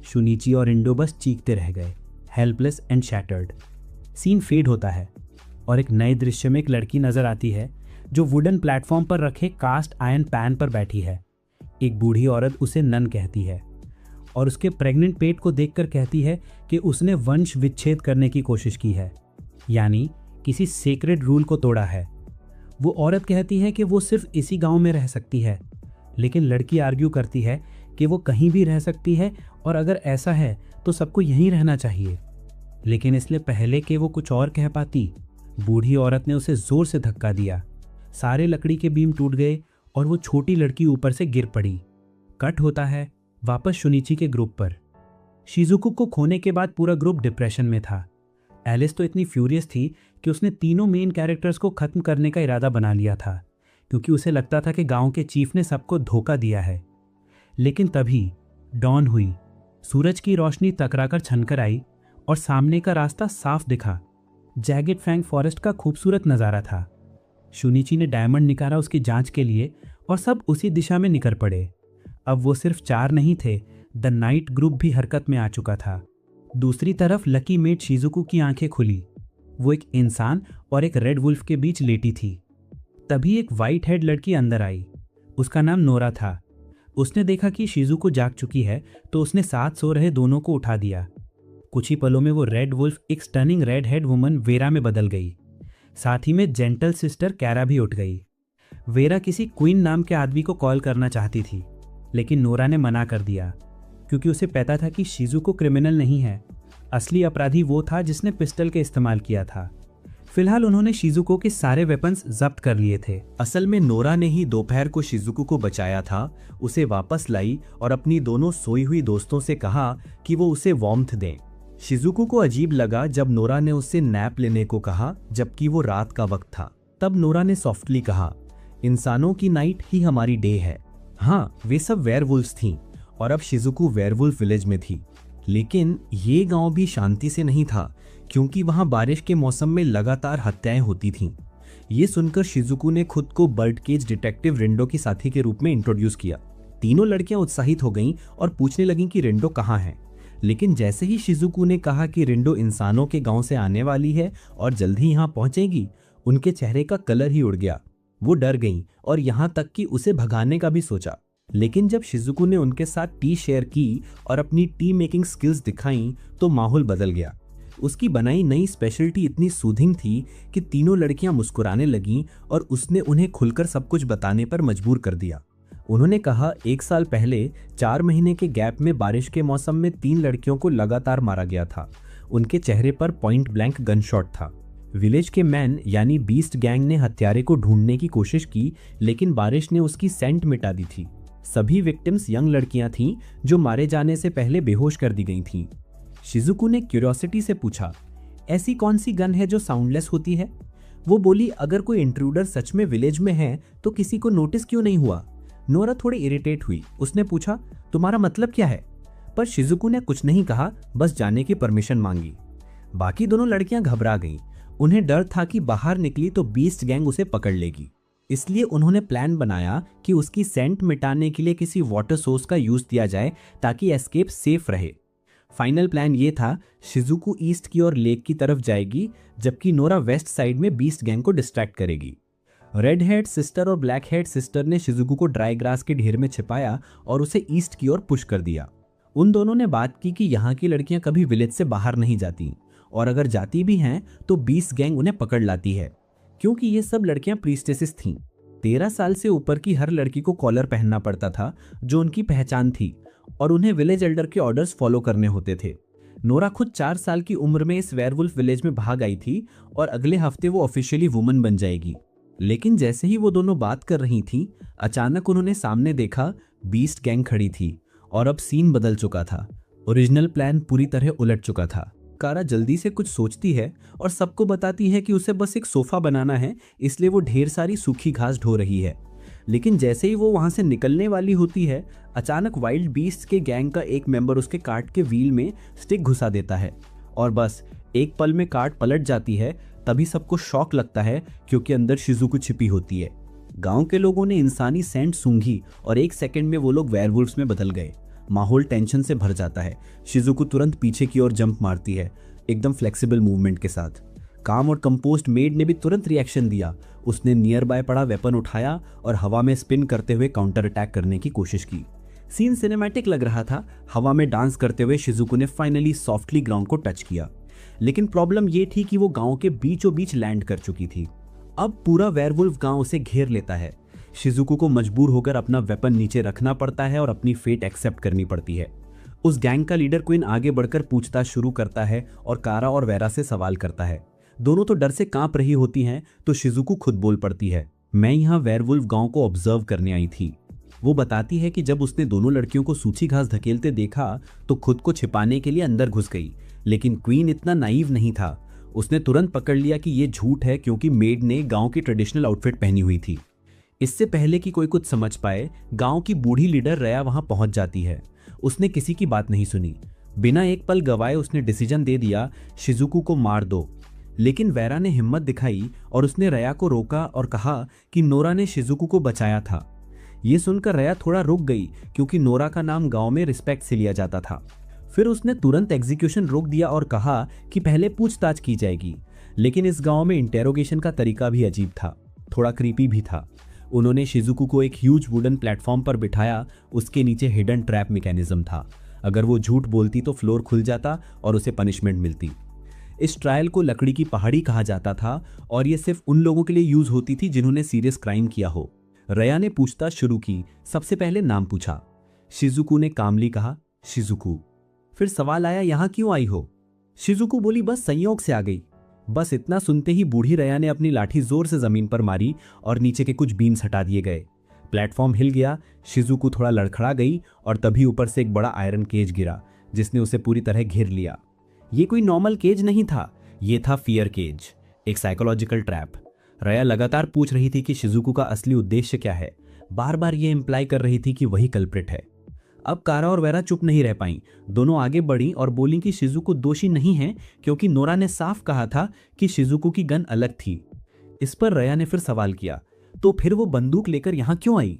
शुनिची और रिंडो बस चीखते रह गए, helpless and shattered. Scene fade होता है और एक नए दृश्य में एक लड़की नजर आती है जो वुडन प्लेटफॉर्म पर रखे कास्ट आयरन पैन पर बैठी है। एक बूढ़ी औरत उसे नन कहती है और उसके प्रेग्नेंट पेट को देखकर कहती है कि उसने वंश विच्छेद करने की कोशिश की है, यानी किसी सेक्रेड रूल को तोड़ा है। वो औरत कहती है कि वो सिर्फ इसी गांव में रह सकती है, लेकिन लड़की आर्ग्यू करती है कि वो कहीं भी रह सकती है और अगर ऐसा है तो सबको यहीं रहना चाहिए। लेकिन इसलिए पहले कि वो कुछ और कह पाती, बूढ़ी औरत ने उसे जोर से धक्का दिया। सारे लकड़ी के बीम टूट गए और वो छोटी लड़की ऊपर से गिर पड़ी। कट होता है वापस शुनिची के ग्रुप पर। शिजुको को खोने के बाद पूरा ग्रुप डिप्रेशन में था। एलिस तो इतनी फ्यूरियस थी कि उसने तीनों मेन कैरेक्टर्स को खत्म करने का इरादा बना लिया था, क्योंकि उसे लगता था कि गांव के चीफ ने सबको धोखा दिया है। लेकिन तभी डॉन हुई, सूरज की रोशनी टकराकर छनकर आई और सामने का रास्ता साफ दिखा। जैगेड फैंग फॉरेस्ट का खूबसूरत नज़ारा था। शुनिची ने डायमंड निकाला उसकी जांच के लिए और सब उसी दिशा में निकल पड़े। अब वो सिर्फ 4 नहीं थे, द नाइट ग्रुप भी हरकत में आ चुका था। दूसरी तरफ लकी मेट शिजुको की आंखें खुली। वो एक इंसान और एक रेड वुल्फ के बीच लेटी थी। तभी एक वाइट हेड लड़की अंदर आई। उसका नाम नोरा था। उसने देखा कि शिजुको जाग चुकी है तो उसने साथ सो रहे दोनों को उठा दिया। कुछ ही पलों में वो रेड वुल्फ एक stunning red head woman vera में बदल गई। साथ ही में जेंटल सिस्टर कैरा भी उठ गई। वेरा किसी क्वीन नाम के आदमी को कॉल करना चाहती थी, लेकिन नोरा ने मना कर दिया, क्योंकि उसे पता था कि शिजुको क्रिमिनल नहीं है। असली अपराधी वो था जिसने पिस्टल के इस्तेमाल किया था। फिलहाल उन्होंने शिजुको के सारे वेपन्स जब्त कर लिए थे। असल में नोरा ने ही दोपहर को शिजुको को बचाया था, उसे वापस लाई और अपनी दोनों सोई हुई दोस्तों से कहा कि वो उसे वार्मथ दें। शिजुको को अजीब लगा जब नोरा ने उससे नैप लेने को कहा, जबकि वो रात का वक्त था। तब नोरा ने सॉफ्टली कहा, इंसानों की नाइट ही हमारी डे है। हाँ, वे सब वेयरवुल्व्स थीं और अब शिजुको वेयरवुल्फ विलेज में थी। लेकिन ये गांव भी शांति से नहीं था, क्योंकि वहां बारिश के मौसम में लगातार हत्याएं होती थीं। ये सुनकर शिजुको ने खुद को बर्ड केज डिटेक्टिव रिंडो की साथी के रूप में इंट्रोड्यूस किया। तीनों लड़कियां उत्साहित हो गईं और पूछने लगीं कि रिंडो कहाँ है। लेकिन जैसे ही शिजुको ने कहा कि रिंडो इंसानों के गांव से आने वाली है और जल्द ही यहाँ पहुंचेगी, उनके चेहरे का कलर ही उड़ गया। वो डर गईं और यहाँ तक कि उसे भगाने का भी सोचा। लेकिन जब शिजुको ने उनके साथ टी शेयर की और अपनी टी मेकिंग स्किल्स दिखाईं, तो माहौल बदल गया। उसकी बनाई नई स्पेशलिटी इतनी सूदिंग थी कि तीनों लड़कियां मुस्कुराने लगीं और उसने उन्हें खुलकर सब कुछ बताने पर मजबूर कर दिया। उन्होंने कहा, 1 साल पहले 4 महीने के गैप में बारिश के मौसम में 3 लड़कियों को लगातार मारा गया था। उनके चेहरे पर पॉइंट ब्लैंक गन शॉट था। विलेज के मैन यानी बीस्ट गैंग ने हत्यारे को ढूंढने की कोशिश की, लेकिन बारिश ने उसकी सेंट मिटा दी थी। सभी विक्टिम्स यंग लड़कियां थीं जो मारे जाने से पहले बेहोश कर दी गई थीं। शिजुको ने क्यूरियोसिटी से पूछा, ऐसी कौन सी गन है जो साउंडलेस होती है? वो बोली, अगर कोई इंट्रूडर सच में विलेज में है तो किसी को नोटिस क्यों नहीं हुआ? नोरा थोड़ी इरिटेट हुई। उसने पूछा, तुम्हारा मतलब क्या है? पर शिजुको ने कुछ नहीं कहा, बस जाने की परमिशन मांगी। बाकी दोनों लड़कियां घबरा गईं। उन्हें डर था कि बाहर निकली तो बीस्ट गैंग उसे पकड़ लेगी। इसलिए उन्होंने प्लान बनाया कि उसकी सेंट मिटाने के लिए किसी वाटर सोर्स का यूज किया जाए ताकि एस्केप सेफ रहे। फाइनल प्लान ये था, शिजुको ईस्ट की ओर लेक की तरफ जाएगी, जबकि नोरा वेस्ट साइड में बीस्ट गैंग को डिस्ट्रैक्ट करेगी। रेड हेड सिस्टर और ब्लैक हेड सिस्टर ने शिजुको को ड्राई ग्रास के ढेर में छिपाया और उसे ईस्ट की ओर पुश कर दिया। उन दोनों ने बात की कि यहाँ की लड़कियां कभी विलेज से बाहर नहीं जाती, और अगर जाती भी हैं तो बीस्ट गैंग उन्हें पकड़ लाती है, क्योंकि ये सब लड़कियां प्रीस्टेसेस थीं। 13 साल से ऊपर की हर लड़की को कॉलर पहनना पड़ता था, जो उनकी पहचान थी, और उन्हें विलेज एल्डर के ऑर्डर्स फॉलो करने होते थे। नोरा खुद 4 साल की उम्र में इस वेयरवुल्फ विलेज में भाग आई थी और अगले हफ्ते वो ऑफिशियली वुमन बन जाएगी। लेकिन जैसे ही वो दोनों बात कर रही थीं, अचानक उन्होंने सामने देखा बीस्ट गैंग खड़ी थी और अब सीन बदल चुका था। ओरिजिनल प्लान पूरी तरह उलट चुका था। कारा जल्दी से कुछ सोचती है और सबको बताती है कि उसे बस एक सोफा बनाना है, इसलिए वो ढेर सारी सूखी घास ढो रही है। लेकिन जैसे ही वो वहां से निकलने वाली होती है, अचानक वाइल्ड बीस्ट के गैंग का एक मेंबर उसके कार्ट के व्हील में स्टिक घुसा देता है और बस एक पल में कार्ट पलट जाती है। तभी सबको शॉक लगता है क्योंकि अंदर शिजुको छिपी होती है। गांव के लोगों ने इंसानी सेंट सूंघी और 1 सेकंड में वो लोग वेयरवुल्व्स में बदल गए। माहौल टेंशन से भर जाता है। शिजुको तुरंत पीछे की ओर जंप मारती है, एकदम फ्लेक्सिबल मूवमेंट के साथ। काम और कंपोस्ट मेड ने भी तुरंत रिएक्शन दिया। उसने नियर बाय पड़ा वेपन उठाया और हवा में स्पिन करते हुए काउंटर अटैक करने की कोशिश की। सीन सिनेमैटिक लग रहा था। हवा में डांस करते हुए शिजुको ने फाइनली सॉफ्टली ग्राउंड को टच किया। लेकिन प्रॉब्लम ये थी कि वो गांव के बीचों बीच लैंड कर चुकी थी। अब पूरा वेयरवुल्फ गांव उसे घेर लेता है। शिजुको को मजबूर होकर अपना वेपन नीचे रखना पड़ता है और अपनी फेट एक्सेप्ट करनी पड़ती है। उस गैंग का लीडर क्विन आगे बढ़कर पूछताछ शुरू करता है और कारा और वेरा से सवाल करता है। दोनों तो डर से कांप रही होती हैं, तो शिजुको खुद बोल पड़ती है, मैं यहाँ वेयरवुल्फ गांव को ऑब्जर्व करने आई थी। वो बताती है कि जब उसने दोनों लड़कियों को सूखी घास धकेलते देखा तो खुद को छिपाने के लिए अंदर घुस गई, लेकिन क्वीन इतना नाइव नहीं था। उसने तुरंत पकड़ लिया कि ये झूठ है, क्योंकि मेड ने गांव की ट्रेडिशनल आउटफिट पहनी हुई थी। इससे पहले कि कोई कुछ समझ पाए, गांव की बूढ़ी लीडर रया वहां पहुंच जाती है। उसने किसी की बात नहीं सुनी। बिना एक पल गवाए उसने डिसीजन दे दिया, शिजुको को मार दो। लेकिन वेरा ने हिम्मत दिखाई और उसने रया को रोका और कहा कि नोरा ने शिजुको को बचाया था। ये सुनकर रया थोड़ा रुक गई, क्योंकि नोरा का नाम गांव में रिस्पेक्ट से लिया जाता था। फिर उसने तुरंत एग्जीक्यूशन रोक दिया और कहा कि पहले पूछताछ की जाएगी। लेकिन इस गांव में इंटेरोगेशन का तरीका भी अजीब था, थोड़ा क्रीपी भी था। उन्होंने शिजुको को एक ह्यूज वुडन प्लेटफॉर्म पर बिठाया। उसके नीचे हिडन ट्रैप मैकेनिज्म था। अगर वो झूठ बोलती तो फ्लोर खुल जाता और उसे पनिशमेंट मिलती। इस ट्रायल को लकड़ी की पहाड़ी कहा जाता था और ये सिर्फ उन लोगों के लिए यूज होती थी जिन्होंने सीरियस क्राइम किया हो। रया ने पूछताछ शुरू की। सबसे पहले नाम पूछा। शिजुको ने कामली कहा, शिजुको। फिर सवाल आया, यहां क्यों आई हो? शिजुको बोली, बस संयोग से आ गई। बस इतना सुनते ही बूढ़ी रया ने अपनी लाठी जोर से जमीन पर मारी और नीचे के कुछ बीम्स हटा दिए गए। प्लेटफॉर्म हिल गया। शिजुको थोड़ा लड़खड़ा गई और तभी ऊपर से एक बड़ा आयरन केज गिरा, जिसने उसे पूरी तरह घेर लिया। ये कोई नॉर्मल केज नहीं था, ये था फियर केज, एक साइकोलॉजिकल ट्रैप। रया लगातार पूछ रही थी कि शिजुको का असली उद्देश्य क्या है। बार बार ये इंप्लाई कर रही थी कि वही कल्प्रिट है। अब कारा और वेरा चुप नहीं रह पाई। दोनों आगे बढ़ी और बोली कि शिजुको दोषी नहीं है, क्योंकि नोरा ने साफ कहा था कि शिजुको की गन अलग थी। इस पर रया ने फिर सवाल किया, तो फिर वो बंदूक लेकर यहां क्यों आई?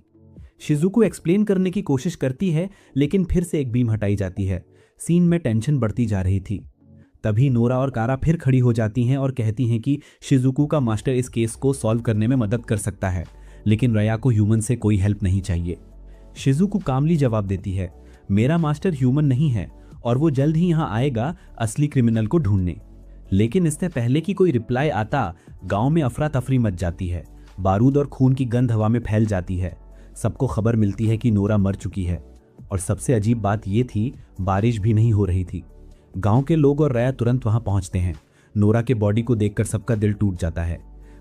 शिजुको एक्सप्लेन करने की कोशिश करती है, लेकिन फिर से एक बीम हटाई जाती है। सीन में टेंशन बढ़ती जा रही थी। तभी नोरा और कारा फिर खड़ी हो जाती हैं और कहती हैं कि शिजुको का मास्टर इस केस को सॉल्व करने में मदद कर सकता है, लेकिन रया को ह्यूमन से कोई हेल्प नहीं चाहिए। शिजुको कामली जवाब देती है, मेरा मास्टर ह्यूमन नहीं है और वो जल्द ही यहाँ आएगा असली क्रिमिनल को ढूंढने। लेकिन इससे पहले कि कोई रिप्लाई आता, गांव में अफरा तफरी मच जाती है। बारूद और खून की गंध हवा में फैल जाती है। सबको खबर मिलती है कि नोरा मर चुकी है। और सबसे अजीब बात यह थी, बारिश भी नहीं हो रही थी। गांव के लोग और रया तुरंत वहां पहुंचते हैं। नोरा के बॉडी को देखकर सबका दिल टूट जाता है।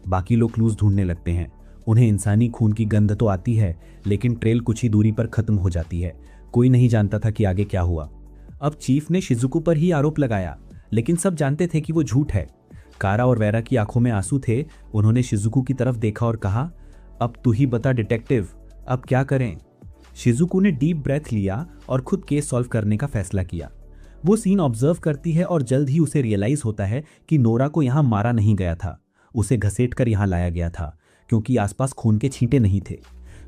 बाकी लोग क्लूज ढूंढने लगते हैं। उन्हें इंसानी खून की गंध तो आती है, लेकिन ट्रेल कुछ ही दूरी पर खत्म हो जाती है। कोई नहीं जानता था कि आगे क्या हुआ। अब चीफ ने शिजुको पर ही आरोप लगाया, लेकिन सब जानते थे कि वो झूठ है। कारा और वेरा की आंखों में आंसू थे। उन्होंने शिजुको की तरफ देखा और कहा, अब तू ही बता डिटेक्टिव, अब क्या करें? शिजुको ने डीप ब्रेथ लिया और खुद केस सॉल्व करने का फैसला किया। वो सीन ऑब्जर्व करती है और जल्द ही उसे रियलाइज होता है कि नोरा को यहाँ मारा नहीं गया था, उसे घसीटकर यहाँ लाया गया था, क्योंकि आसपास खून के छींटे नहीं थे।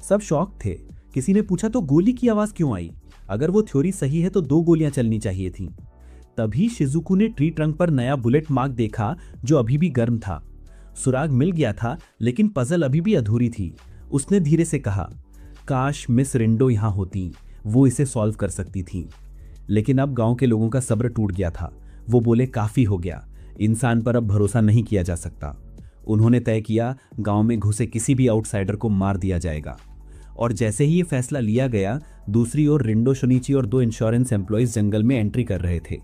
सब शॉक थे। किसी ने पूछा, तो गोली की आवाज क्यों आई? अगर वो थ्योरी सही है तो 2 गोलियां चलनी चाहिए थी। तभी शिजुको ने ट्री ट्रंक पर नया बुलेट मार्क देखा, जो अभी भी गर्म था। सुराग मिल गया था, लेकिन पजल अभी भी अधूरी थी। उसने धीरे से कहा, काश मिस रिंडो यहाँ होती, वो इसे सॉल्व कर सकती थी। लेकिन अब गांव के लोगों का सब्र टूट गया था। वो बोले, काफी हो गया, इंसान पर अब भरोसा नहीं किया जा सकता। उन्होंने तय किया, गांव में घुसे किसी भी आउटसाइडर को मार दिया जाएगा। और जैसे ही ये फैसला लिया गया, दूसरी ओर रिंडो, शुनिची और 2 इंश्योरेंस एम्प्लॉइज जंगल में एंट्री कर रहे थे।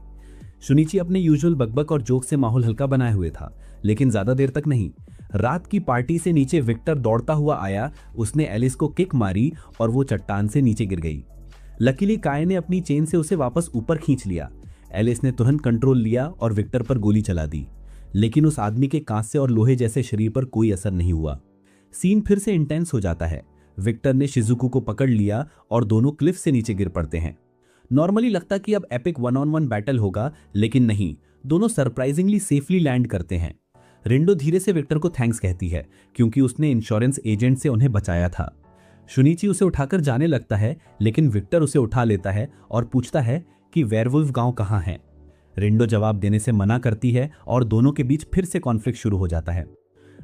शुनिची अपने यूजुअल बकबक और जोक से माहौल हल्का बनाए हुए था, लेकिन ज्यादा देर तक नहीं। रात की पार्टी से नीचे विक्टर दौड़ता हुआ आया। उसने एलिस को किक मारी और वो चट्टान से नीचे गिर गई। लकीली काय ने अपनी चेन से उसे वापस ऊपर खींच लिया। एलिस ने तुरंत कंट्रोल लिया और विक्टर पर गोली चला दी, लेकिन उस आदमी के कांसे और लोहे जैसे शरीर पर कोई असर नहीं हुआ। सीन फिर से इंटेंस हो जाता है। विक्टर ने शिजुको को पकड़ लिया और दोनों क्लिफ से नीचे गिर पड़ते हैं। नॉर्मली लगता कि अब एपिक 1-on-1 बैटल होगा, लेकिन नहीं, दोनों सरप्राइजिंगली सेफली लैंड करते हैं। रिंडो धीरे से विक्टर को थैंक्स कहती है, क्योंकि उसने इंश्योरेंस एजेंट से उन्हें बचाया था। शुनिची उसे उठाकर जाने लगता है, लेकिन विक्टर उसे उठा लेता है और पूछता है कि वेयरवुल्फ गांव कहाँ है। रिंडो जवाब देने से मना करती है और दोनों के बीच फिर से कॉन्फ्लिक्ट शुरू हो जाता है।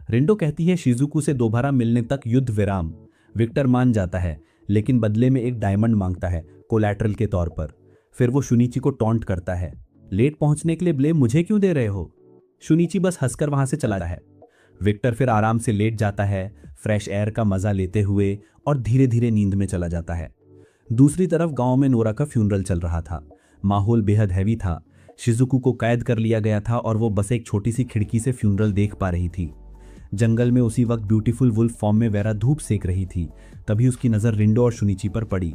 रिंडो कहती है शिजुको से दोबारा मिलने तक युद्ध विराम। विक्टर मान जाता है, लेकिन बदले में एक डायमंड मांगता है कोलैटरल के तौर पर। फिर वो शुनिची को टॉन्ट करता है, लेट पहुंचने के लिए ब्लेम मुझे क्यों दे रहे हो। शुनिची बस हंसकर वहां से चला रहा है। विक्टर फिर आराम से लेट जाता है, फ्रेश एयर का मजा लेते हुए, और धीरे धीरे नींद में चला जाता है। दूसरी तरफ गांव में नोरा का फ्यूनरल चल रहा था। माहौल बेहद हैवी था। शिजुको को कैद कर लिया गया था और वो बस एक छोटी सी खिड़की से फ्यूनरल देख पा रही थी। जंगल में उसी वक्त ब्यूटीफुल वुल्फ फॉर्म में वेरा धूप सेक रही थी। तभी उसकी नज़र रिंडो और शुनिची पर पड़ी।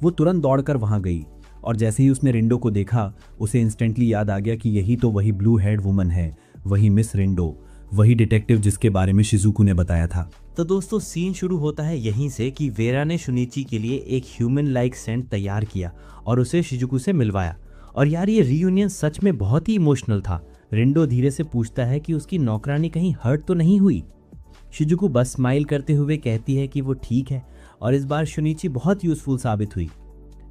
वो तुरंत दौड़कर वहां गई और जैसे ही उसने रिंडो को देखा, उसे इंस्टेंटली याद आ गया कि यही तो वही ब्लू हेड वुमन है, वही मिस रिंडो, वही डिटेक्टिव जिसके बारे में शिजुको ने बताया था। तो दोस्तों, सीन शुरू होता है यहीं से कि वेरा ने शुनिची के लिए एक ह्यूमन लाइक सेंट तैयार किया और उसे शिजुको से मिलवाया। और यार, ये रीयूनियन सच में बहुत ही इमोशनल था। रिंडो धीरे से पूछता है कि उसकी नौकरानी कहीं हर्ट तो नहीं हुई। शिजुको बस स्माइल करते हुए कहती है कि वो ठीक है और इस बार शुनिची बहुत यूजफुल साबित हुई।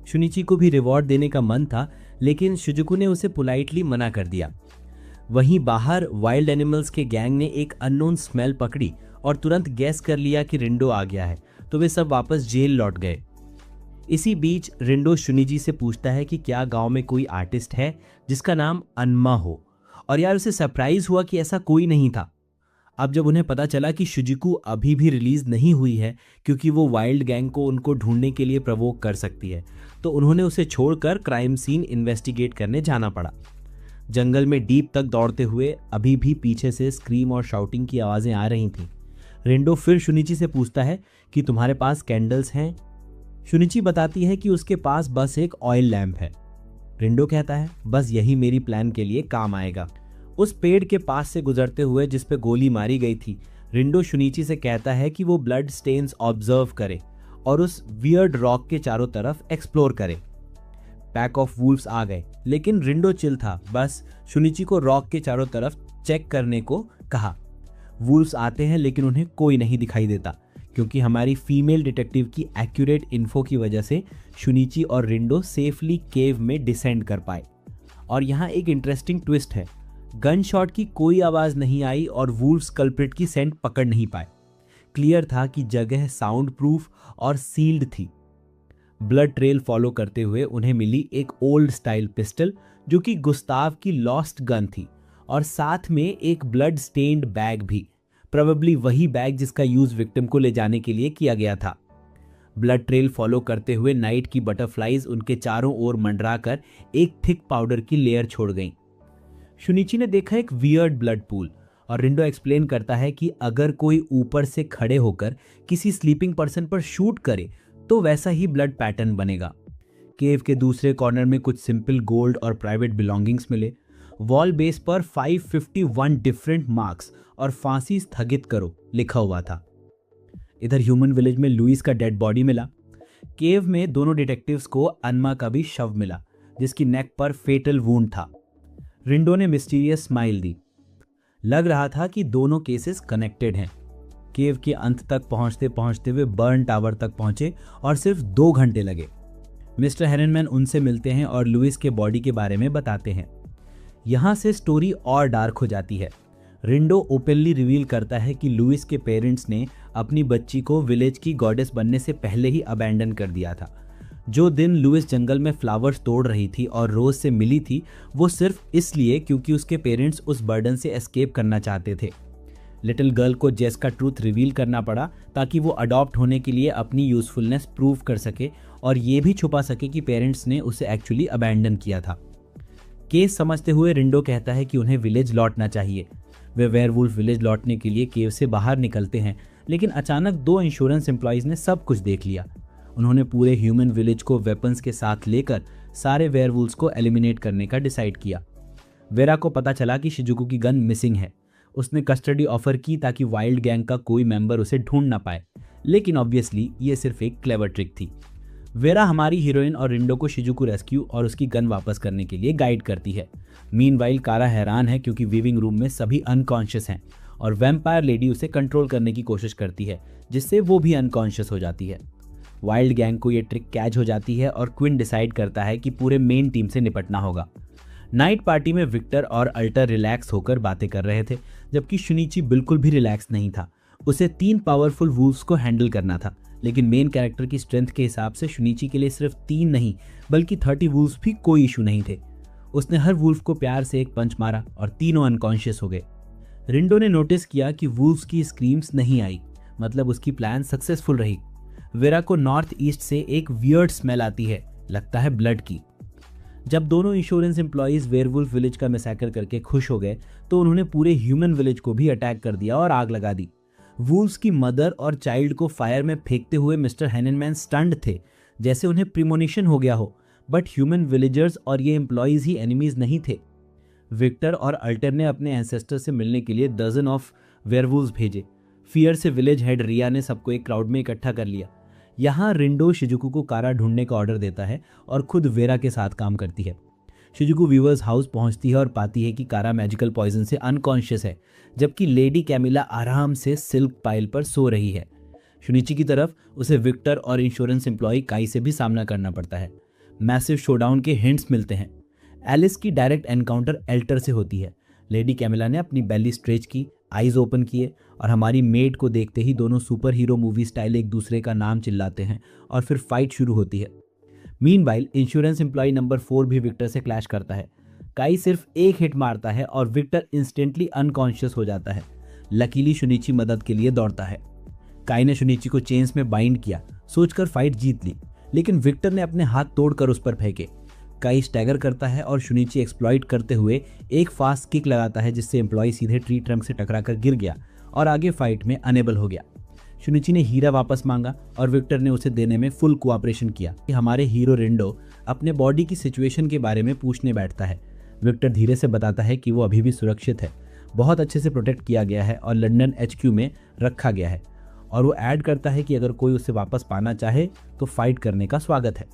शुनिची को भी रिवॉर्ड देने का मन था, लेकिन शिजुको ने उसे पोलाइटली मना कर दिया। वहीं बाहर वाइल्ड एनिमल्स के गैंग ने एक अननोन स्मेल पकड़ी और तुरंत गैस कर लिया कि रिंडो आ गया है, तो वे सब वापस जेल लौट गए। इसी बीच रिंडो शुनिची से पूछता है कि क्या गांव में कोई आर्टिस्ट है जिसका नाम अन्मा हो, और यार उसे सरप्राइज हुआ कि ऐसा कोई नहीं था। अब जब उन्हें पता चला कि शिजुको अभी भी रिलीज नहीं हुई है क्योंकि वो वाइल्ड गैंग को उनको ढूंढने के लिए प्रवोक कर सकती है, तो उन्होंने उसे छोड़कर क्राइम सीन इन्वेस्टिगेट करने जाना पड़ा। जंगल में डीप तक दौड़ते हुए अभी भी पीछे से स्क्रीम और शाउटिंग की आवाजें आ रही थीं। रिंडो फिर शुनिची से पूछता है कि तुम्हारे पास कैंडल्स हैं। शुनिची बताती है कि उसके पास बस एक ऑयल लैंप है। रिंडो कहता है बस यही मेरी प्लान के लिए काम आएगा। उस पेड़ के पास से गुजरते हुए जिस पे गोली मारी गई थी, रिंडो शुनिची से कहता है कि वो ब्लड स्टेन्स ऑब्जर्व करे और उस वियर्ड रॉक के चारों तरफ एक्सप्लोर करे। पैक ऑफ वुल्फ्स आ गए, लेकिन रिंडो चिल था। बस शुनिची को रॉक के चारों तरफ चेक करने को कहा। वुल्फ्स आते हैं लेकिन उन्हें कोई नहीं दिखाई देता, क्योंकि हमारी फीमेल डिटेक्टिव की एक्यूरेट इन्फो की वजह से शुनिची और रिंडो सेफली केव में डिसेंड कर पाए। और यहाँ एक इंटरेस्टिंग ट्विस्ट है, गन शॉट की कोई आवाज नहीं आई और वुल्फ्स कल्प्रिट की सेंट पकड़ नहीं पाए। क्लियर था कि जगह साउंड प्रूफ और सील्ड थी। ब्लड ट्रेल फॉलो करते हुए उन्हें मिली एक ओल्ड स्टाइल पिस्टल जो कि गुस्ताव की लॉस्ट गन थी, और साथ में एक ब्लड स्टेन्ड बैग भी, प्रोबेबली वही बैग जिसका यूज विक्टिम को ले जाने के लिए किया गया था। ब्लड ट्रेल फॉलो करते हुए नाइट की बटरफ्लाइज उनके चारों ओर मंडराकर एक थिक पाउडर की लेयर छोड़ गईं। शुनिची ने देखा एक वियर्ड ब्लड पूल, और रिंडो एक्सप्लेन करता है कि अगर कोई ऊपर से खड़े होकर किसी स्लीपिंग पर्सन पर शूट करे तो वैसा ही ब्लड पैटर्न बनेगा। केव के दूसरे कॉर्नर में कुछ सिंपल गोल्ड और प्राइवेट बिलोंगिंग्स मिले। वॉल बेस पर 551 डिफरेंट मार्क्स और फांसी स्थगित करो लिखा हुआ था। इधर ह्यूमन विलेज में लुइस का डेड बॉडी मिला। केव में दोनों डिटेक्टिव्स को अन्मा का भी शव मिला, जिसकी नेक पर फेटल वुंड था। रिंडो ने मिस्टीरियस स्माइल दी। लग रहा था कि दोनों केसेस कनेक्टेड हैं। केव के अंत तक पहुंचते पहुंचते वे बर्न टावर तक पहुंचे और सिर्फ 2 घंटे लगे। मिस्टर हेरनमैन उनसे मिलते हैं और लुइस के बॉडी के बारे में बताते हैं। यहां से स्टोरी और डार्क हो जाती है। रिंडो ओपनली रिवील करता है कि लुइस के पेरेंट्स ने अपनी बच्ची को विलेज की गॉडेस बनने से पहले ही अबैंडन कर दिया था। जो दिन लुइस जंगल में फ्लावर्स तोड़ रही थी और रोज से मिली थी, वो सिर्फ इसलिए क्योंकि उसके पेरेंट्स उस बर्डन से एस्केप करना चाहते थे। लिटिल गर्ल को जेस का ट्रूथ रिवील करना पड़ा ताकि वो अडॉप्ट होने के लिए अपनी यूजफुलनेस प्रूव कर सके और ये भी छुपा सके कि पेरेंट्स ने उसे एक्चुअली अबैंडन किया था। केस समझते हुए रिंडो कहता है कि उन्हें विलेज लौटना चाहिए। वे वेयरवुल्फ विलेज लौटने के लिए केव से बाहर निकलते हैं, लेकिन अचानक 2 इंश्योरेंस एम्प्लॉइज ने सब कुछ देख लिया। उन्होंने पूरे ह्यूमन विलेज को वेपन्स के साथ लेकर सारे वेयरवुल्फ्स को एलिमिनेट करने का डिसाइड किया। वेरा को पता चला कि शिजुको की गन मिसिंग है। उसने कस्टडी ऑफर की ताकि वाइल्ड गैंग का कोई मेंबर उसे ढूंढ ना पाए, लेकिन ऑब्वियसली ये सिर्फ एक क्लेवर ट्रिक थी। वेरा हमारी हीरोइन और रिंडो को शिजुको रेस्क्यू और उसकी गन वापस करने के लिए गाइड करती है। मीनवाइल कारा हैरान है क्योंकि वीविंग रूम में सभी अनकॉन्शियस हैं और वैम्पायर लेडी उसे कंट्रोल करने की कोशिश करती है, जिससे वो भी अनकॉन्शियस हो जाती है। वाइल्ड गैंग को ये ट्रिक कैच हो जाती है और क्विन डिसाइड करता है कि पूरे मेन टीम से निपटना होगा। नाइट पार्टी में विक्टर और अल्टर रिलैक्स होकर बातें कर रहे थे, जबकि शुनिची बिल्कुल भी रिलैक्स नहीं था। उसे 3 पावरफुल वुल्फ्स को हैंडल करना था, लेकिन मेन कैरेक्टर की स्ट्रेंथ के हिसाब से शुनिची के लिए सिर्फ 3 नहीं बल्कि 30 वुल्फ्स भी कोई इशू नहीं थे। उसने हर वुल्फ को प्यार से एक पंच मारा और तीनों अनकॉन्शियस हो गए। रिंडो ने नोटिस किया कि वुल्फ्स की स्क्रीम्स नहीं आई, मतलब उसकी प्लान सक्सेसफुल रही। वेरा को नॉर्थ ईस्ट से एक वियर्ड स्मेल आती है, लगता है ब्लड की। जब दोनों इंश्योरेंस एम्प्लॉइज वेयरवुल्फ विलेज का मैसेकर करके खुश हो गए तो उन्होंने पूरे ह्यूमन विलेज को भी अटैक कर दिया और आग लगा दी। वुल्फ्स की मदर और चाइल्ड को फायर में फेंकते हुए मिस्टर हेनेनमैन स्टन्ड थे, जैसे उन्हें प्रीमोनिशन हो गया हो। बट ह्यूमन विलेजर्स और ये एम्प्लॉइज ही एनिमीज नहीं थे। विक्टर और अल्टर ने अपने एंसेस्टर से मिलने के लिए डजन ऑफ वेयरवुल्व्स भेजे। फियर से विलेज हेड रिया ने सबको एक क्राउड में इकट्ठा कर लिया। यहाँ रिंडो शिजुकू को कारा ढूंढने का ऑर्डर देता है और खुद वेरा के साथ काम करती है। शिजुकू वीवर्स हाउस पहुंचती है और पाती है कि कारा मैजिकल पॉइजन से अनकॉन्शियस है, जबकि लेडी कैमिला आराम से सिल्क पाइल पर सो रही है। शुनिची की तरफ उसे विक्टर और इंश्योरेंस एम्प्लॉय काई से भी सामना करना पड़ता है। मैसिव शोडाउन के हिंट्स मिलते हैं। एलिस की डायरेक्ट एनकाउंटर एल्टर से होती है। लेडी कैमिला ने अपनी बेली स्ट्रेच की, आईज ओपन किए और हमारी मेड को देखते ही दोनों सुपर हीरो मूवी स्टाइल एक दूसरे का नाम चिल्लाते हैं और फिर फाइट शुरू होती है। मीनवाइल इंश्योरेंस एम्प्लॉय नंबर 4 भी विक्टर से क्लैश करता है। काई सिर्फ एक हिट मारता है और विक्टर इंस्टेंटली अनकॉन्शियस हो जाता है। लकीली शुनिची मदद के लिए दौड़ता है। काई ने शुनिची को चेन्स में बाइंड किया, सोचकर फाइट जीत ली, लेकिन विक्टर ने अपने हाथ तोड़कर उस पर फेंके। काई स्टैगर करता है और शुनिची एक्सप्लॉइट करते हुए एक फास्ट किक लगाता है, जिससे एम्प्लॉय सीधे ट्री ट्रंक से टकराकर गिर गया और आगे फाइट में अनेबल हो गया। शुनिची ने हीरा वापस मांगा और विक्टर ने उसे देने में फुल कोऑपरेशन किया। हमारे हीरो रिंडो अपने बॉडी की सिचुएशन के बारे में पूछने बैठता है। विक्टर धीरे से बताता है कि वो अभी भी सुरक्षित है, बहुत अच्छे से प्रोटेक्ट किया गया है और लंदन HQ में रखा गया है। और वो ऐड करता है कि अगर कोई उसे वापस पाना चाहे तो फाइट करने का स्वागत है।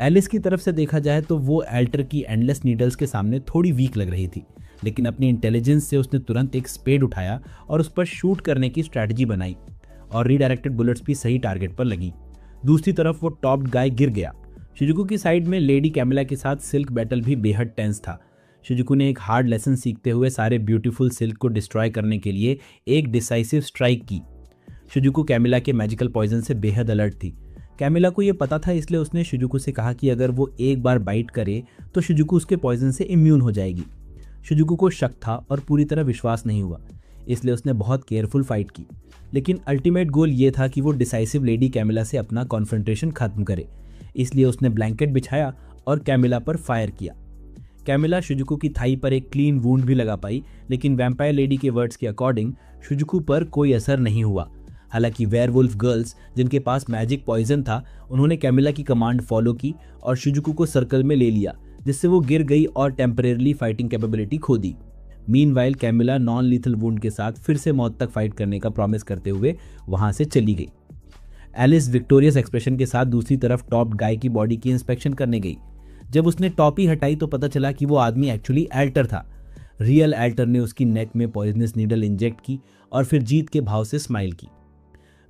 एलिस की तरफ से देखा जाए तो वो एल्टर की एंडलेस नीडल्स के सामने थोड़ी वीक लग रही थी, लेकिन अपनी इंटेलिजेंस से उसने तुरंत एक स्पेड उठाया और उस पर शूट करने की स्ट्रैटेजी बनाई और रीडायरेक्टेड बुलेट्स भी सही टारगेट पर लगी। दूसरी तरफ वो टॉप्ड गाय गिर गया। शिजुकू की साइड में लेडी कैमिला के साथ सिल्क बैटल भी बेहद टेंस था। शिजुकू ने एक हार्ड लेसन सीखते हुए सारे ब्यूटीफुल सिल्क को डिस्ट्रॉय करने के लिए एक डिसाइसिव स्ट्राइक की। शिजुकू कैमिला के मैजिकल पॉइजन से बेहद अलर्ट थी। कैमिला को यह पता था, इसलिए उसने शिजुकू से कहा कि अगर वो एक बार बाइट करे तो शिजुकू उसके पॉइजन से इम्यून हो जाएगी। शिजुकू को शक था और पूरी तरह विश्वास नहीं हुआ, इसलिए उसने बहुत केयरफुल फाइट की। लेकिन अल्टीमेट गोल ये था कि वो डिसाइसिव लेडी कैमिला से अपना कॉन्फ्रंटेशन खत्म करे, इसलिए उसने ब्लैंकेट बिछाया और कैमिला पर फायर किया। कैमिला शिजुकू की थाई पर एक क्लीन वुंड भी लगा पाई, लेकिन वैम्पायर लेडी के वर्ड्स के अकॉर्डिंग शिजुकू पर कोई असर नहीं हुआ। हालांकि वेयरवुल्फ गर्ल्स जिनके पास मैजिक पॉइजन था, उन्होंने कैमिला की कमांड फॉलो की और शिजुकू को सर्कल में ले लिया, जिससे वो गिर गई और टेम्परेरली फाइटिंग कैपेबिलिटी खो दी। Meanwhile Camilla non lethal wound के साथ फिर से मौत तक फाइट करने का प्रॉमिस करते हुए वहां से चली गई। एलिस विक्टोरियस एक्सप्रेशन के साथ दूसरी तरफ टॉप गाय की बॉडी की इंस्पेक्शन करने गई। जब उसने टॉपी हटाई तो पता चला कि वो आदमी एक्चुअली एल्टर था। रियल एल्टर ने उसकी नेक में पॉइजनस नीडल इंजेक्ट की और फिर जीत के भाव से स्माइल की।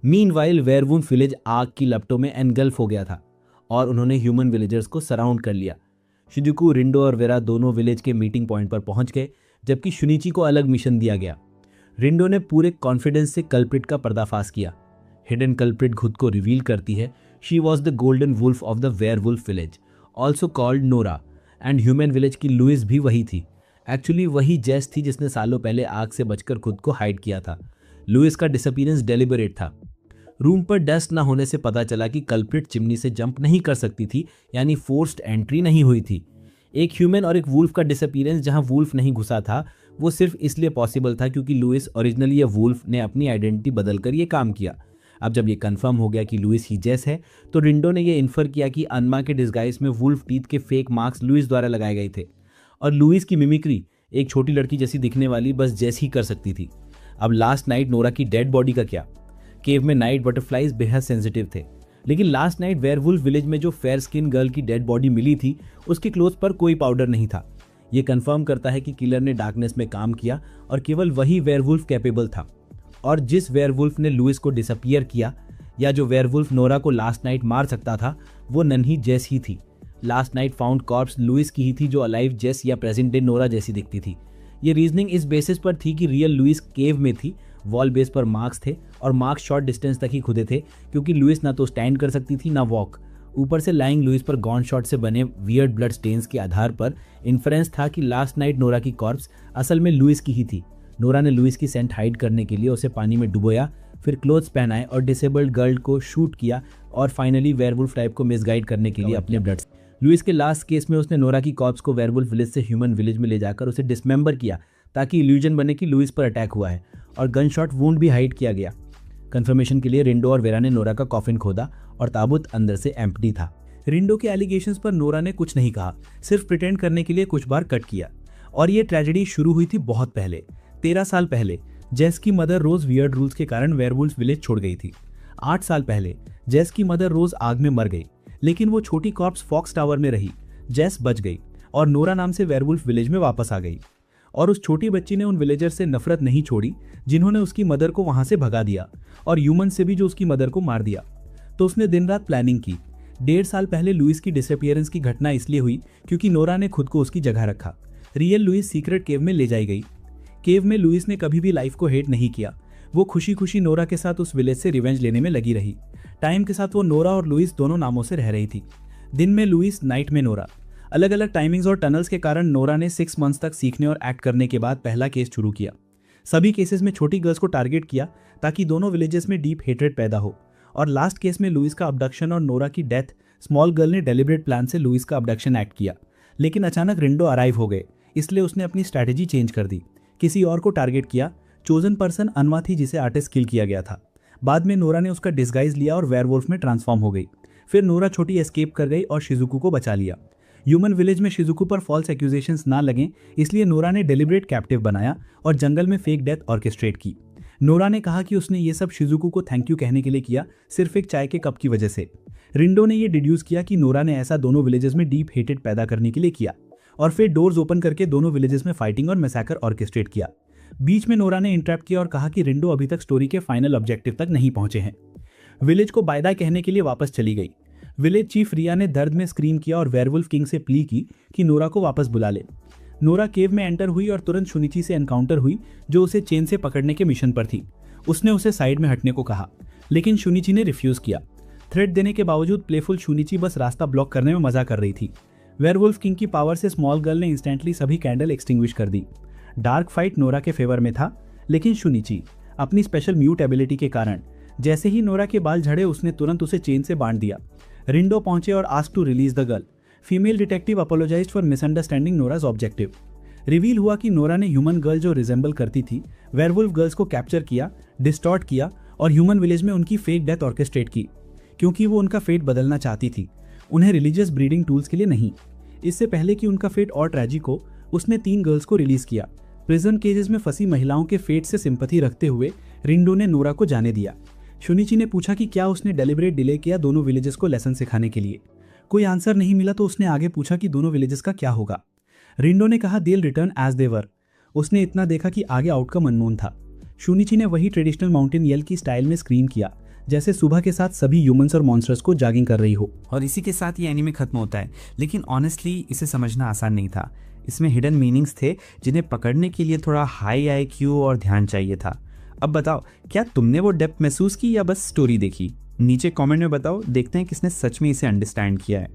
मीनवाइल वेयरवुल्फ विलेज आग की लपटों में एनगल्फ हो गया था और उन्होंने ह्यूमन विलेजर्स को सराउंड कर लिया। शिजुकू, रिंडो और वेरा दोनों विलेज के मीटिंग पॉइंट पर पहुंच गए, जबकि शुनिची को अलग मिशन दिया गया। रिंडो ने पूरे कॉन्फिडेंस से कल्प्रिट का पर्दाफाश किया। हिडन कल्प्रिट खुद को रिवील करती है। She was the golden wolf of the werewolf village, also called Nora, and human village की लुइस भी वही थी। एक्चुअली वही जेस थी जिसने सालों पहले आग से बचकर खुद को हाइड किया था। लुइस का डिसअपीयरेंस डेलिबरेट था। रूम पर डस्ट न होने से पता चला कि कल्प्रिट चिमनी से जंप नहीं कर सकती थी, यानी फोर्स्ड एंट्री नहीं हुई थी। एक ह्यूमन और एक वुल्फ का डिसअपीयरेंस जहां वुल्फ नहीं घुसा था, वो सिर्फ इसलिए पॉसिबल था क्योंकि लुइस ओरिजिनली या वुल्फ ने अपनी आइडेंटिटी बदलकर ये काम किया। अब जब ये कंफर्म हो गया कि लुइस ही जेस है, तो रिंडो ने ये इन्फर किया कि अन्मा के डिस्गाइज में वुल्फ टीथ के फेक मार्क्स लुइस द्वारा लगाए गए थे और लुइस की मिमिक्री एक छोटी लड़की जैसी दिखने वाली बस जेस ही कर सकती थी। अब लास्ट नाइट नोरा की डेड बॉडी का क्या? केव में नाइट बटरफ्लाइज बेहद सेंसिटिव थे, लेकिन लास्ट नाइट वेयरवुल्फ विलेज में जो फेयर स्किन गर्ल की डेड बॉडी मिली थी, उसके क्लोथ पर कोई पाउडर नहीं था। ये कंफर्म करता है कि किलर ने डार्कनेस में काम किया और केवल वही वेयरवुल्फ कैपेबल था। और जिस वेयरवुल्फ ने लुइस को डिसअपियर किया या जो वेयरवुल्फ नोरा को लास्ट नाइट मार सकता था, वो नन्ही जेस ही थी। Last night found corpse Louise की ही थी, जो अलाइव जेस या प्रेजेंट डे नोरा जैसी दिखती थी। ये रीजनिंग इस बेसिस पर थी कि रियल लुइस केव में थी वॉल बेस पर मार्क्स थे और मार्क्स शॉर्ट डिस्टेंस तक ही खुदे थे क्योंकि लुइस ना तो स्टैंड कर सकती थी ना वॉक। ऊपर से लाइंग लुइस पर गॉन शॉट से बने वियर्ड ब्लड स्टेन्स के आधार पर इन्फ्रेंस था कि लास्ट नाइट नोरा की कॉर्प्स असल में लुइस की ही थी। नोरा ने लुइस की सेंट हाइड करने के लिए उसे पानी में डुबोया, फिर क्लोथ्स पहनाए और डिसेबल्ड गर्ल को शूट किया और फाइनली वेयरवुल्फ टाइप को मिसगाइड करने के लिए अपने ब्लड। लुइस के लास्ट केस में उसने नोरा की कॉर्प्स को वेयरवुल्फ विलेज से ह्यूमन विलेज में ले जाकर उसे डिसमेंबर किया ताकि इल्यूजन बने कि लुइस पर अटैक हुआ है, और गन शॉट वुंड भी हाइड किया गया। कंफर्मेशन के लिए रिंडो और वेरा ने नोरा का कॉफिन खोदा और ताबूत अंदर से एम्प्टी था। रिंडो के एलिगेशंस पर नोरा ने कुछ नहीं कहा, सिर्फ प्रिटेंड करने के लिए कुछ बार कट किया। और ये ट्रेजेडी शुरू हुई थी बहुत पहले, 13 साल पहले। जेस की मदर रोज वियर्ड रूल्स के कारण वेयरवुल्फ विलेज छोड़ गई थी। 8 साल पहले जेस की मदर रोज आग में मर गई, लेकिन वो छोटी कॉर्प्स फॉक्स टावर में रही। जेस बच गई और नोरा नाम से वेयरवुल्फ विलेज में वापस आ गई। और उस छोटी बच्ची ने उन विलेजर से नफरत नहीं छोड़ी जिन्होंने उसकी मदर को वहां से भगा दिया, और ह्यूमन से भी जो उसकी मदर को मार दिया। तो उसने दिन रात प्लानिंग की। 1.5 साल पहले लुइस की डिसअपियरेंस की घटना इसलिए हुई क्योंकि नोरा ने खुद को उसकी जगह रखा। रियल लुइस सीक्रेट केव में ले जाई गई। केव में लुइस ने कभी भी लाइफ को हेट नहीं किया। वो खुशी खुशी नोरा के साथ उस विलेज से रिवेंज लेने में लगी रही। टाइम के साथ वो नोरा और लुइस दोनों नामों से रह रही थी। दिन में लुइस, नाइट में नोरा। अलग अलग टाइमिंग्स और टनल्स के कारण नोरा ने 6 मंथ्स तक सीखने और एक्ट करने के बाद पहला केस शुरू किया। सभी केसेस में छोटी गर्ल्स को टारगेट किया ताकि दोनों विलेजेस में डीप हेट्रेड पैदा हो। और लास्ट केस में लुइस का अबडक्शन और नोरा की डेथ। स्मॉल गर्ल ने डेलिब्रेट प्लान से लुइस का अबडक्शन एक्ट किया, लेकिन अचानक रिंडो अराइव हो गए, इसलिए उसने अपनी स्ट्रैटेजी चेंज कर दी। किसी और को टारगेट किया। चोजन पर्सन अनवा थी जिसे आर्टिस्ट किल किया गया था। बाद में नोरा ने उसका डिस्गाइज लिया और वेयरवुल्फ में ट्रांसफॉर्म हो गई। फिर नोरा छोटी एस्केप कर गई और शिजुकू को बचा लिया। ह्यूमन विलेज में शिजुकू पर फॉल्स एक्यूजेशंस ना लगें, इसलिए नोरा ने डेलिब्रेट कैप्टिव बनाया और जंगल में फेक डेथ ऑर्केस्ट्रेट की। नोरा ने कहा कि उसने ये सब शिजुकू को थैंक यू कहने के लिए किया, सिर्फ एक चाय के कप की वजह से। रिंडो ने ये डिड्यूस किया कि नोरा ने ऐसा दोनों विलेजेस में डीप हेटेड पैदा करने के लिए किया, और फिर डोर्स ओपन करके दोनों विलेजेस में फाइटिंग और मैसेकर ऑर्केस्ट्रेट किया। बीच में नोरा ने इंटरप्ट किया और कहा कि रिंडो अभी तक स्टोरी के फाइनल ऑब्जेक्टिव तक नहीं पहुंचे हैं। विलेज को बाय बाय कहने के लिए वापस चली गई। विलेज चीफ रिया ने दर्द में स्क्रीम किया और वेयरवुल्फ किंग से प्ली की कि नोरा को वापस बुला ले। नोरा केव में एंटर हुई और तुरंत शुनिची से एनकाउंटर हुई, जो उसे चेन से पकड़ने के मिशन पर थी। उसने उसे साइड में हटने को कहा, लेकिन शुनिची ने रिफ्यूज किया। थ्रेट देने के बावजूद प्लेफुल शुनिची बस रास्ता ब्लॉक करने में मजा कर रही थी। वेयरवुल्फ किंग की पावर से स्मॉल गर्ल ने इंस्टेंटली सभी कैंडल एक्सटिंग्विश कर दी। डार्क फाइट नोरा के फेवर में था, लेकिन शुनिची अपनी स्पेशल म्यूट एबिलिटी के कारण जैसे ही नोरा के बाल झड़े उसने तुरंत उसे चेन से बांध दिया। रिंडो पहुंचे और ask to release the girl. Female detective apologized for misunderstanding Nora's objective. Reveal हुआ कि नोरा ने ह्यूमन गर्ल जो रिजेंबल करती थी वेयरवुल्फ गर्ल्स को कैप्चर किया, डिस्टॉर्ट किया और ह्यूमन विलेज में उनकी फेक डेथ ऑर्केस्ट्रेट की, क्योंकि वो उनका फेट बदलना चाहती थी, उन्हें रिलीजियस ब्रीडिंग टूल्स के लिए नहीं। इससे पहले कि उनका फेट और ट्रेजिक हो, उसने 3 गर्ल्स को रिलीज किया। प्रिजन केजेस में फंसी महिलाओं के फेट से सिंपैथी रखते हुए रिंडो ने नोरा को जाने दिया। शुनिची ने पूछा कि क्या उसने डेलिब्रेट डिले किया दोनों विलेजेस को लेसन सिखाने के लिए। कोई आंसर नहीं मिला तो उसने आगे पूछा कि दोनों विलेजेस का क्या होगा। रिंडो ने कहा they will return as they were. उसने इतना देखा कि आगे आउटकम अननोन था। शुनिची ने वही ट्रेडिशनल माउंटेन येल की स्टाइल में स्क्रीम किया, जैसे सुबह के साथ सभी ह्यूमंस और मॉन्स्टर्स को जॉगिंग कर रही हो। और इसी के साथ ये एनीमे खत्म होता है, लेकिन ऑनेस्टली इसे समझना आसान नहीं था। इसमें हिडन मीनिंग्स थे जिन्हें पकड़ने के लिए थोड़ा हाई IQ और ध्यान चाहिए था। अब बताओ, क्या तुमने वो डेप्थ महसूस की या बस स्टोरी देखी? नीचे कमेंट में बताओ, देखते हैं किसने सच में इसे अंडरस्टैंड किया है।